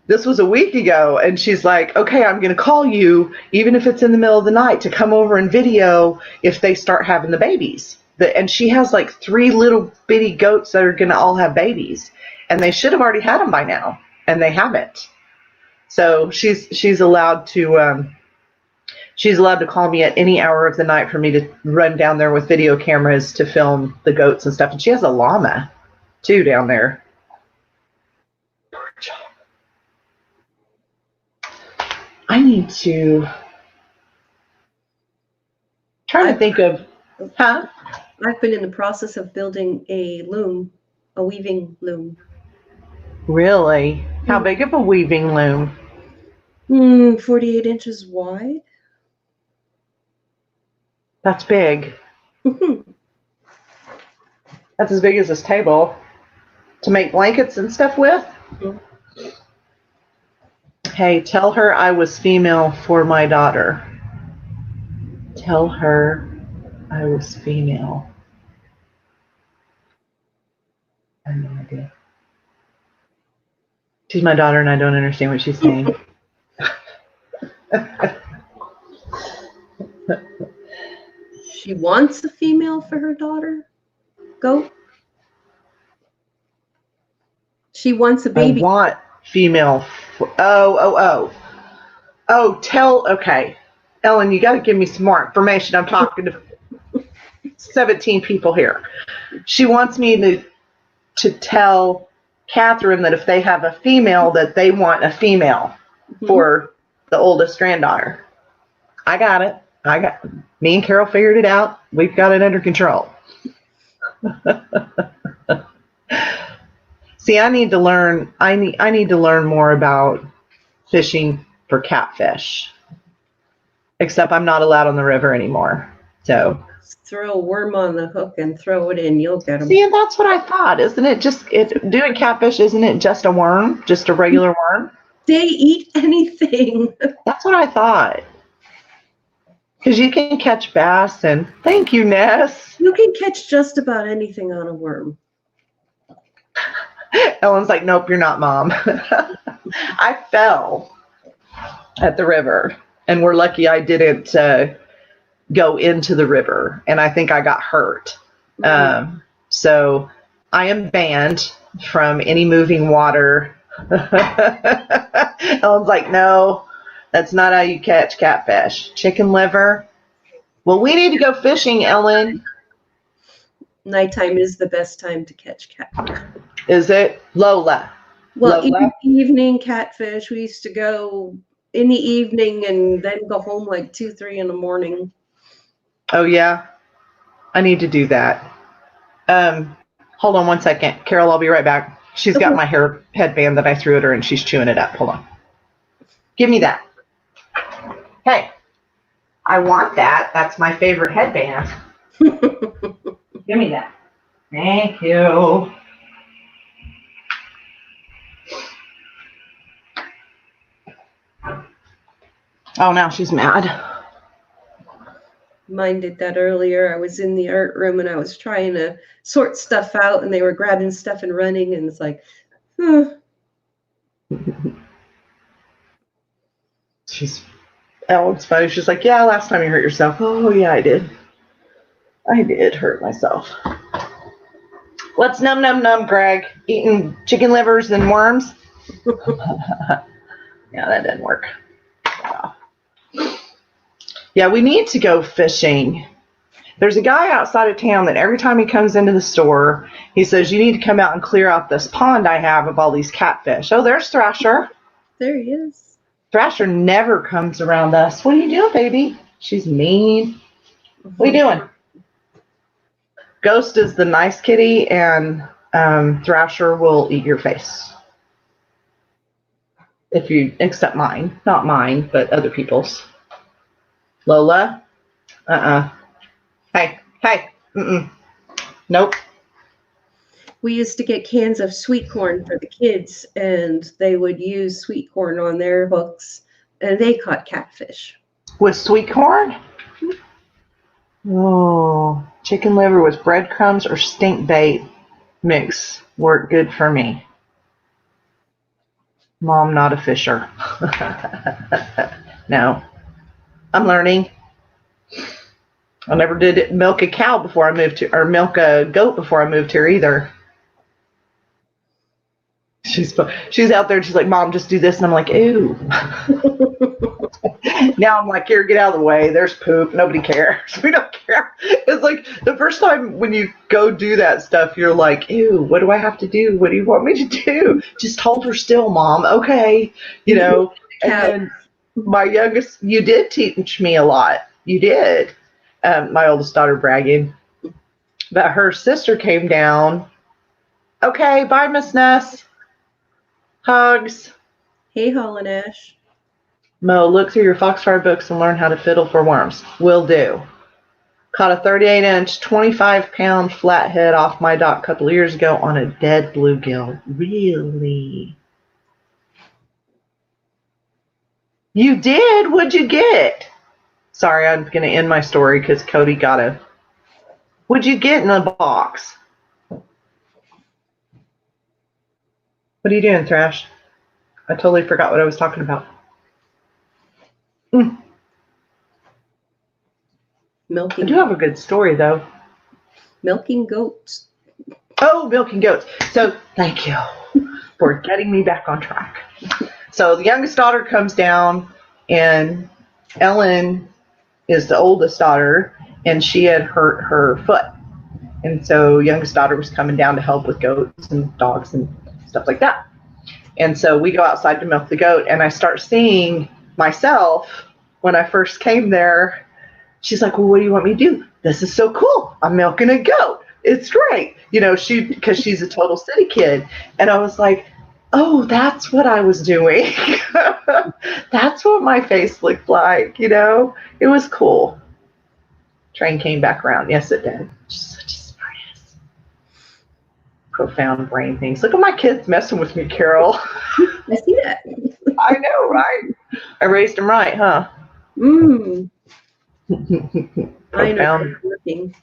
this was a week ago, and she's like, okay, I'm going to call you, even if it's in the middle of the night, to come over and video if they start having the babies. And she has like 3 little bitty goats that are going to all have babies. And they should have already had them by now, and they haven't. So she's allowed to call me at any hour of the night for me to run down there with video cameras to film the goats and stuff. And she has a llama too down there. Poor job. I need to try to think of, huh? I've been in the process of building a weaving loom. Really? How big of a weaving loom? 48 inches wide. That's big. That's as big as this table. To make blankets and stuff with? Mm-hmm. Hey, tell her I was female for my daughter. Tell her I was female. I have no idea. She's my daughter and I don't understand what she's saying. She wants a female for her daughter? Goat? She wants a baby. I want female. Okay. Ellen, you got to give me some more information. I'm talking to 17 people here. She wants me to tell Catherine that if they have a female, that they want a female for the oldest granddaughter. I got it. Me and Carol figured it out. We've got it under control. See, I need to learn more about fishing for catfish. Except I'm not allowed on the river anymore. So throw a worm on the hook and throw it in, you'll get them. See, and that's what I thought. Isn't it just doing catfish, isn't it just a worm? Just a regular worm? They eat anything. That's what I thought. Because you can catch bass and thank you, Ness. You can catch just about anything on a worm. Ellen's like, nope, you're not, Mom. I fell at the river, and we're lucky I didn't go into the river, and I think I got hurt. So I am banned from any moving water. Ellen's like, no, that's not how you catch catfish. Chicken liver. Well, we need to go fishing, Ellen. Nighttime is the best time to catch catfish. Is it? Lola. Well, evening catfish. We used to go in the evening and then go home like 2, 3 in the morning. Oh, yeah? I need to do that. Hold on one second. Carol, I'll be right back. She's got Okay. my hair headband that I threw at her, and she's chewing it up. Hold on. Give me that. Hey, I want that. That's my favorite headband. Give me that. Thank you. Oh, now she's mad. Mine did that earlier. I was in the art room and I was trying to sort stuff out, and they were grabbing stuff and running, and it's like, huh. Ellen's funny. She's like, yeah, last time you hurt yourself. Oh, yeah, I did. I did hurt myself. Let's num, Greg. Eating chicken livers and worms? Yeah, that didn't work. Yeah, we need to go fishing. There's a guy outside of town that every time he comes into the store, he says, you need to come out and clear out this pond I have of all these catfish. Oh, there's Thrasher. There he is. Thrasher never comes around us. What are you doing, baby? She's mean. What are you doing? Ghost is the nice kitty, and Thrasher will eat your face. If you accept mine. Not mine, but other people's. Lola? Hey. Nope. We used to get cans of sweet corn for the kids, and they would use sweet corn on their hooks, and they caught catfish. With sweet corn? Oh, chicken liver with breadcrumbs or stink bait mix work good for me. Mom, not a fisher. No. I'm learning. I never did milk a cow before I moved to, or milk a goat before I moved here either. She's out there and she's like, Mom, just do this. And I'm like, ew. Now I'm like, here, get out of the way. There's poop. Nobody cares. We don't care. It's like the first time when you go do that stuff, you're like, ew, what do I have to do? What do you want me to do? Just hold her still, Mom. Okay. You know, and then my youngest, you did teach me a lot. You did. My oldest daughter bragging. But her sister came down. Okay, bye, Miss Ness. Hugs. Hey, Holland Ash. Mo, look through your Foxfire books and learn how to fiddle for worms. Will do. Caught a 38-inch, 25-pound flathead off my dock a couple of years ago on a dead bluegill. Really? You did? What'd you get? Sorry, I'm going to end my story because Cody got a... What'd you get in the box? What are you doing, Thrash? I totally forgot what I was talking about. Milking. I do have a good story, though. Milking goats. Oh, milking goats. So thank you for getting me back on track. So the youngest daughter comes down, and Ellen is the oldest daughter, and she had hurt her foot. And so youngest daughter was coming down to help with goats and dogs and stuff like that. And so we go outside to milk the goat, and I start seeing myself when I first came there. She's like, well, what do you want me to do? This is so cool. I'm milking a goat. It's great. You know, because she's a total city kid. And I was like, oh, that's what I was doing. That's what my face looked like, you know. It was cool. Train came back around. Yes, it did. She's such a smartass. Profound brain things. Look at my kids messing with me, Carol. I see that. I know, right? I raised them right, huh? I know they're working.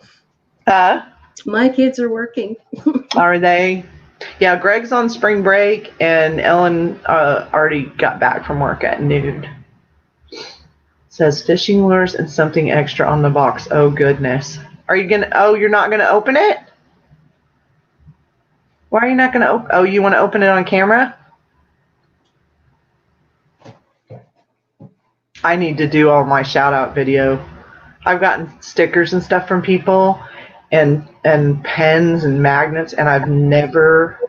My kids are working. Are they? Yeah, Greg's on spring break, and Ellen already got back from work at noon. Says fishing lures and something extra on the box. Oh, goodness. Are you going to, you're not going to open it? Why are you not going to open? Oh, you want to open it on camera? I need to do all my shout out video. I've gotten stickers and stuff from people and pens and magnets, and I've never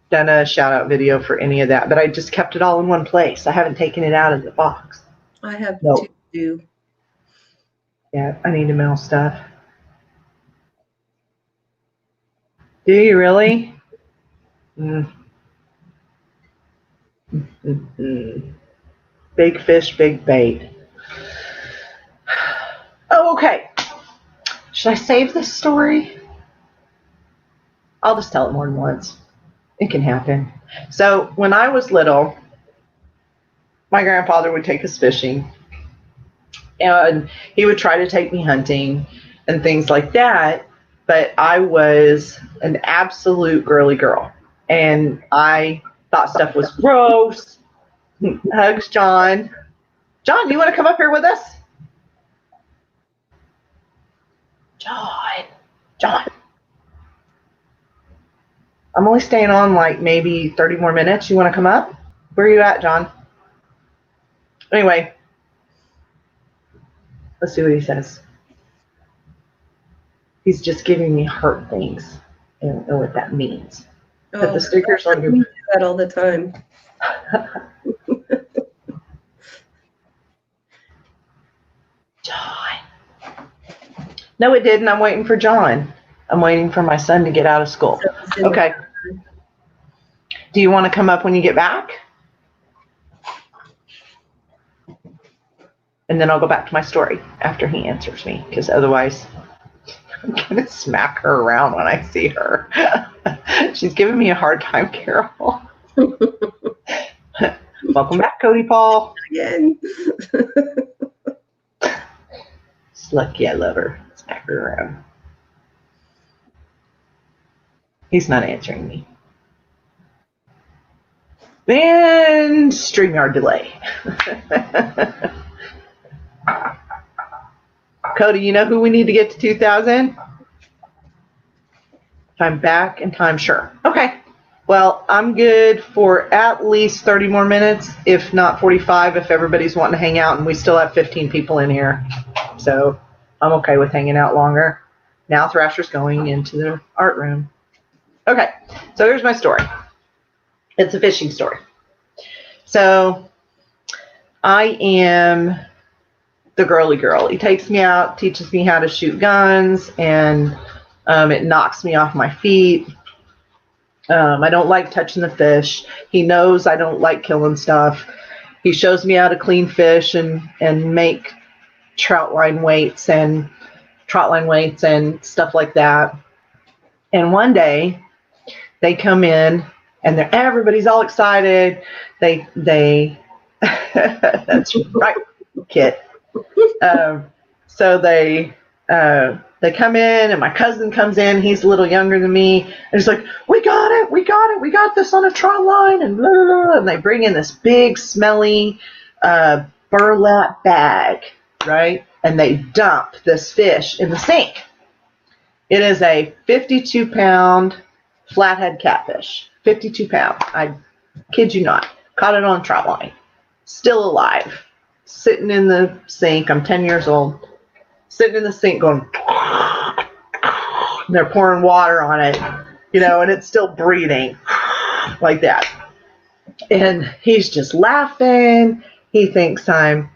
done a shout out video for any of that, but I just kept it all in one place. I haven't taken it out of the box. I have to do. Yeah, I need to mail stuff. Do you really? Mm. Mm-mm. Big fish, big bait. Oh, okay. Should I save this story? I'll just tell it more than once. It can happen. So when I was little, my grandfather would take us fishing, and he would try to take me hunting and things like that. But I was an absolute girly girl, and I thought stuff was gross. Hugs, John. John, you want to come up here with us? John. John. I'm only staying on like maybe 30 more minutes. You want to come up? Where are you at, John? Anyway, let's see what he says. He's just giving me heart things. I don't know what that means. But the stickers are We do that all the time. John. No, it didn't. I'm waiting for John. I'm waiting for my son to get out of school. Okay. Do you want to come up when you get back? And then I'll go back to my story after he answers me, because otherwise I'm going to smack her around when I see her. She's giving me a hard time, Carol. Welcome back, Cody Paul. Again. She's lucky I love her. Smack her around. He's not answering me. And StreamYard delay. Cody, you know who we need to get to 2,000? If I'm back in time, sure. Okay. Well, I'm good for at least 30 more minutes, if not 45, if everybody's wanting to hang out, and we still have 15 people in here. So I'm okay with hanging out longer. Now Thrasher's going into the art room. Okay, so here's my story. It's a fishing story. So I am the girly girl. He takes me out, teaches me how to shoot guns, and it knocks me off my feet. I don't like touching the fish. He knows I don't like killing stuff. He shows me how to clean fish and make trout line weights and stuff like that. And one day they come in and everybody's all excited. They that's right, Kit. So they come in, and my cousin comes in. He's a little younger than me, and he's like, we got this on a trot line, and blah, blah, blah. And they bring in this big smelly burlap bag, right? And they dump this fish in the sink. It is a 52-pound flathead catfish. 52 pounds. I kid you not. Caught it on a trot line. Still alive. Sitting in the sink. I'm 10 years old. Sitting in the sink going, and they're pouring water on it, and it's still breathing like that. And he's just laughing. He thinks I'm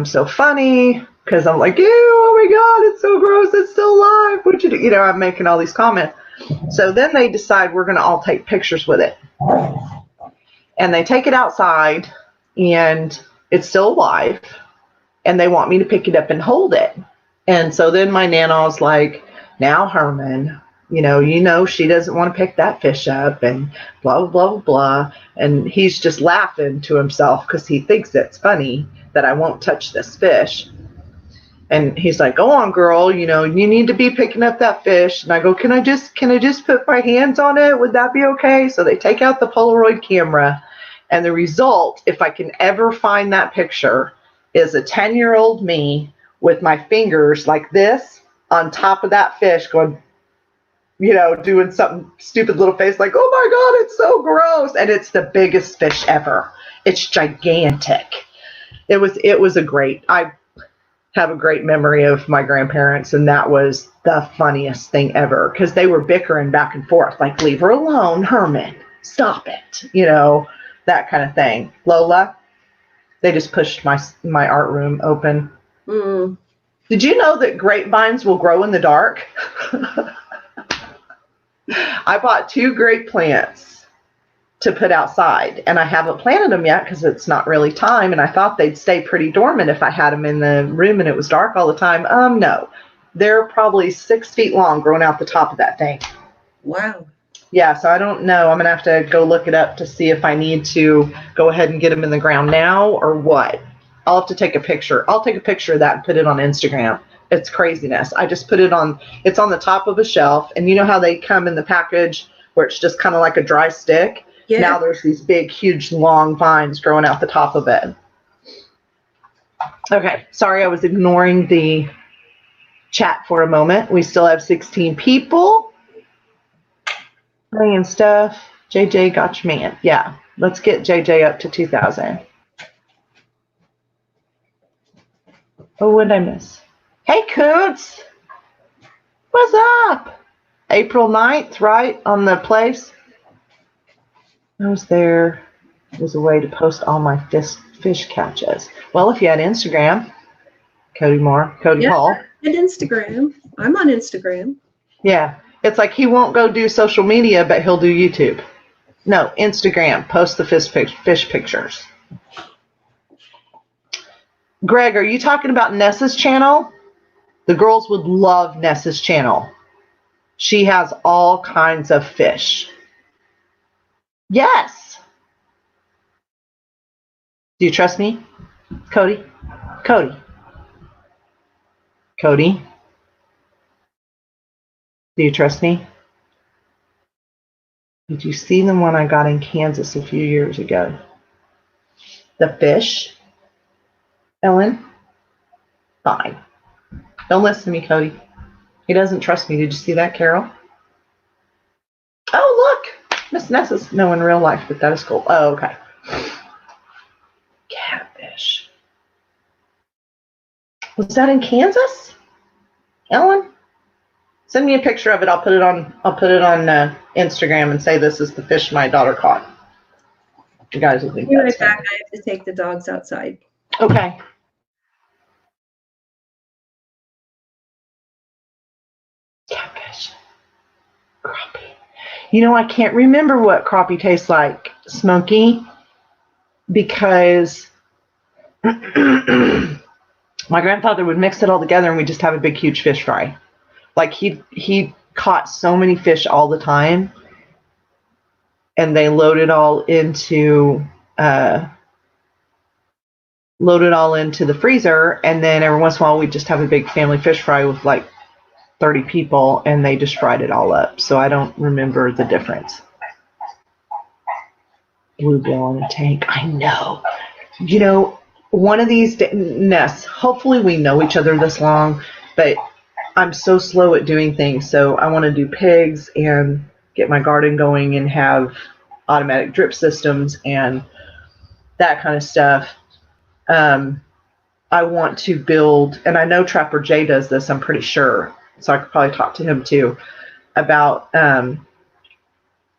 so funny because I'm like, ew, oh my God, it's so gross. It's still alive. What'd you do? I'm making all these comments. So then they decide we're going to all take pictures with it. And they take it outside, and it's still alive. And they want me to pick it up and hold it. And so then my Nana's like, now Herman, she doesn't want to pick that fish up, and blah, blah, blah, blah. And he's just laughing to himself because he thinks it's funny that I won't touch this fish. And he's like, go on, girl, you need to be picking up that fish. And I go, can I just put my hands on it? Would that be okay? So they take out the Polaroid camera, and the result, if I can ever find that picture, is a 10-year-old me with my fingers like this on top of that fish going, doing something stupid little face like, oh my God, it's so gross. And it's the biggest fish ever. It's gigantic. It was I have a great memory of my grandparents, and that was the funniest thing ever because they were bickering back and forth like, leave her alone, Herman, stop it, that kind of thing. Lola, they just pushed my art room open. Did you know that grapevines will grow in the dark? I bought 2 grape plants to put outside, and I haven't planted them yet because it's not really time, and I thought they'd stay pretty dormant if I had them in the room and it was dark all the time. No. They're probably 6 feet long growing out the top of that thing. Wow. Yeah, so I don't know. I'm going to have to go look it up to see if I need to go ahead and get them in the ground now or what. I'll have to take a picture. I'll take a picture of that and put it on Instagram. It's craziness. I just put it on, it's on the top of a shelf, and you know how they come in the package where it's just kind of like a dry stick? Yeah. Now there's these big, huge, long vines growing out the top of it. Okay, sorry, I was ignoring the chat for a moment. We still have 16 people. And stuff. JJ got your man. Yeah, let's get JJ up to 2,000. Oh, what did I miss? Hey, Coots. What's up? April 9th, right? On the place. I was there. It was a way to post all my fish catches. Well, if you had Instagram, Cody Hall. And Instagram. I'm on Instagram. Yeah. It's like he won't go do social media, but he'll do YouTube. No, Instagram. Post the fish pictures. Greg, are you talking about Nessa's channel? The girls would love Nessa's channel. She has all kinds of fish. Yes. Do you trust me? Cody? Cody? Cody? Do you trust me? Did you see the one I got in Kansas a few years ago? The fish? Ellen? Fine. Don't listen to me, Cody. He doesn't trust me. Did you see that, Carol? Oh, look. Miss Nessa's. No, in real life, but that is cool. Oh, okay. Catfish. Was that in Kansas? Ellen? Send me a picture of it. I'll put it on Instagram and say this is the fish my daughter caught. You guys will think Be that's right back. funny. I have to take the dogs outside. Okay. Catfish. Crappie. You know, I can't remember what crappie tastes like, Smokey, because my grandfather would mix it all together and we just have a big, huge fish fry. Like he caught so many fish all the time, and they load it all into the freezer, and then every once in a while we'd just have a big family fish fry with like 30 people, and they just fried it all up. So I don't remember the difference. Bluegill in a tank. I know. You know, one of these days, Ness, hopefully we know each other this long, but I'm so slow at doing things. So I want to do pigs and get my garden going and have automatic drip systems and that kind of stuff. I want to build, and I know Trapper Jay does this, I'm pretty sure. So I could probably talk to him too about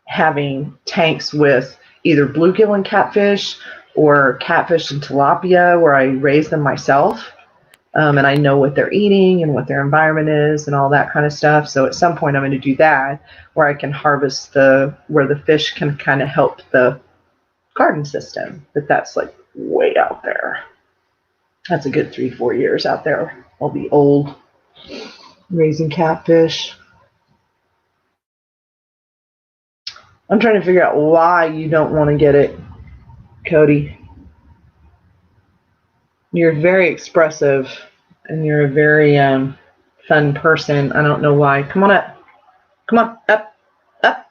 having tanks with either bluegill and catfish or catfish and tilapia where I raise them myself. And I know what they're eating and what their environment is and all that kind of stuff. So at some point I'm going to do that where I can harvest where the fish can kind of help the garden system. But that's like way out there. That's a good 3-4 years out there. I'll be old raising catfish. I'm trying to figure out why you don't want to get it, Cody. You're very expressive and you're a very fun person. I don't know why. Come on up. Come on. Up. Up.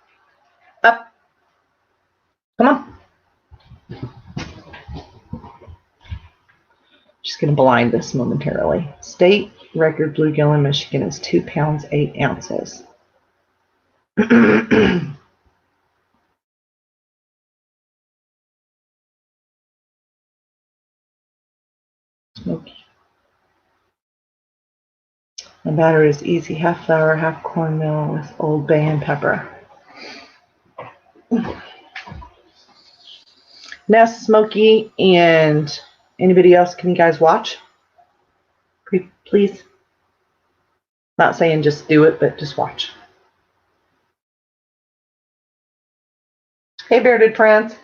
Up. Come on. Just going to blind this momentarily. State record bluegill in Michigan is 2 pounds 8 ounces. Smoky. My batter is easy, half flour, half cornmeal with Old Bay and pepper. Ness, Smokey, and anybody else, can you guys watch? Please. Not saying just do it, but just watch. Hey, bearded friends.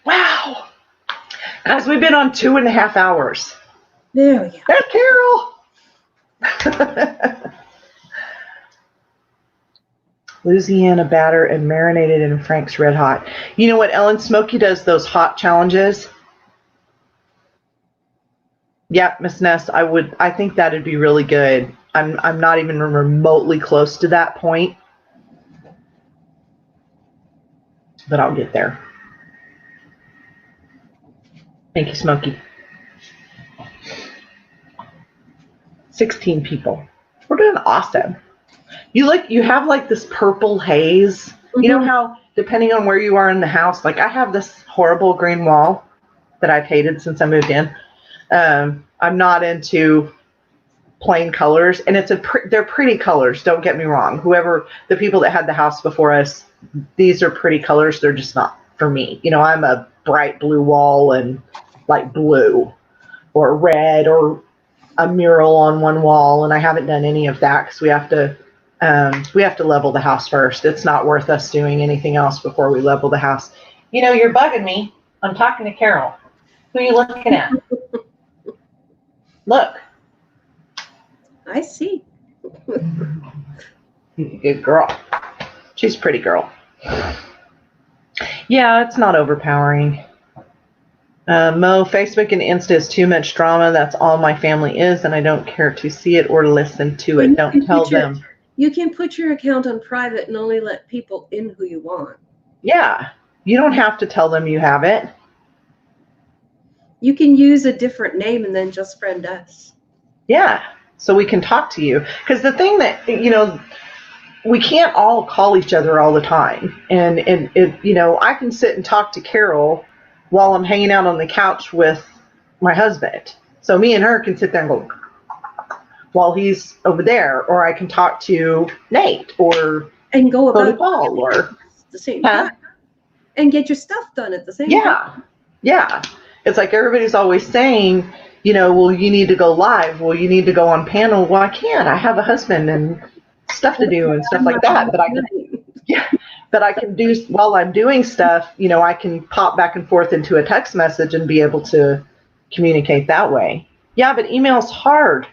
Wow. Guys, we've been on 2.5 hours. There we go. There's Carol. Louisiana batter and marinated in Frank's Red Hot. You know what? Ellen Smokey does those hot challenges. Yep, Miss Ness, I think that'd be really good. I'm not even remotely close to that point. But I'll get there. Thank you, Smokey. 16 people. We're doing awesome. You have like this purple haze. Mm-hmm. You know how, depending on where you are in the house, like I have this horrible green wall that I've hated since I moved in. I'm not into plain colors, and they're pretty colors. Don't get me wrong. The people that had the house before us, these are pretty colors. They're just not for me. You know, I'm a bright blue wall and like blue or red or a mural on one wall, and I haven't done any of that because we have to level the house first. It's not worth us doing anything else before we level the house. You know, you're bugging me. I'm talking to Carol. Who are you looking at? Look. I see. Good girl. She's a pretty girl. Yeah, it's not overpowering. Mo, Facebook and Insta is too much drama. That's all my family is, and I don't care to see it or listen to it. Don't tell them. You can put your account on private and only let people in who you want. Yeah. You don't have to tell them you have it. You can use a different name and then just friend us. Yeah. So we can talk to you. Because the thing that, you know, we can't all call each other all the time. And it, you know, I can sit and talk to Carol while I'm hanging out on the couch with my husband. So me and her can sit there and go while he's over there. Or I can talk to Nate or go to Paul or the same time. And get your stuff done at the same time. Yeah. It's like everybody's always saying, you know, well, you need to go live. Well, you need to go on panel. Well, I can't. I have a husband and stuff to do and stuff like that. But I can do, while I'm doing stuff, you know, I can pop back and forth into a text message and be able to communicate that way. Yeah, but email's hard.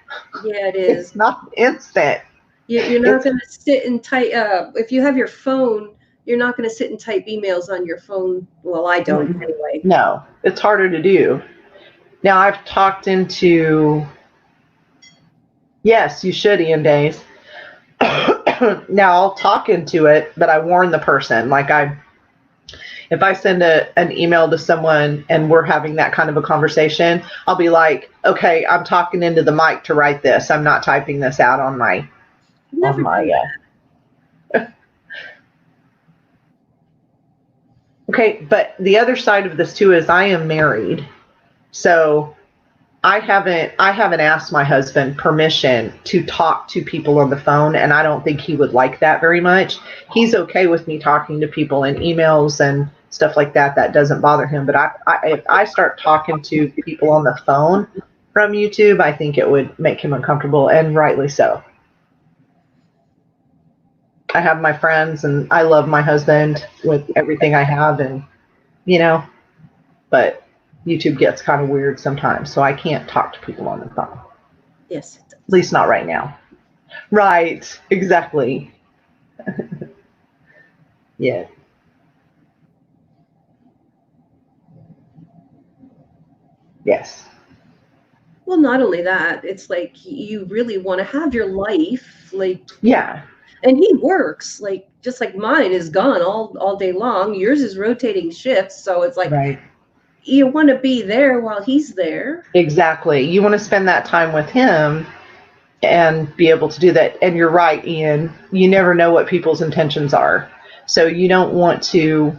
Yeah, it is. It's not instant. You're not going to sit and type. If you have your phone, you're not going to sit and type emails on your phone. Well, I don't anyway. No, it's harder to do. Now, I've talked into, yes, you should, Ian Days. Now, I'll talk into it, but I warn the person. Like, if I send an email to someone and we're having that kind of a conversation, I'll be like, okay, I'm talking into the mic to write this. I'm not typing this out on my, Okay, but the other side of this too is I am married. So I haven't asked my husband permission to talk to people on the phone, and I don't think he would like that very much. He's okay with me talking to people in emails and stuff like that. That doesn't bother him. But if I start talking to people on the phone from YouTube, I think it would make him uncomfortable, and rightly so. I have my friends, and I love my husband with everything I have, and, you know, but YouTube gets kind of weird sometimes, so I can't talk to people on the phone. Yes. At least not right now. Right. Exactly. Yeah. Yes. Well, not only that, it's like you really want to have your life, like. Yeah. And he works, like, just like mine is gone all day long. Yours is rotating shifts, so it's like, right. You want to be there while he's there. Exactly. You want to spend that time with him and be able to do that. And you're right, Ian. You never know what people's intentions are. So you don't want to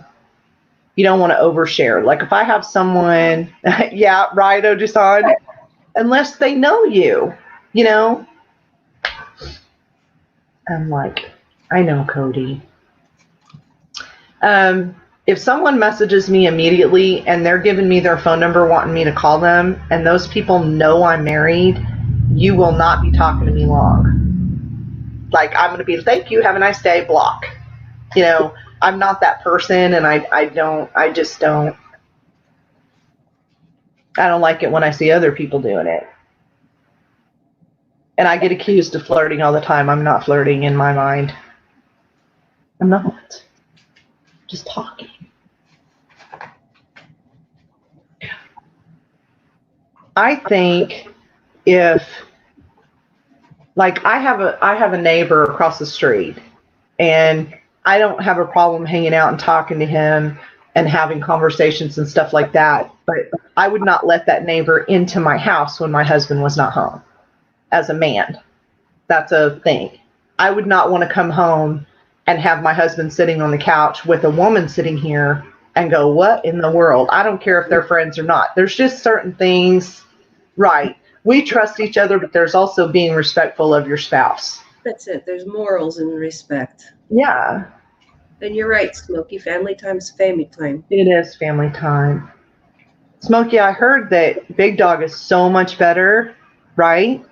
overshare. Like if I have someone, yeah, right, Ojusan, unless they know you, you know. I'm like, I know, Cody. If someone messages me immediately and they're giving me their phone number wanting me to call them, and those people know I'm married, you will not be talking to me long. Like, I'm going to be, thank you, have a nice day, block. You know, I'm not that person, and I don't like it when I see other people doing it. And I get accused of flirting all the time. I'm not flirting in my mind. I'm not. Just talking. I think if, like, I have a neighbor across the street, and I don't have a problem hanging out and talking to him and having conversations and stuff like that, but I would not let that neighbor into my house when my husband was not home. As a man, that's a thing. I would not want to come home and have my husband sitting on the couch with a woman sitting here and go, what in the world? I don't care if they're friends or not. There's just certain things, right? We trust each other, but there's also being respectful of your spouse. That's it. There's morals and respect. Yeah. And you're right, Smokey. Family time's family time. It is family time. Smokey, I heard that Big Dog is so much better, right?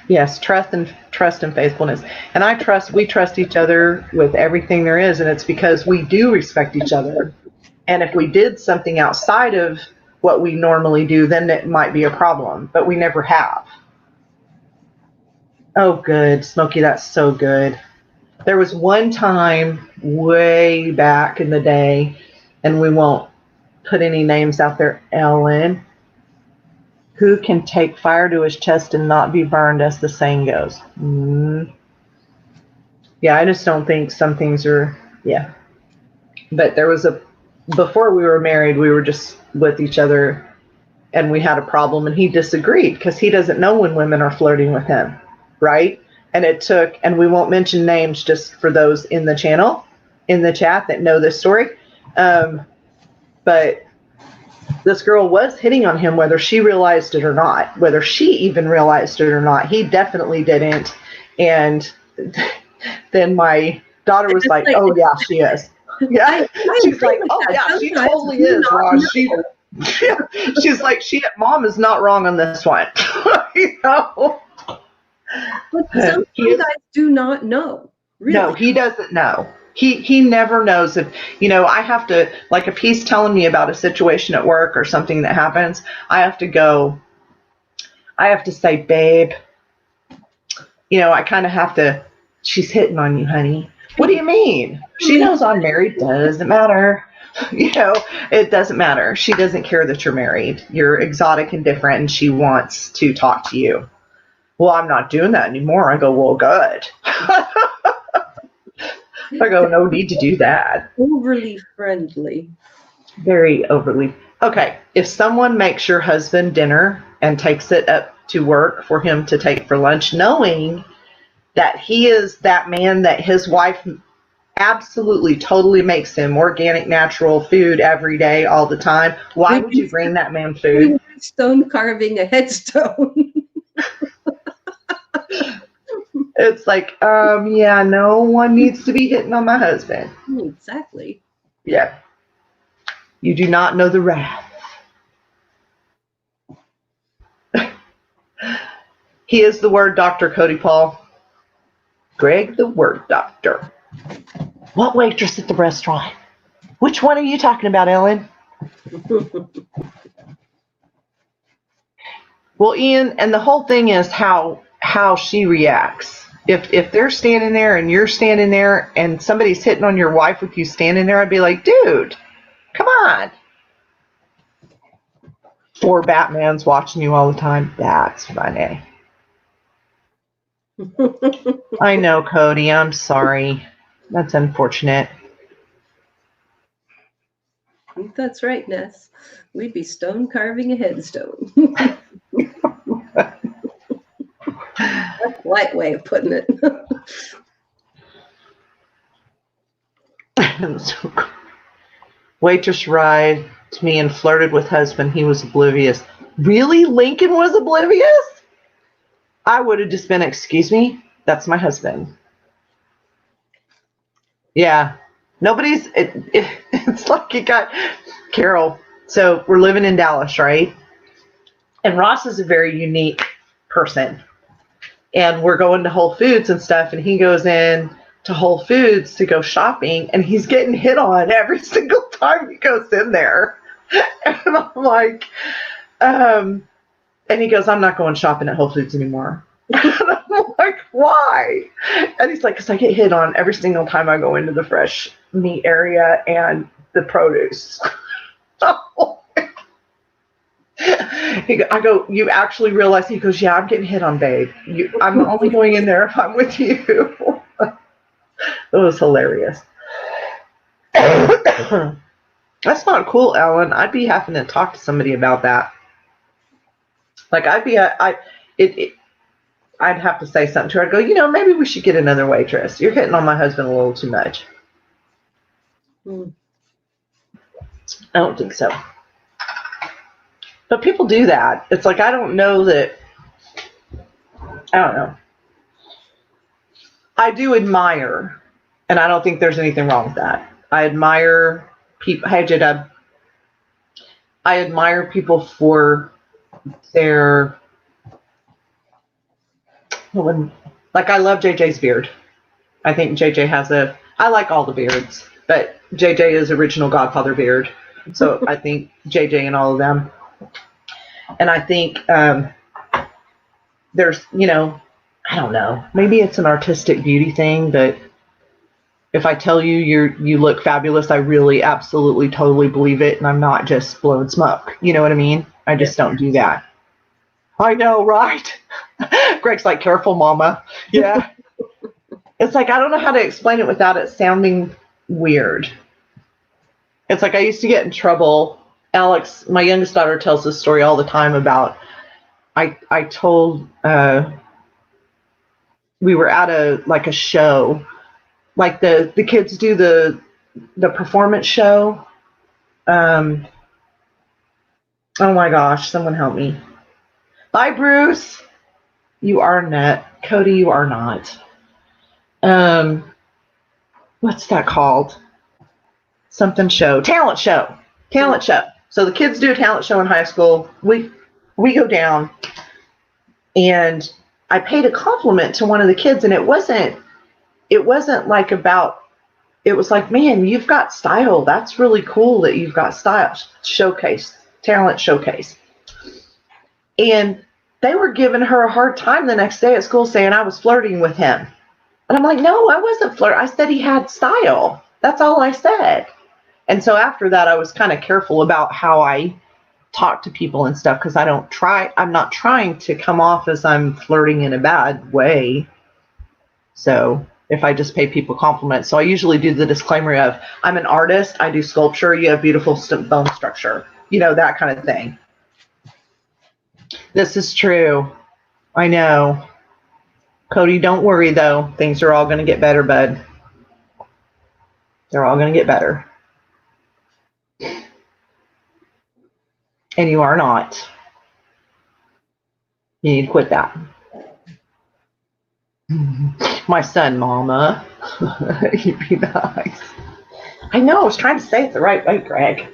Yes, trust and faithfulness. And we trust each other with everything there is, and it's because we do respect each other. And if we did something outside of what we normally do, then it might be a problem, but we never have. Oh, good, Smokey, that's so good. There was one time way back in the day, and we won't put any names out there, Ellen, who can take fire to his chest and not be burned, as the saying goes. Yeah, I just don't think some things are, yeah. But there was before we were married, we were just with each other, and we had a problem, and he disagreed because he doesn't know when women are flirting with him, right? And it took, and we won't mention names just for those in the channel, in the chat that know this story. But this girl was hitting on him, whether she realized it or not, whether she even realized it or not. He definitely didn't. And then my daughter was like, oh, yeah, she is. Yeah. She's like, oh, yeah, she totally is, Ron. She's like, Mom is not wrong on this one. You know? But some guys do not know. Really. No, he doesn't know. He never knows. If, you know, I have to, like, if he's telling me about a situation at work or something that happens, I have to say, babe, you know, I kind of have to, she's hitting on you, honey. What do you mean? She knows I'm married. Doesn't matter. You know, it doesn't matter. She doesn't care that you're married. You're exotic and different, and she wants to talk to you. Well, I'm not doing that anymore. I go, well, good. I go, no need to do that. Overly friendly. Very overly. Okay, if someone makes your husband dinner and takes it up to work for him to take for lunch, knowing that he is that man that his wife absolutely totally makes him organic, natural food every day, all the time, why would you bring that man food? Stone carving a headstone. It's like, yeah, no one needs to be hitting on my husband. Exactly. Yeah. You do not know the wrath. He is the word doctor, Cody Paul. Greg, the word doctor. What waitress at the restaurant? Which one are you talking about, Ellen? Well, Ian, and the whole thing is how she reacts. If they're standing there and you're standing there and somebody's hitting on your wife with you standing there, I'd be like, dude, come on. 4 Batmans watching you all the time. That's funny. I know, Cody. I'm sorry. That's unfortunate. That's right, Ness. We'd be stone carving a headstone. That's a light way of putting it. Waitress arrived to me and flirted with husband. He was oblivious. Really? Lincoln was oblivious? I would have just been, excuse me, that's my husband. Yeah. It's like you got Carol. So we're living in Dallas, right? And Ross is a very unique person. And we're going to Whole Foods and stuff, and he goes in to Whole Foods to go shopping, and he's getting hit on every single time he goes in there. And I'm like, and he goes, I'm not going shopping at Whole Foods anymore. And I'm like, why? And he's like, because I get hit on every single time I go into the fresh meat area and the produce. I go, you actually realize? He goes, yeah, I'm getting hit on, babe. I'm only going in there if I'm with you. It was hilarious. That's not cool, Ellen. I'd be having to talk to somebody about that. Like, I'd have to say something to her. I'd go, maybe we should get another waitress. You're hitting on my husband a little too much. I don't think so. But people do that. It's like, I don't know. I do admire, and I don't think there's anything wrong with that. I admire people. Hey, J-Dub. I admire people for their, like, I love JJ's beard. I think JJ I like all the beards, but JJ is original Godfather beard. So I think JJ and all of them. And I think there's, I don't know, maybe it's an artistic beauty thing, but if I tell you you look fabulous, I really absolutely totally believe it, and I'm not just blowing smoke. You know what I mean? I just don't do that. I know, right? Greg's like, careful, mama. Yeah. It's like, I don't know how to explain it without it sounding weird. It's like I used to get in trouble. Alex, my youngest daughter, tells this story all the time about, I told, we were at a show, like the kids do the performance show. Oh my gosh, someone help me. Bye, Bruce. You are net. Cody, you are not. What's that called? Something show. Talent show. So the kids do a talent show in high school. We go down, and I paid a compliment to one of the kids, and it wasn't like about, it was like, man, you've got style. That's really cool that you've got style. Talent showcase. And they were giving her a hard time the next day at school, saying I was flirting with him. And I'm like, no, I wasn't flirting. I said he had style. That's all I said. And so after that, I was kind of careful about how I talk to people and stuff, because I'm not trying to come off as I'm flirting in a bad way. So if I just pay people compliments. So I usually do the disclaimer of, I'm an artist, I do sculpture, you have beautiful bone structure, that kind of thing. This is true. I know. Cody, don't worry though. Things are all going to get better, bud. They're all going to get better. And you are not. You need to quit that. My son, mama. You'd be nice. I know, I was trying to say it the right way, Greg.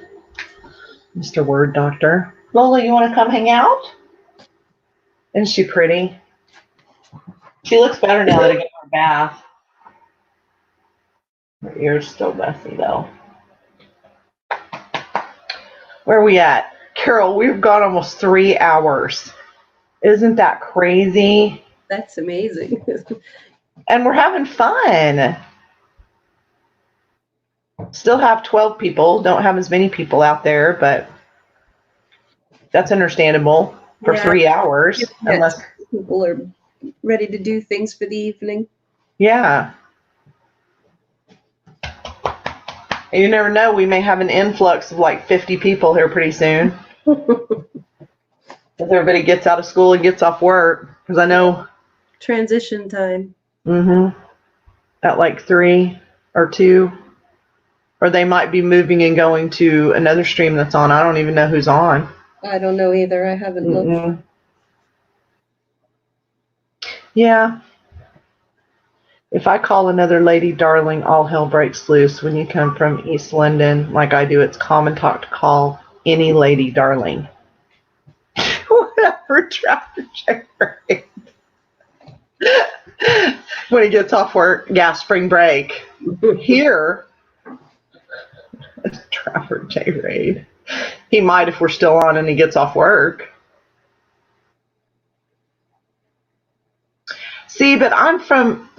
Mr. Word Doctor. Lola, you want to come hang out? Isn't she pretty? She looks better now that I get her bath. Her ear's still messy, though. Where are we at? Carol, we've gone almost 3 hours. Isn't that crazy? That's amazing. And we're having fun. Still have 12 people. Don't have as many people out there, but that's understandable for 3 hours. Unless people are ready to do things for the evening. Yeah. And you never know, we may have an influx of like 50 people here pretty soon. As everybody gets out of school and gets off work. Because I know. Transition time. At like 3 or 2. Or they might be moving and going to another stream that's on. I don't even know who's on. I don't know either. I haven't looked. Mm-mm. Yeah. If I call another lady darling, all hell breaks loose. When you come from East London, like I do, it's common talk to call any lady darling. Whatever traffic Jerry. When he gets off work, yeah, spring break. Here, Trafford J. Raid. He might if we're still on and he gets off work. See, but I'm from,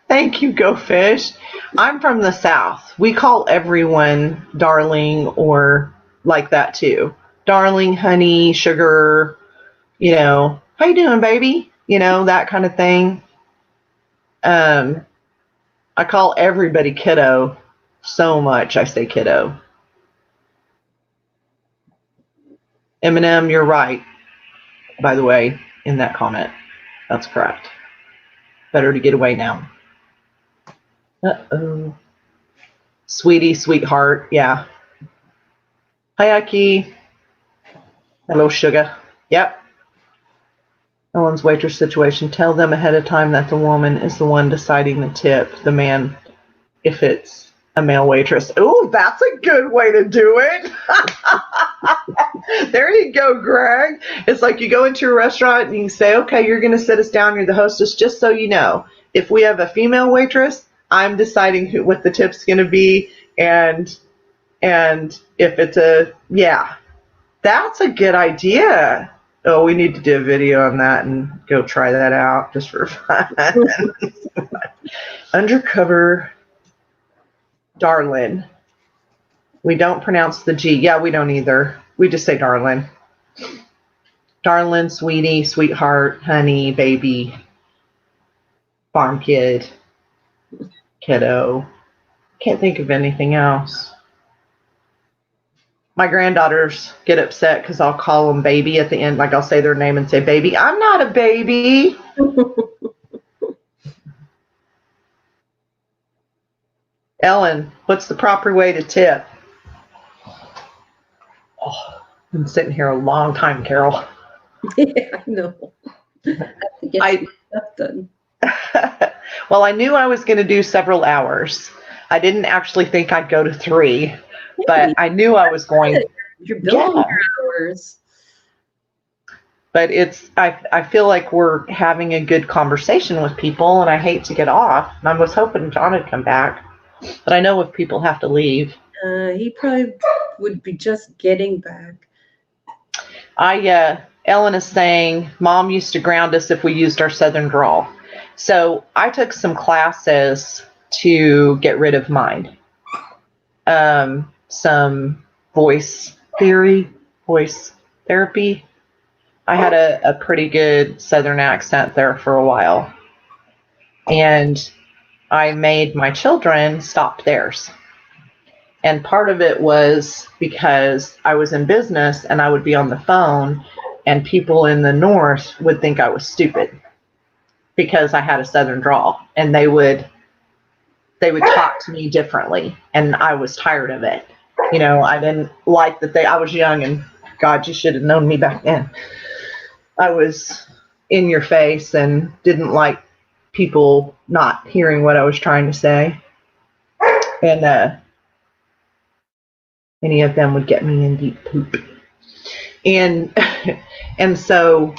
thank you, Go Fish. I'm from the South. We call everyone darling or like that too. Darling, honey, sugar, how you doing, baby? That kind of thing. I call everybody kiddo so much. I say kiddo. Eminem, you're right, by the way, in that comment. That's correct. Better to get away now. Uh-oh. Sweetie, sweetheart, yeah. Hi, Aki. Hello, sugar. Yep. Ellen's waitress situation. Tell them ahead of time that the woman is the one deciding the tip, the man, if it's a male waitress. Oh, that's a good way to do it. There you go, Greg. It's like you go into a restaurant and you say, okay, you're going to sit us down. You're the hostess. Just so you know, if we have a female waitress, I'm deciding what the tip's going to be. And if it's that's a good idea. Oh, we need to do a video on that and go try that out just for fun. Undercover darling. We don't pronounce the G. Yeah, we don't either. We just say darling. Darling, sweetie, sweetheart, honey, baby, farm kid, kiddo. Can't think of anything else. My granddaughters get upset because I'll call them baby at the end. Like I'll say their name and say baby. I'm not a baby. Ellen, what's the proper way to tip? Oh, I've been sitting here a long time, Carol. Yeah, I know. I have to get some stuff done. Well, I knew I was going to do several hours. I didn't actually think I'd go to 3, but I knew I was going. You're building your hours. But I feel like we're having a good conversation with people, and I hate to get off. And I was hoping John would come back, but I know if people have to leave. He probably would be just getting back. Ellen is saying, Mom used to ground us if we used our Southern drawl. So I took some classes to get rid of mine. Some voice therapy. I had a pretty good Southern accent there for a while. And I made my children stop theirs. And part of it was because I was in business and I would be on the phone and people in the North would think I was stupid because I had a Southern drawl, and they would talk to me differently, and I was tired of it. I didn't like that I was young, and God, you should have known me back then. I was in your face and didn't like people not hearing what I was trying to say. And any of them would get me in deep poop. And so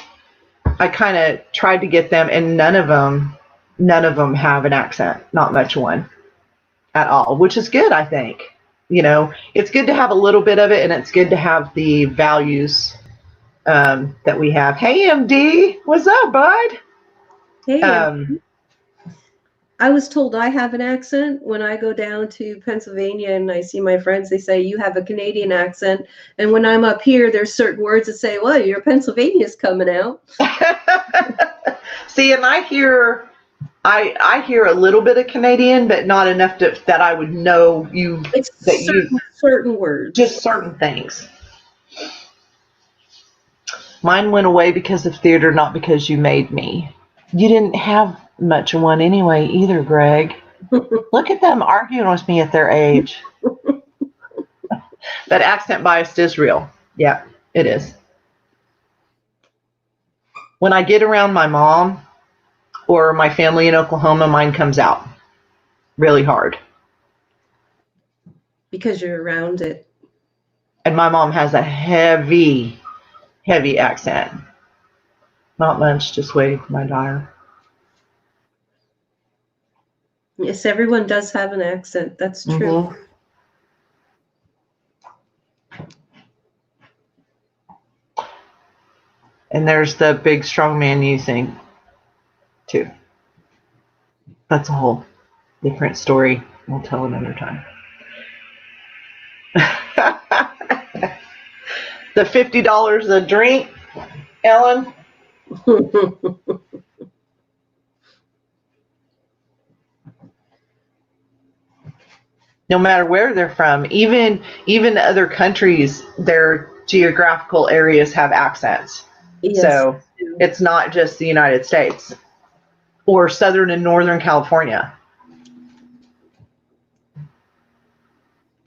I kind of tried to get them, and none of them have an accent, not much one at all, which is good, I think. It's good to have a little bit of it, and it's good to have the values that we have. Hey, MD, what's up, bud? Hey, I was told I have an accent when I go down to Pennsylvania and I see my friends. They say you have a Canadian accent, and when I'm up here, there's certain words that say, "Well, your Pennsylvania's coming out." See, and I hear a little bit of Canadian, but not enough that I would know you. It's certain words, just certain things. Mine went away because of theater, not because you made me. You didn't have much of one anyway either, Greg. Look at them arguing with me at their age. That accent bias is real. Yeah, it is. When I get around my mom or my family in Oklahoma, mine comes out really hard. Because you're around it. And my mom has a heavy, heavy accent. Not much, just waiting for my daughter. Yes, everyone does have an accent. That's true. And there's the big strong man you thing, too. That's a whole different story. We'll tell another time. The $50 a drink, Ellen. No matter where they're from, even other countries, their geographical areas have accents. Yes. So it's not just the United States or Southern and Northern California.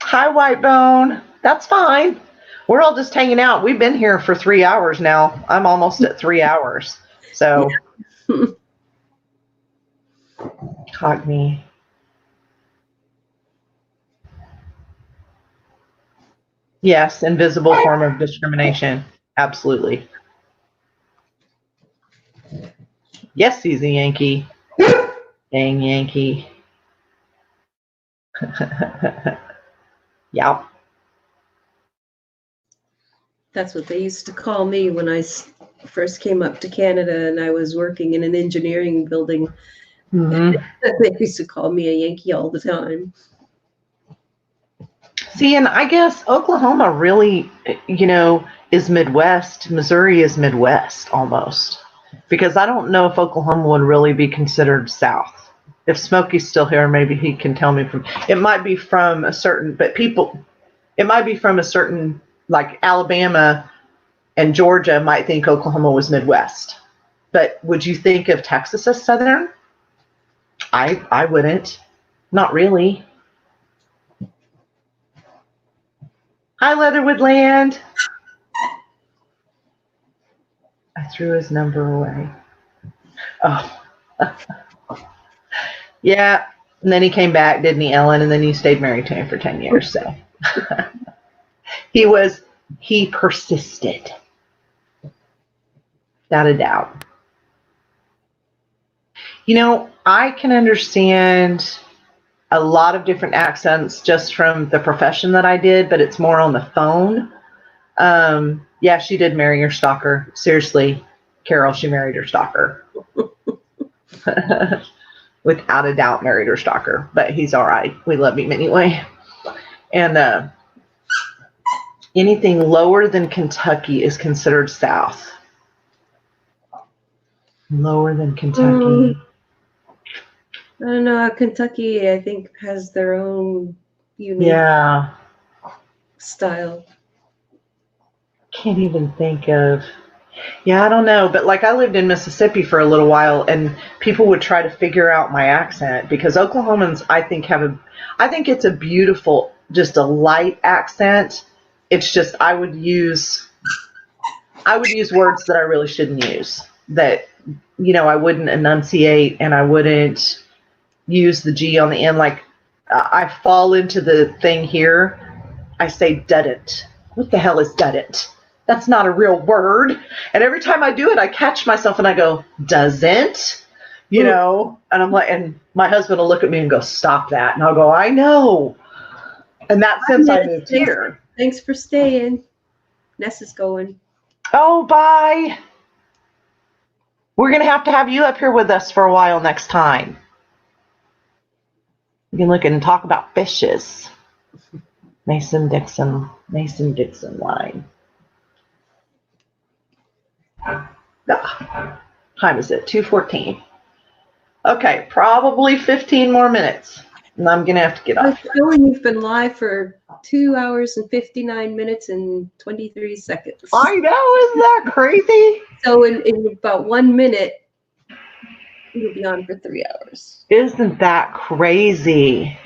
Hi, Whitebone. That's fine. We're all just hanging out. We've been here for 3 hours now. I'm almost at 3 hours. So, caught me. Yes, invisible form of discrimination. Absolutely. Yes, he's a Yankee. Dang Yankee. Yeah. That's what they used to call me when I first came up to Canada and I was working in an engineering building. Mm-hmm. They used to call me a Yankee all the time. See, and I guess Oklahoma really, is Midwest. Missouri is Midwest almost. Because I don't know if Oklahoma would really be considered South. If Smokey's still here, maybe he can tell me it might be from a certain, it might be from a certain, like Alabama and Georgia might think Oklahoma was Midwest. But would you think of Texas as Southern? I wouldn't. Not really. Hi, Leatherwood Land. I threw his number away. Oh. Yeah. And then he came back, didn't he, Ellen? And then you stayed married to him for 10 years. So he persisted. Without a doubt. I can understand a lot of different accents just from the profession that I did, but it's more on the phone. Yeah, she did marry her stalker. Seriously, Carol, she married her stalker. Without a doubt married her stalker, but he's all right. We love him anyway. And anything lower than Kentucky is considered South. Lower than Kentucky. I don't know. Kentucky, I think, has their own unique style. Can't even think of. Yeah, I don't know. But like I lived in Mississippi for a little while and people would try to figure out my accent because Oklahomans, I think it's a beautiful, just a light accent. It's just, I would use words that I really shouldn't use that, I wouldn't enunciate and I wouldn't use the G on the end. Like I fall into the thing here. I say dudn't. What the hell is dudn't? That's not a real word. And every time I do it, I catch myself and I go, doesn't, and I'm like, and my husband will look at me and go, stop that. And I'll go, I know. And that's since I moved here. Thanks for staying. Ness is going. Oh, bye. We're going to have you up here with us for a while next time. We can look and talk about fishes. Mason-Dixon line. Time is it? 2:14. Okay, probably 15 more minutes. And I'm going to have to get off. You've been live for 2 hours and 59 minutes and 23 seconds. I know, isn't that crazy? So in about 1 minute, you'll be on for 3 hours. Isn't that crazy?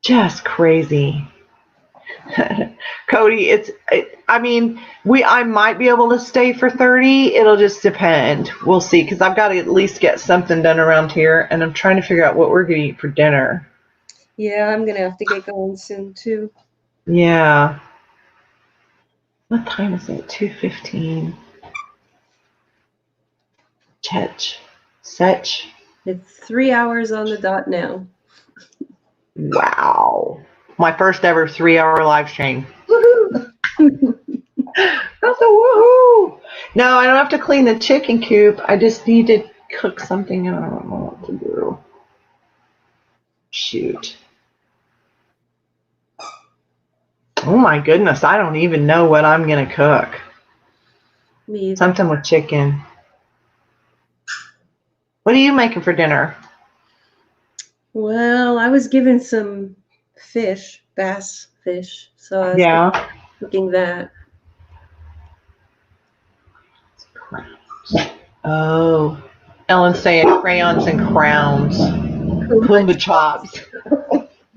Just crazy. Cody, I mean, I might be able to stay for 30. It'll just depend. We'll see, because I've got to at least get something done around here, and I'm trying to figure out what we're going to eat for dinner. Yeah, I'm gonna have to get going soon too. Yeah. What time is it? 2:15. Setch. It's 3 hours on the dot now. Wow. My first ever 3-hour live stream. Woohoo! That's a woohoo! No, I don't have to clean the chicken coop. I just need to cook something and I don't know what to do. Shoot. Oh my goodness, I don't even know what I'm going to cook. Me either. Something with chicken. What are you making for dinner? Well, I was given some fish, bass fish, so I was cooking that. Oh, Ellen's saying crayons and crowns. Pumbaa chops.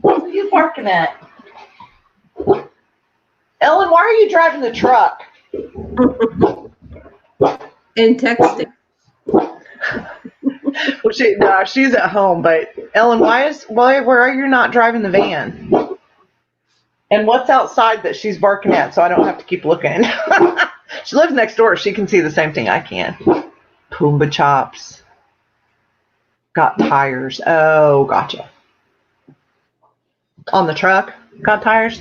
What are you barking at? Ellen, why are you driving the truck? And texting. Well, she's at home, but Ellen, where are you not driving the van? And what's outside that she's barking at so I don't have to keep looking? She lives next door. She can see the same thing I can. Pumbaa chops. Got tires. Oh, gotcha. On the truck? Got tires?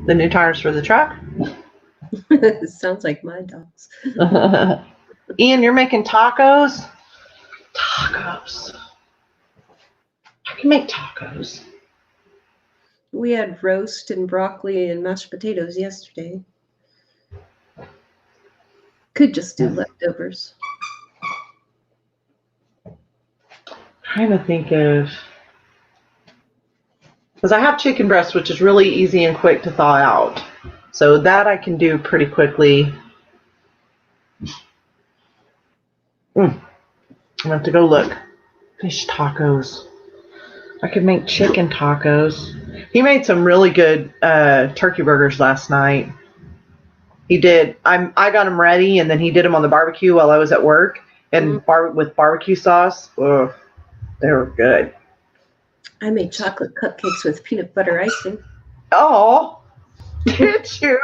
The new tires for the truck? Sounds like my dogs. Ian, you're making tacos? Tacos. I can make tacos. We had roast and broccoli and mashed potatoes yesterday. Could just do leftovers. Trying to think of, because I have chicken breast, which is really easy and quick to thaw out. So that I can do pretty quickly. I'm going to have to go look. Fish tacos. I could make chicken tacos. He made some really good turkey burgers last night. He did. I got them ready, and then he did them on the barbecue while I was at work, and with barbecue sauce. Oh, they were good. I made chocolate cupcakes with peanut butter icing. Oh, did you?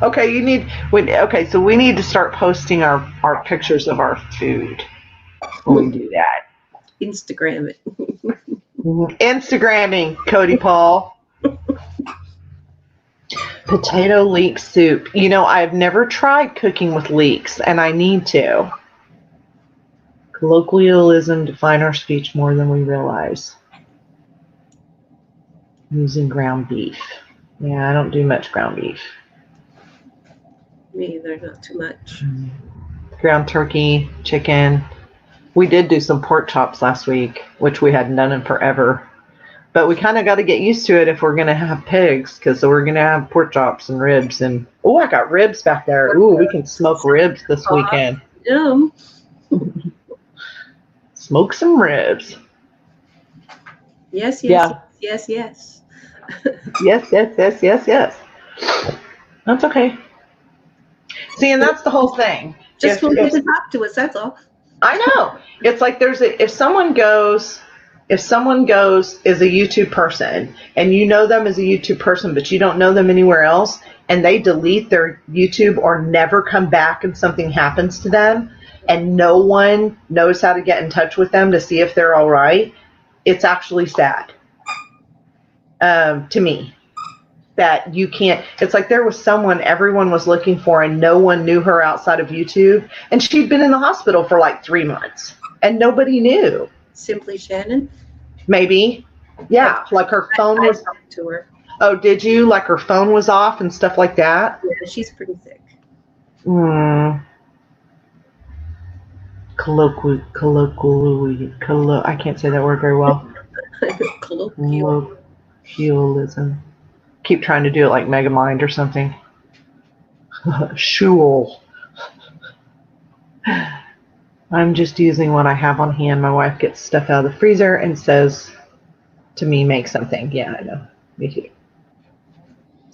Okay, so we need to start posting our pictures of our food when we do that. Instagram it. Instagramming, Cody Paul. Potato leek soup. You know, I've never tried cooking with leeks, and I need to. Colloquialism define our speech more than we realize. Using ground beef. Yeah, I don't do much ground beef. Me either, not too much. Ground turkey, chicken. We did do some pork chops last week, which we hadn't done in forever. But we kind of got to get used to it if we're going to have pigs, because we're going to have pork chops and ribs. And oh, I got ribs back there. Ooh, we can smoke ribs this weekend. Yum. Smoke some ribs. Yes. Yes. That's okay. See, and that's the whole thing. Just wanted to talk to us, that's all. I know. It's like if someone goes as a YouTube person and you know them as a YouTube person, but you don't know them anywhere else, and they delete their YouTube or never come back and something happens to them and no one knows how to get in touch with them to see if they're all right, it's actually sad to me. That you can't, it's like there was someone everyone was looking for and no one knew her outside of YouTube, and she'd been in the hospital for like 3 months and nobody knew. Simply Shannon? Maybe. Yeah, like her phone was. I talked to her. Oh, did you? Like her phone was off and stuff like that? Yeah, she's pretty sick. I can't say that word very well. Colloquialism. Keep trying to do it like Megamind or something. Shul. I'm just using what I have on hand. My wife gets stuff out of the freezer and says to me, make something. Yeah, I know. Me too.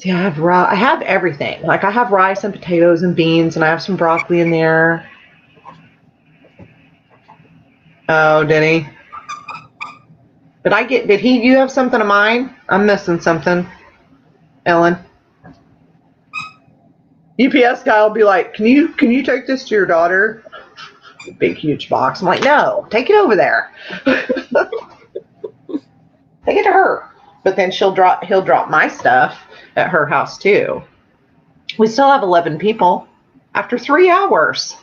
See, I have everything. Like I have rice and potatoes and beans, and I have some broccoli in there. Oh, did he? You have something of mine? I'm missing something. Ellen. UPS guy will be like, can you take this to your daughter? Big huge box. I'm like, no, take it over there. Take it to her. But then he'll drop my stuff at her house too. We still have 11 people after 3 hours.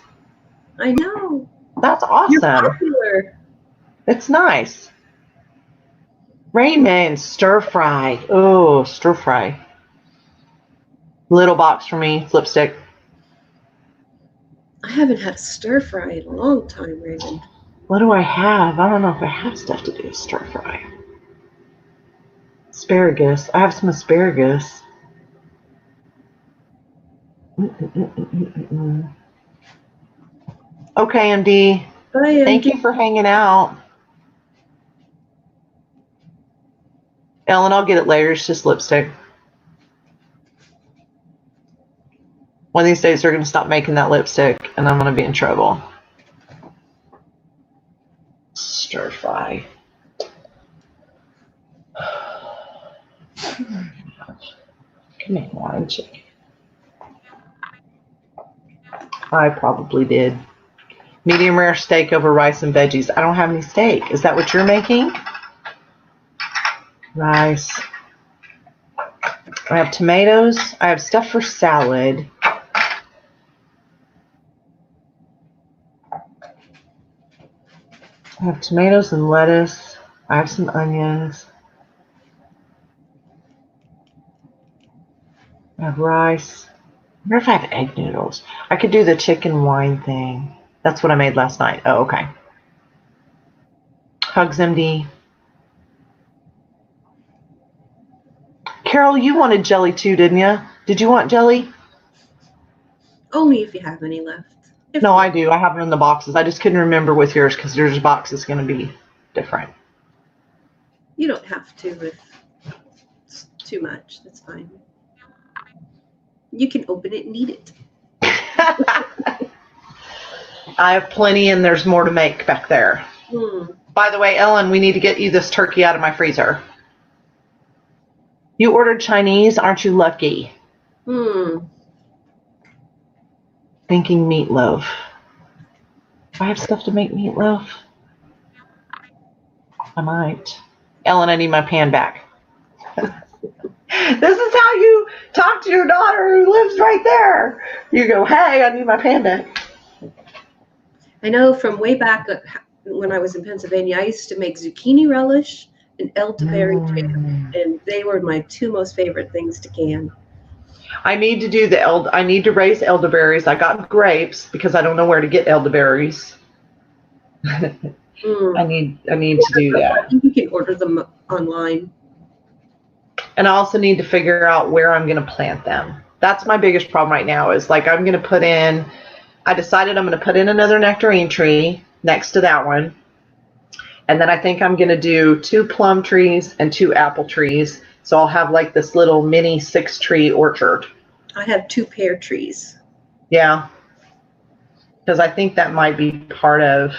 I know. That's awesome. You're popular. It's nice. Raymond, stir fry. Oh, stir fry. Little box for me, lipstick. I haven't had a stir fry in a long time, Raymond. What do I have? I don't know if I have stuff to do with stir fry. Asparagus. I have some asparagus. Okay, MD. Bye, Thank you for hanging out. Ellen, I'll get it later. It's just lipstick. One of these days, they're going to stop making that lipstick, and I'm going to be in trouble. Stir fry. Come in, wine chicken. I probably did. Medium rare steak over rice and veggies. I don't have any steak. Is that what you're making? Rice. I have tomatoes. I have stuff for salad. I have tomatoes and lettuce. I have some onions. I have rice. I wonder if I have egg noodles. I could do the chicken wine thing. That's what I made last night. Oh, okay. Hugs, MD. Carol, you wanted jelly too, didn't you? Did you want jelly? Only if you have any left. No, I do. I have them in the boxes. I just couldn't remember with yours because yours box is going to be different. You don't have to if it's too much. That's fine. You can open it and eat it. I have plenty, and there's more to make back there. By the way, Ellen, we need to get you this turkey out of my freezer. You ordered Chinese. Aren't you lucky? Thinking meatloaf. Do I have stuff to make meatloaf? I might. Ellen, I need my pan back. This is how you talk to your daughter who lives right there. You go, hey, I need my pan back. I know from way back when I was in Pennsylvania, I used to make zucchini relish and elderberry jam, and they were my two most favorite things to can. I need to do I need to raise elderberries. I got grapes because I don't know where to get elderberries. I need to do that. I think you can order them online. And I also need to figure out where I'm going to plant them. That's my biggest problem right now is like I decided I'm going to put in another nectarine tree next to that one. And then I think I'm going to do 2 plum trees and 2 apple trees. So I'll have like this little mini 6-tree orchard. I have 2 pear trees. Yeah. Because I think that might be part of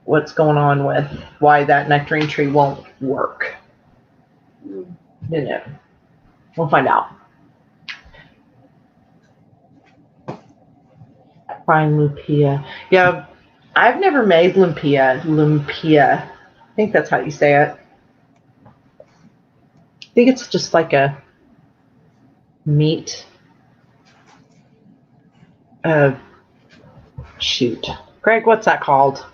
what's going on with why that nectarine tree won't work. You know. We'll find out. Frying lumpia. Yeah, I've never made lumpia. Lumpia. I think that's how you say it. I think it's just like a meat. Shoot. Greg, what's that called?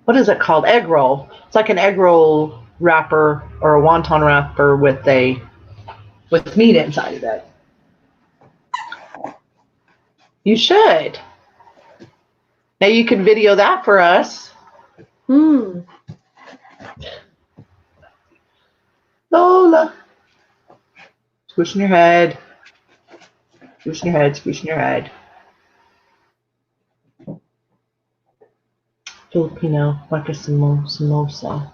What is it called? Egg roll. It's like an egg roll wrapper or a wonton wrapper with meat inside of it. You should. Now you can video that for us. Lola. Squishing your head. Squishing your head, squishing your head. Filipino, like a samosa.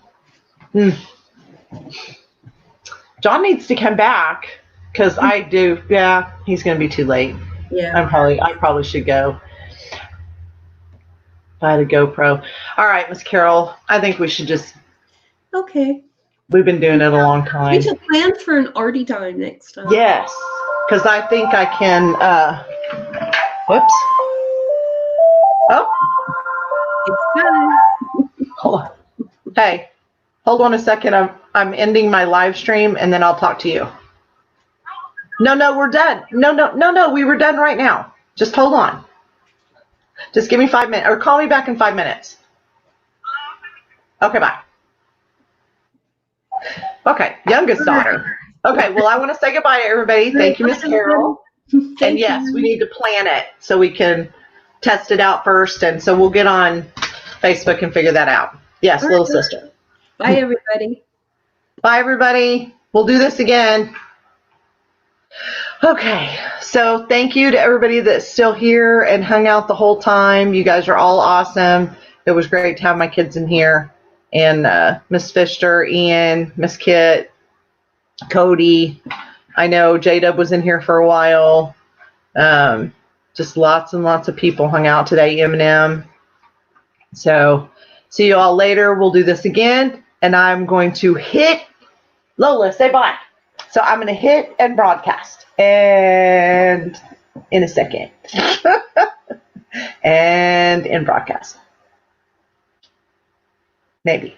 John needs to come back because I do. Yeah, he's going to be too late. Yeah. I probably should go. If I had a GoPro. All right, Miss Carol. I think we should just. Okay. We've been doing it a long We time. should plan for an arty time next time. Yes, because I think I can. Whoops. Oh, It's time. hold on. Hey, hold on a second. I'm ending my live stream and then I'll talk to you. No, we're done. No, we were done right now. Just hold on. Just give me 5 minutes, or call me back in 5 minutes. Okay, bye. Okay, youngest daughter. Okay, well, I want to say goodbye to everybody. Thank you, Miss Carol. And yes, we need to plan it so we can test it out first. And so we'll get on Facebook and figure that out. Yes, All little right. sister. Bye, everybody. Bye, everybody. We'll do this again. Okay, so thank you to everybody that's still here and hung out the whole time. You guys are all awesome. It was great to have my kids in here. And Miss Fisher, Ian, Miss Kit, Cody. I know J-Dub was in here for a while. Just lots and lots of people hung out today, Eminem. So see you all later. We'll do this again. And I'm going to hit, Lola, say bye. So I'm going to hit and broadcast. And in a second. And in broadcast. Maybe.